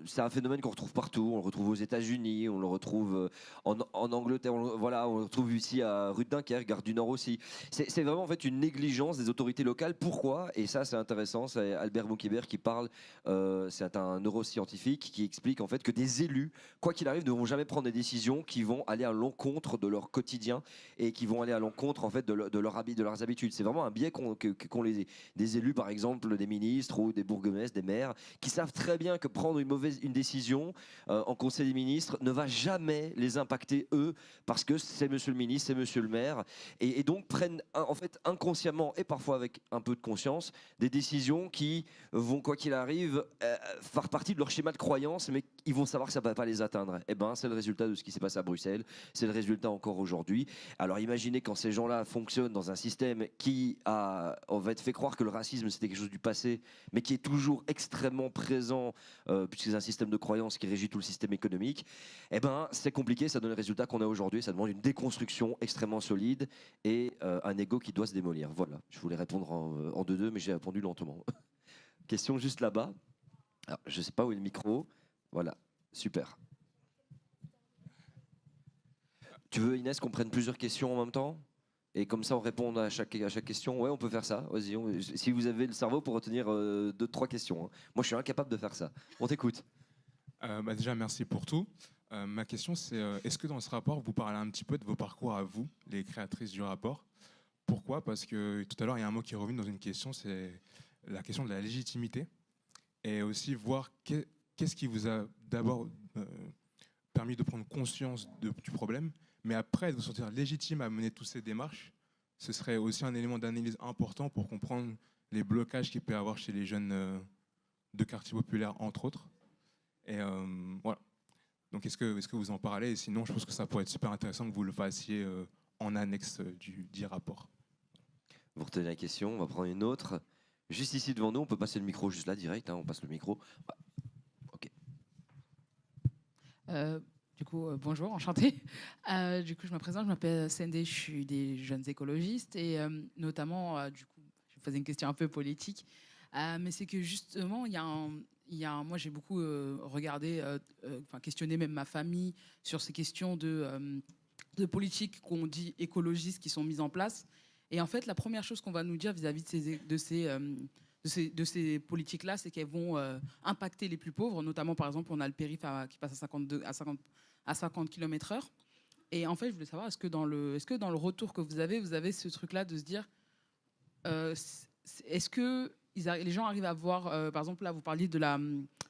C'est un phénomène qu'on retrouve partout. On le retrouve aux États-Unis, on le retrouve en Angleterre, voilà, on le retrouve ici à rue de Dunkerque, gare du Nord aussi. C'est vraiment en fait une négligence des autorités locales. Pourquoi? Et ça, c'est intéressant. C'est Albert Moukébert qui parle. C'est un neuroscientifique qui explique en fait que des élus, quoi qu'il arrive, ne vont jamais prendre des décisions qui vont aller à l'encontre de leur quotidien et qui vont aller à l'encontre en fait de leurs habitudes. C'est vraiment un biais qu'ont des élus, par exemple des ministres ou des bourgmestres, des maires, qui savent très bien que prendre une décision en conseil des ministres ne va jamais les impacter eux, parce que c'est monsieur le ministre, c'est monsieur le maire, et donc prennent en fait inconsciemment et parfois avec un peu de conscience des décisions qui vont, quoi qu'il arrive, faire partie de leur schéma de croyance, mais ils vont savoir que ça ne va pas les atteindre. Eh ben, c'est le résultat de ce qui s'est passé à Bruxelles, c'est le résultat encore aujourd'hui. Alors imaginez quand ces gens-là fonctionnent dans un système qui on va être fait croire que le racisme c'était quelque chose du passé, mais qui est toujours extrêmement présent, puisque c'est un système de croyance qui régit tout le système économique. Eh ben, c'est compliqué, ça donne le résultat qu'on a aujourd'hui, ça demande une déconstruction extrêmement solide et un ego qui doit se démolir. Voilà, je voulais répondre en deux, mais j'ai répondu lentement. Question juste là-bas. Alors, je ne sais pas où est le micro. Voilà, super. Tu veux, Inès, qu'on prenne plusieurs questions en même temps? Et comme ça, on répond à chaque question? Ouais, on peut faire ça. Vas-y, si vous avez le cerveau pour retenir 2-3 questions. Hein. Moi, je suis incapable de faire ça. On t'écoute. Déjà, merci pour tout. Ma question, c'est est-ce que dans ce rapport, vous parlez un petit peu de vos parcours à vous, les créatrices du rapport? Pourquoi? Parce que tout à l'heure, il y a un mot qui est revenu dans une question, c'est la question de la légitimité. Et aussi voir qu'est-ce qui vous a d'abord permis de prendre conscience du problème, mais après de vous sentir légitime à mener toutes ces démarches. Ce serait aussi un élément d'analyse important pour comprendre les blocages qu'il peut y avoir chez les jeunes de quartiers populaires, entre autres. Et voilà. Donc est-ce que vous en parlez? Et sinon, je pense que ça pourrait être super intéressant que vous le fassiez en annexe du rapport. Vous retenez la question, on va prendre une autre. Juste ici devant nous, on peut passer le micro juste là, direct, hein, on passe le micro. Ah, ok. Du coup, bonjour, enchantée. Du coup, je me présente, je m'appelle Sendé, je suis des jeunes écologistes et notamment, du coup, je faisais une question un peu politique, mais c'est que justement, moi j'ai beaucoup regardé, questionné même ma famille sur ces questions de politique qu'on dit écologistes qui sont mises en place. Et en fait, la première chose qu'on va nous dire vis-à-vis de ces politiques-là, c'est qu'elles vont impacter les plus pauvres. Notamment, par exemple, on a le périph' qui passe à 50 km/h. Et en fait, je voulais savoir, est-ce que dans le retour que vous avez ce truc-là de se dire, est-ce que les gens arrivent à voir, par exemple, là, vous parliez de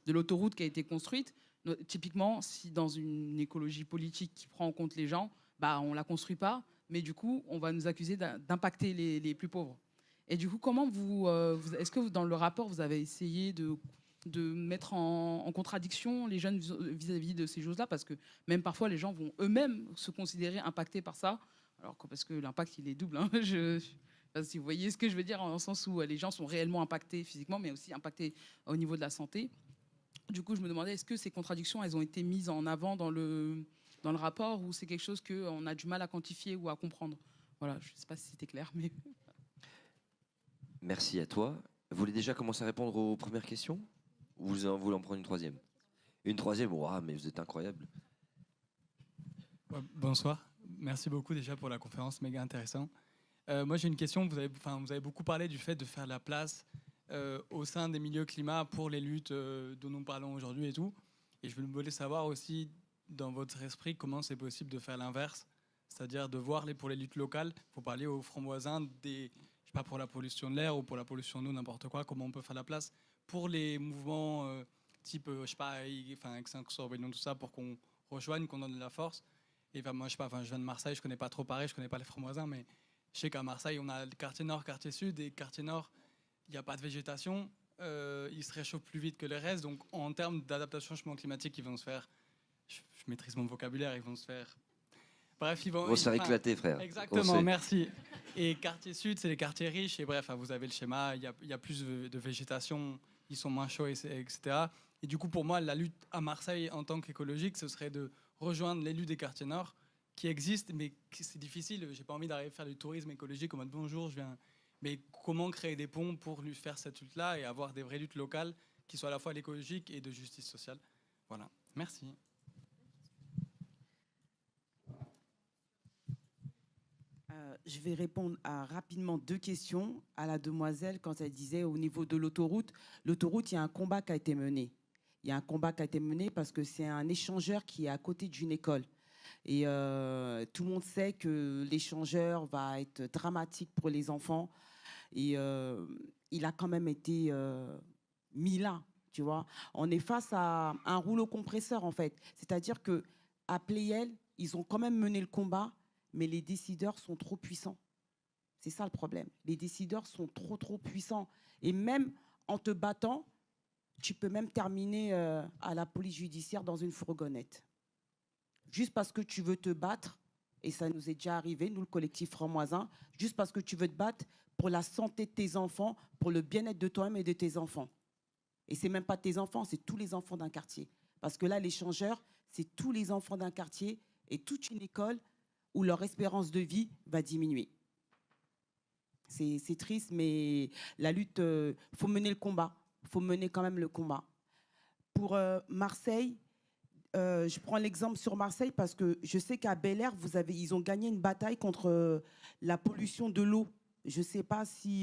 l'autoroute qui a été construite. Typiquement, si dans une écologie politique qui prend en compte les gens, on ne la construit pas, mais du coup, on va nous accuser d'impacter les plus pauvres. Et du coup, comment est-ce que dans le rapport, vous avez essayé de mettre en contradiction les jeunes vis-à-vis de ces choses-là? Parce que même parfois, les gens vont eux-mêmes se considérer impactés par ça, parce que l'impact, il est double. Hein. Je sais pas si vous voyez ce que je veux dire, en sens où les gens sont réellement impactés physiquement, mais aussi impactés au niveau de la santé. Du coup, je me demandais, est-ce que ces contradictions, elles ont été mises en avant dans le rapport, ou c'est quelque chose qu'on a du mal à quantifier ou à comprendre? Voilà, je ne sais pas si c'était clair, mais... Merci à toi. Vous voulez déjà commencer à répondre aux premières questions? Ou vous voulez en prendre une troisième? Une troisième? Wow, mais vous êtes incroyable. Bonsoir. Merci beaucoup déjà pour la conférence, méga intéressant. Moi, j'ai une question. Vous avez beaucoup parlé du fait de faire la place au sein des milieux climat pour les luttes dont nous parlons aujourd'hui et tout. Et je voulais savoir aussi, dans votre esprit, comment c'est possible de faire l'inverse, c'est-à-dire de voir pour les luttes locales, pour parler aux francs-voisins je sais pas, pour la pollution de l'air ou pour la pollution de l'eau, n'importe quoi, comment on peut faire la place pour les mouvements type, je sais pas, Extinction Rebellion, tout ça, pour qu'on rejoigne, qu'on donne de la force. Et moi, je sais pas, je viens de Marseille, je connais pas trop Paris, je connais pas les francs-voisins, mais je sais qu'à Marseille, on a le quartier nord, quartier sud, et quartier nord, il n'y a pas de végétation, il se réchauffe plus vite que le reste, donc en termes d'adaptation au changement climatique, ils vont se faire, je maîtrise mon vocabulaire, ils vont se faire... Bref, ils vont se faire éclater, frère. Exactement, merci. Et quartier sud, c'est les quartiers riches, et bref, vous avez le schéma, il y a plus de végétation, ils sont moins chauds, etc. Et du coup, pour moi, la lutte à Marseille en tant qu'écologique, ce serait de rejoindre l'élu des quartiers nord qui existent, mais c'est difficile. J'ai pas envie d'arriver à faire du tourisme écologique en mode bonjour, je viens. Mais comment créer des ponts pour lui faire cette lutte-là et avoir des vraies luttes locales qui soient à la fois l'écologique et de justice sociale. Voilà. Merci. Je vais répondre à rapidement 2 questions à la demoiselle quand elle disait au niveau de l'autoroute. L'autoroute, il y a un combat qui a été mené. Il y a un combat qui a été mené parce que c'est un échangeur qui est à côté d'une école. Et tout le monde sait que l'échangeur va être dramatique pour les enfants. Et il a quand même été mis là, tu vois. On est face à un rouleau compresseur, en fait. C'est-à-dire qu'à Pleyel, ils ont quand même mené le combat, mais les décideurs sont trop puissants. C'est ça le problème. Les décideurs sont trop puissants. Et même en te battant, tu peux même terminer à la police judiciaire dans une fourgonnette. Juste parce que tu veux te battre, et ça nous est déjà arrivé, nous, le collectif Franc-Moisin, juste parce que tu veux te battre pour la santé de tes enfants, pour le bien-être de toi-même et de tes enfants. Et c'est même pas tes enfants, c'est tous les enfants d'un quartier. Parce que là, l'échangeur, c'est tous les enfants d'un quartier et toute une école où leur espérance de vie va diminuer. C'est triste, mais la lutte, faut mener le combat. Il faut mener quand même le combat. Pour Marseille, je prends l'exemple sur Marseille parce que je sais qu'à Bel-Air, ils ont gagné une bataille contre la pollution de l'eau. Je ne sais pas si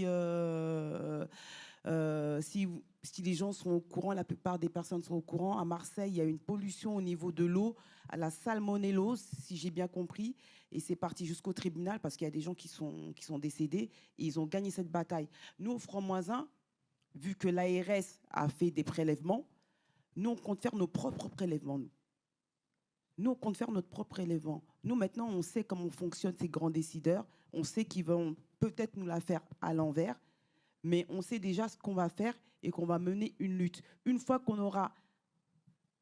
les gens sont au courant, la plupart des personnes sont au courant. À Marseille, il y a une pollution au niveau de l'eau, à la salmonellose, si j'ai bien compris. Et c'est parti jusqu'au tribunal parce qu'il y a des gens qui sont décédés et ils ont gagné cette bataille. Nous, au Franc-Moisin, vu que l'ARS a fait des prélèvements, nous, on compte faire nos propres prélèvements. Nous, on compte faire notre propre prélèvement. Nous, maintenant, on sait comment fonctionnent ces grands décideurs. On sait qu'ils vont peut-être nous la faire à l'envers, mais on sait déjà ce qu'on va faire et qu'on va mener une lutte. Une fois qu'on aura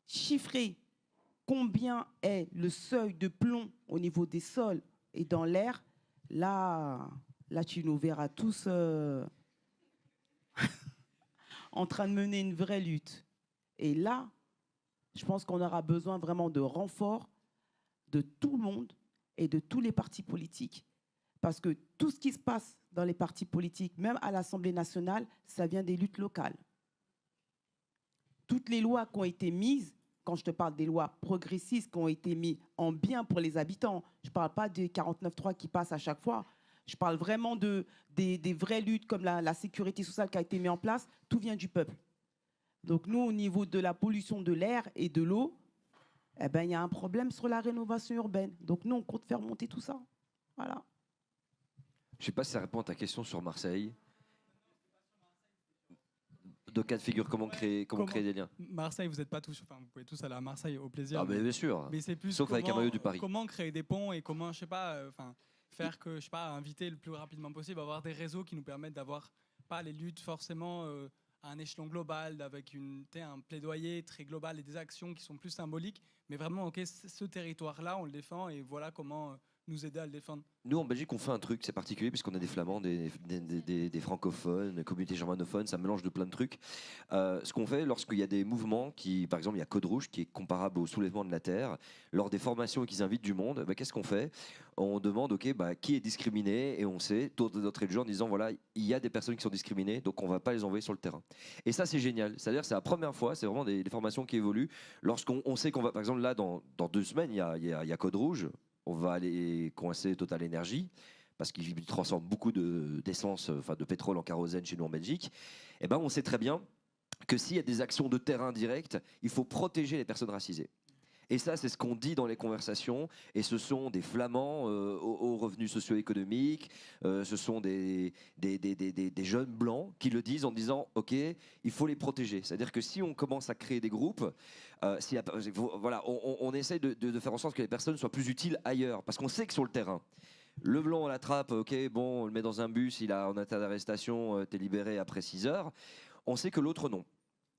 chiffré combien est le seuil de plomb au niveau des sols et dans l'air, là, tu nous verras tous en train de mener une vraie lutte. Et là, je pense qu'on aura besoin vraiment de renfort de tout le monde et de tous les partis politiques. Parce que tout ce qui se passe dans les partis politiques, même à l'Assemblée nationale, ça vient des luttes locales. Toutes les lois qui ont été mises, quand je te parle des lois progressistes qui ont été mises en bien pour les habitants, je ne parle pas des 49.3 qui passent à chaque fois, je parle vraiment des vraies luttes comme la sécurité sociale qui a été mise en place, tout vient du peuple. Donc nous, au niveau de la pollution de l'air et de l'eau, eh ben, il y a un problème sur la rénovation urbaine. Donc nous, on compte faire monter tout ça. Voilà. Je ne sais pas si ça répond à ta question sur Marseille. De cas de figure, comment créer des liens? Marseille, vous n'êtes pas tous, enfin, vous pouvez tous aller à Marseille au plaisir. Ah, mais bien sûr. Mais c'est plus sauf avec un maillot du Paris. Comment créer des ponts et comment, je sais pas, faire que, je sais pas, inviter le plus rapidement possible, avoir des réseaux qui nous permettent d'avoir pas les luttes forcément à un échelon global, avec un plaidoyer très global et des actions qui sont plus symboliques, mais vraiment, ok, ce territoire-là, on le défend et voilà comment nous aider à le défendre. Nous, en Belgique, on fait un truc, c'est particulier, puisqu'on a des flamands, des francophones, des communautés germanophones, ça mélange de plein de trucs. Ce qu'on fait lorsqu'il y a des mouvements, par exemple, il y a Code Rouge, qui est comparable au soulèvement de la Terre, lors des formations et qu'ils invitent du monde, qu'est-ce qu'on fait? On demande, qui est discriminé, et on sait, d'entrée de jeu, en disant, voilà, il y a des personnes qui sont discriminées, donc on ne va pas les envoyer sur le terrain. Et ça, c'est génial. C'est-à-dire, c'est la première fois, c'est vraiment des formations qui évoluent. Lorsqu'on sait qu'on va, par exemple, là, dans 2 semaines, il y a Code Rouge. On va aller coincer Total Energy parce qu'ils transforment beaucoup d'essence, de pétrole en kérosène chez nous en Belgique. Et ben, on sait très bien que s'il y a des actions de terrain directes, il faut protéger les personnes racisées. Et ça, c'est ce qu'on dit dans les conversations. Et ce sont des Flamands aux revenus socio-économiques. Ce sont des jeunes blancs qui le disent en disant « Ok, il faut les protéger ». C'est-à-dire que si on commence à créer des groupes, on essaie de faire en sorte que les personnes soient plus utiles ailleurs. Parce qu'on sait que sur le terrain, le blanc, on l'attrape, ok, bon, on le met dans un bus, il a en état d'arrestation, t'es libéré après 6 heures. On sait que l'autre, non.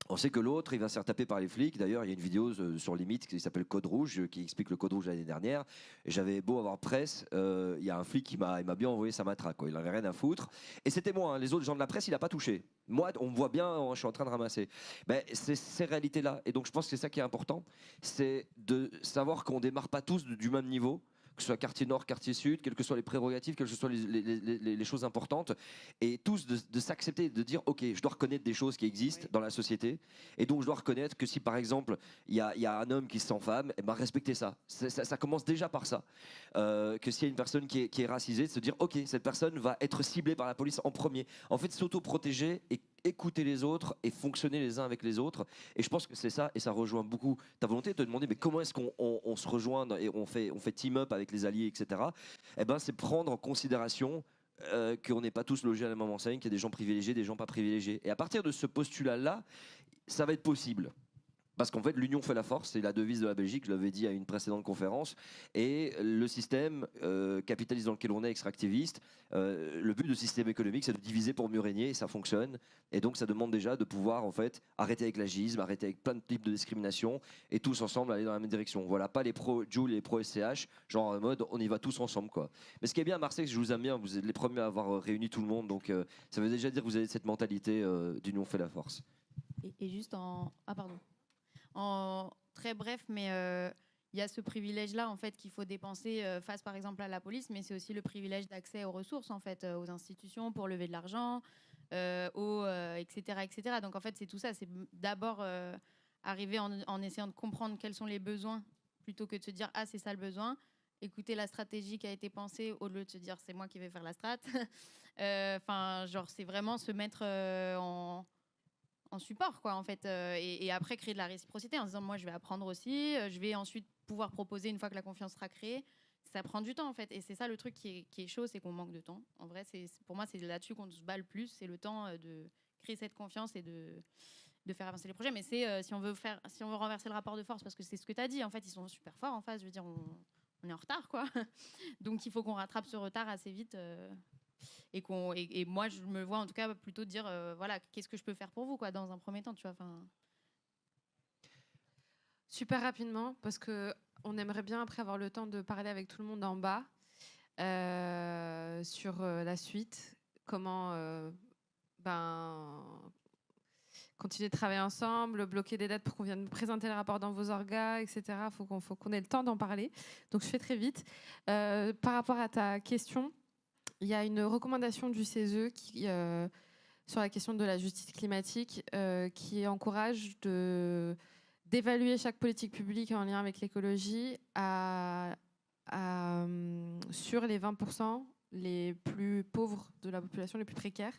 On sait que l'autre, il va se faire taper par les flics. D'ailleurs, il y a une vidéo sur Limite qui s'appelle Code Rouge, qui explique le Code Rouge l'année dernière. Et j'avais beau avoir presse, il y a un flic il m'a bien envoyé sa matraque, quoi. Il n'avait rien à foutre. Et c'était moi, hein. Les autres gens de la presse, il n'a pas touché. Moi, on me voit bien, je suis en train de ramasser. Ben, c'est ces réalités-là. Et donc, je pense que c'est ça qui est important, c'est de savoir qu'on ne démarre pas tous du même niveau, que ce soit quartier nord, quartier sud, quelles que soient les prérogatives, quelles que soient les choses importantes, et tous de s'accepter, de dire ok, je dois reconnaître des choses qui existent dans la société, et donc je dois reconnaître que si par exemple il y a un homme qui se sent femme, eh ben, respecter ça. Ça commence déjà par ça. Que s'il y a une personne qui est racisée, de se dire ok, cette personne va être ciblée par la police en premier. En fait, s'auto-protéger et écouter les autres et fonctionner les uns avec les autres. Et je pense que c'est ça, et ça rejoint beaucoup ta volonté de te demander mais comment est-ce qu'on se rejoint et on fait team up avec les alliés, etc. Eh ben, c'est prendre en considération qu'on n'est pas tous logés à la même enseigne, qu'il y a des gens privilégiés, des gens pas privilégiés. Et à partir de ce postulat-là, ça va être possible. Parce qu'en fait, l'union fait la force, c'est la devise de la Belgique, je l'avais dit à une précédente conférence. Et le système capitaliste dans lequel on est, extractiviste, le but du système économique, c'est de diviser pour mieux régner, et ça fonctionne. Et donc, ça demande déjà de pouvoir en fait arrêter avec l'agisme, arrêter avec plein de types de discrimination, et tous ensemble aller dans la même direction. Voilà, pas les pro-Joule et les pro-SCH, genre en mode on y va tous ensemble, quoi. Mais ce qui est bien à Marseille, je vous aime bien, vous êtes les premiers à avoir réuni tout le monde, donc ça veut déjà dire que vous avez cette mentalité d'union fait la force. Et juste en... Ah pardon. En très bref, mais il y a ce privilège-là en fait qu'il faut dépenser face par exemple à la police, mais c'est aussi le privilège d'accès aux ressources en fait, aux institutions pour lever de l'argent, etc., etc. Donc en fait c'est tout ça, c'est d'abord arriver en essayant de comprendre quels sont les besoins plutôt que de se dire ah c'est ça le besoin. Écouter la stratégie qui a été pensée au lieu de se dire c'est moi qui vais faire la strat. Enfin genre c'est vraiment se mettre en support, quoi, en fait, et après créer de la réciprocité en disant moi je vais apprendre aussi, je vais ensuite pouvoir proposer une fois que la confiance sera créée. Ça prend du temps en fait, et c'est ça le truc qui est chaud, c'est qu'on manque de temps. En vrai, pour moi c'est là-dessus qu'on se bat le plus, c'est le temps de créer cette confiance et de faire avancer les projets. Mais c'est si on veut renverser le rapport de force, parce que c'est ce que tu as dit, en fait ils sont super forts en face, je veux dire on est en retard, quoi. Donc il faut qu'on rattrape ce retard assez vite. Et moi je me vois en tout cas plutôt dire voilà, qu'est-ce que je peux faire pour vous, quoi, dans un premier temps, tu vois. Super rapidement, parce que on aimerait bien après avoir le temps de parler avec tout le monde en bas sur la suite, comment continuer de travailler ensemble, bloquer des dates pour qu'on vienne présenter le rapport dans vos orgas, etc. Faut qu'on ait le temps d'en parler. Donc je fais très vite. Par rapport à ta question, il y a une recommandation du CESE sur la question de la justice climatique qui encourage d'évaluer chaque politique publique en lien avec l'écologie sur les 20% les plus pauvres de la population, les plus précaires,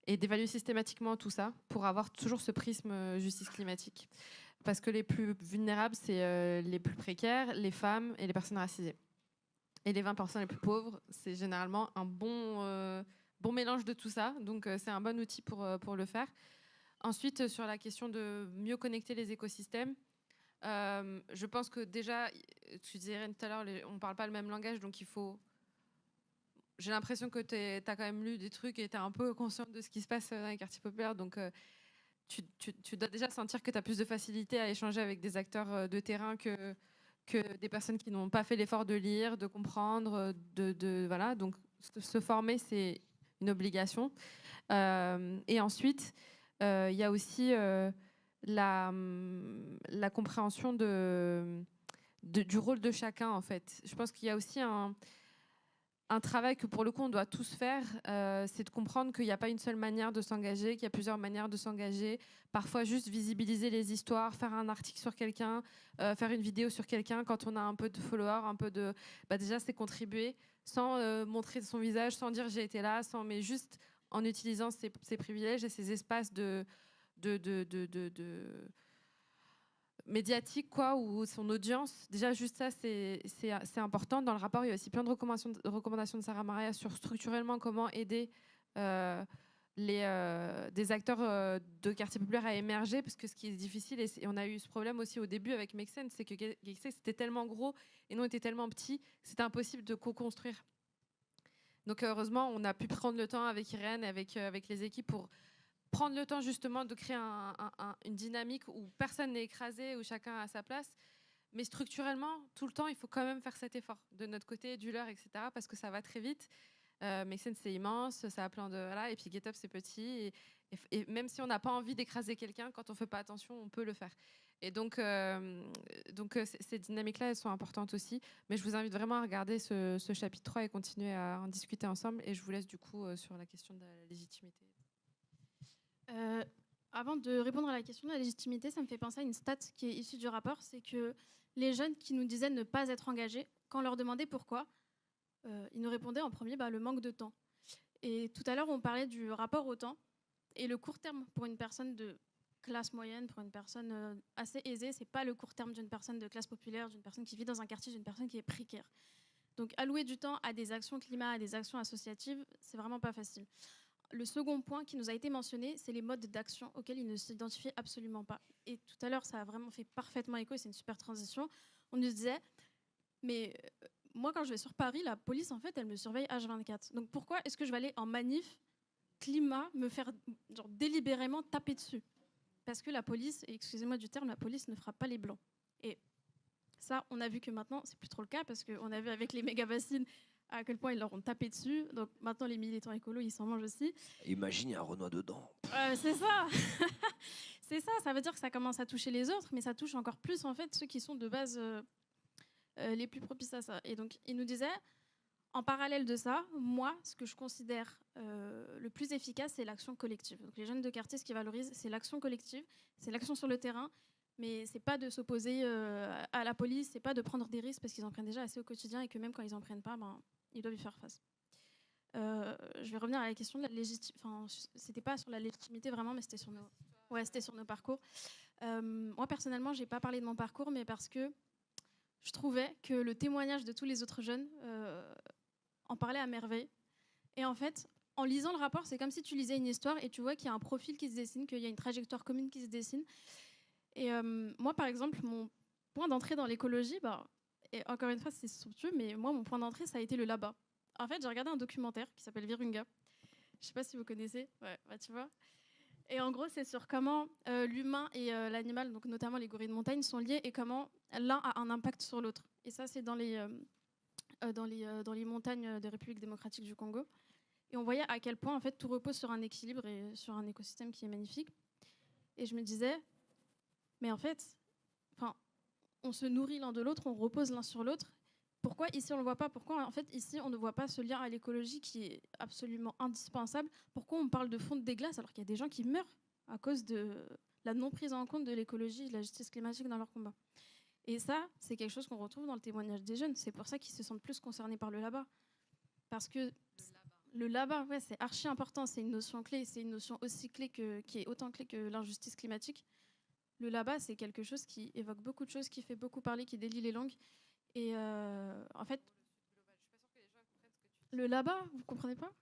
et d'évaluer systématiquement tout ça pour avoir toujours ce prisme justice climatique. Parce que les plus vulnérables, c'est les plus précaires, les femmes et les personnes racisées. Et les 20% les plus pauvres, c'est généralement un bon mélange de tout ça. Donc, c'est un bon outil pour le faire. Ensuite, sur la question de mieux connecter les écosystèmes, je pense que déjà, tu disais tout à l'heure, on ne parle pas le même langage, donc il faut... J'ai l'impression que tu as quand même lu des trucs et tu es un peu conscient de ce qui se passe dans les quartiers populaires. Donc, tu dois déjà sentir que tu as plus de facilité à échanger avec des acteurs de terrain que des personnes qui n'ont pas fait l'effort de lire, de comprendre, voilà. Donc, se former, c'est une obligation. Et ensuite, il y a aussi la compréhension du rôle de chacun, en fait. Je pense qu'il y a aussi un travail que, pour le coup, on doit tous faire, c'est de comprendre qu'il n'y a pas une seule manière de s'engager, qu'il y a plusieurs manières de s'engager. Parfois, juste visibiliser les histoires, faire un article sur quelqu'un, faire une vidéo sur quelqu'un quand on a un peu de followers, un peu de... déjà, c'est contribuer sans montrer son visage, sans dire j'ai été là, mais juste en utilisant ses privilèges et ses espaces médiatique, quoi, ou son audience. Déjà, juste ça, c'est important. Dans le rapport, il y a aussi plein de recommandations de Sarah Maria sur structurellement comment aider des acteurs de quartier populaire à émerger, parce que ce qui est difficile, et on a eu ce problème aussi au début avec Make Sense, c'est que c'était tellement gros et nous, on était tellement petits, c'était impossible de co-construire. Donc heureusement, on a pu prendre le temps avec Irène et avec les équipes pour prendre le temps justement de créer une dynamique où personne n'est écrasé, où chacun a sa place. Mais structurellement, tout le temps, il faut quand même faire cet effort de notre côté, du leur, etc. Parce que ça va très vite. Make Sense, c'est immense, ça a plein de... Voilà, et puis Get Up, c'est petit. Et même si on n'a pas envie d'écraser quelqu'un, quand on ne fait pas attention, on peut le faire. Et donc ces dynamiques-là, elles sont importantes aussi. Mais je vous invite vraiment à regarder ce chapitre 3 et continuer à en discuter ensemble. Et je vous laisse du coup sur la question de la légitimité. Avant de répondre à la question de la légitimité, ça me fait penser à une stat qui est issue du rapport. C'est que les jeunes qui nous disaient ne pas être engagés, quand on leur demandait pourquoi, ils nous répondaient en premier le manque de temps. Et tout à l'heure, on parlait du rapport au temps. Et le court terme pour une personne de classe moyenne, pour une personne assez aisée, c'est pas le court terme d'une personne de classe populaire, d'une personne qui vit dans un quartier, d'une personne qui est précaire. Donc allouer du temps à des actions climat, à des actions associatives, c'est vraiment pas facile. Le second point qui nous a été mentionné, c'est les modes d'action auxquels ils ne s'identifient absolument pas. Et tout à l'heure, ça a vraiment fait parfaitement écho, c'est une super transition. On nous disait, mais moi quand je vais sur Paris, la police en fait, elle me surveille H24. Donc pourquoi est-ce que je vais aller en manif climat me faire délibérément taper dessus? Parce que la police, et excusez-moi du terme, la police ne frappe pas les blancs. Et ça, on a vu que maintenant, c'est plus trop le cas, parce qu'on a vu avec les méga-bassines à quel point ils leur ont tapé dessus. Donc maintenant, les militants écolos, ils s'en mangent aussi. Imagine, il y a un Renoir dedans. C'est ça. C'est ça, ça veut dire que ça commence à toucher les autres, mais ça touche encore plus, en fait, ceux qui sont de base les plus propices à ça. Et donc, ils nous disaient... En parallèle de ça, moi, ce que je considère le plus efficace, c'est l'action collective. Donc, les jeunes de quartier, ce qu'ils valorisent, c'est l'action collective, c'est l'action sur le terrain, mais c'est pas de s'opposer à la police, c'est pas de prendre des risques parce qu'ils en prennent déjà assez au quotidien et que même quand ils en prennent pas, ils doivent y faire face. Je vais revenir à la question de la légitimité. Enfin, c'était pas sur la légitimité vraiment, mais c'était sur nos parcours. Moi, personnellement, j'ai pas parlé de mon parcours, mais parce que je trouvais que le témoignage de tous les autres jeunes en parlait à merveille. Et en fait, en lisant le rapport, c'est comme si tu lisais une histoire et tu vois qu'il y a un profil qui se dessine, qu'il y a une trajectoire commune qui se dessine. Et moi, par exemple, mon point d'entrée dans l'écologie, et encore une fois, c'est somptueux, mais moi, mon point d'entrée, ça a été le Laba. En fait, j'ai regardé un documentaire qui s'appelle Virunga. Je ne sais pas si vous connaissez. Ouais, tu vois. Et en gros, c'est sur comment l'humain et l'animal, donc notamment les gorilles de montagne, sont liés et comment l'un a un impact sur l'autre. Et ça, c'est dans les montagnes de République démocratique du Congo. Et on voyait à quel point en fait, tout repose sur un équilibre et sur un écosystème qui est magnifique. Et je me disais, mais en fait, on se nourrit l'un de l'autre, on repose l'un sur l'autre. Pourquoi ici on ne le voit pas? Pourquoi en fait ici on ne voit pas ce lien à l'écologie qui est absolument indispensable? Pourquoi on parle de fonte des glaces alors qu'il y a des gens qui meurent à cause de la non prise en compte de l'écologie et de la justice climatique dans leur combat? Et ça, c'est quelque chose qu'on retrouve dans le témoignage des jeunes. C'est pour ça qu'ils se sentent plus concernés par le Laba. Parce que le Laba, c'est archi important. C'est une notion clé. C'est une notion aussi clé qui est autant clé que l'injustice climatique. Le Laba, c'est quelque chose qui évoque beaucoup de choses, qui fait beaucoup parler, qui délie les langues. Et en fait, le Laba, vous comprenez pas?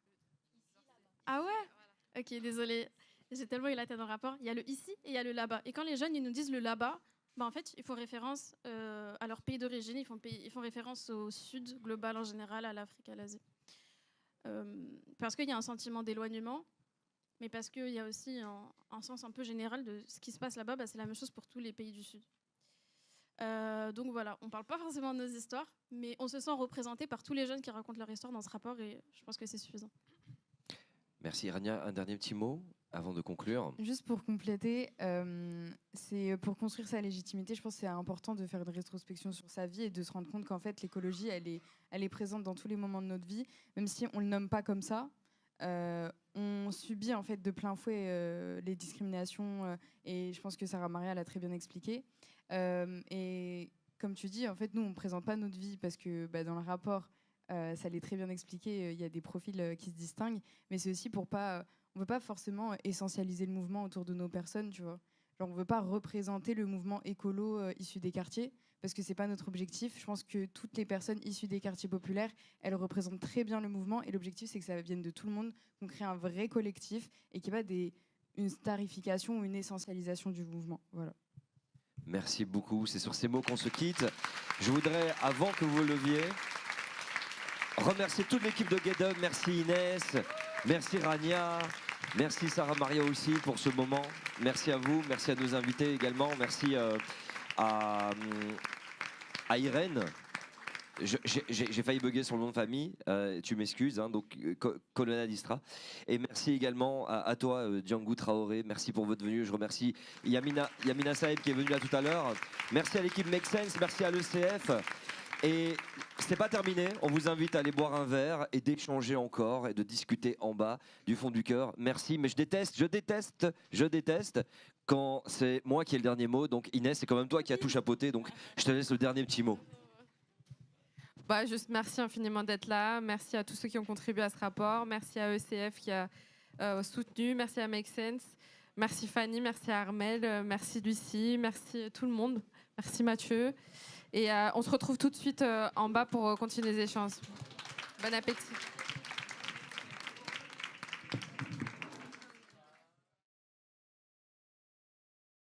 Ah ouais? Ok, désolée. J'ai tellement eu la tête dans le rapport. Il y a le ici et il y a le là-bas. Et quand les jeunes ils nous disent le là-bas, en fait, ils font référence à leur pays d'origine, ils font référence au Sud global en général, à l'Afrique, à l'Asie. Parce qu'il y a un sentiment d'éloignement, mais parce qu'il y a aussi un sens un peu général de ce qui se passe là-bas, c'est la même chose pour tous les pays du Sud. Donc voilà, on ne parle pas forcément de nos histoires, mais on se sent représenté par tous les jeunes qui racontent leur histoire dans ce rapport, et je pense que c'est suffisant. Merci Rania. Un dernier petit mot avant de conclure. Juste pour compléter, c'est pour construire sa légitimité, je pense que c'est important de faire une rétrospection sur sa vie et de se rendre compte qu'en fait l'écologie, elle est présente dans tous les moments de notre vie, même si on ne le nomme pas comme ça. On subit en fait de plein fouet les discriminations et je pense que Sarah Maria l'a très bien expliqué. Et comme tu dis, en fait, nous, on ne présente pas notre vie parce que dans le rapport, ça l'est très bien expliqué, il y a des profils qui se distinguent, mais c'est aussi pour pas... On ne veut pas forcément essentialiser le mouvement autour de nos personnes, tu vois. Genre, on ne veut pas représenter le mouvement écolo issu des quartiers, parce que ce n'est pas notre objectif. Je pense que toutes les personnes issues des quartiers populaires, elles représentent très bien le mouvement, et l'objectif, c'est que ça vienne de tout le monde, qu'on crée un vrai collectif, et qu'il n'y ait pas une starification ou une essentialisation du mouvement. Voilà. Merci beaucoup. C'est sur ces mots qu'on se quitte. Je voudrais, avant que vous leviez, remercier toute l'équipe de Get Up. Merci Inès, merci Rania, Merci Sarah Maria aussi pour ce moment. Merci à vous, merci à nos invités également. Merci à Irène. J'ai failli bugger sur le nom de famille, tu m'excuses, hein, donc Colonna Distra. Et merci également à toi, Django Traoré, merci pour votre venue. Je remercie Yamina Saeb qui est venue là tout à l'heure. Merci à l'équipe Make Sense, merci à l'ECF. Et c'est pas terminé, on vous invite à aller boire un verre et d'échanger encore et de discuter en bas du fond du cœur. Merci, mais je déteste quand c'est moi qui ai le dernier mot. Donc Inès, c'est quand même toi qui as tout chapeauté, donc je te laisse le dernier petit mot. Bah, juste merci infiniment d'être là. Merci à tous ceux qui ont contribué à ce rapport. Merci à ECF qui a soutenu. Merci à Make Sense. Merci Fanny. Merci à Armel. Merci Lucie. Merci tout le monde. Merci Mathieu. Et on se retrouve tout de suite en bas pour continuer les échanges. Bon appétit.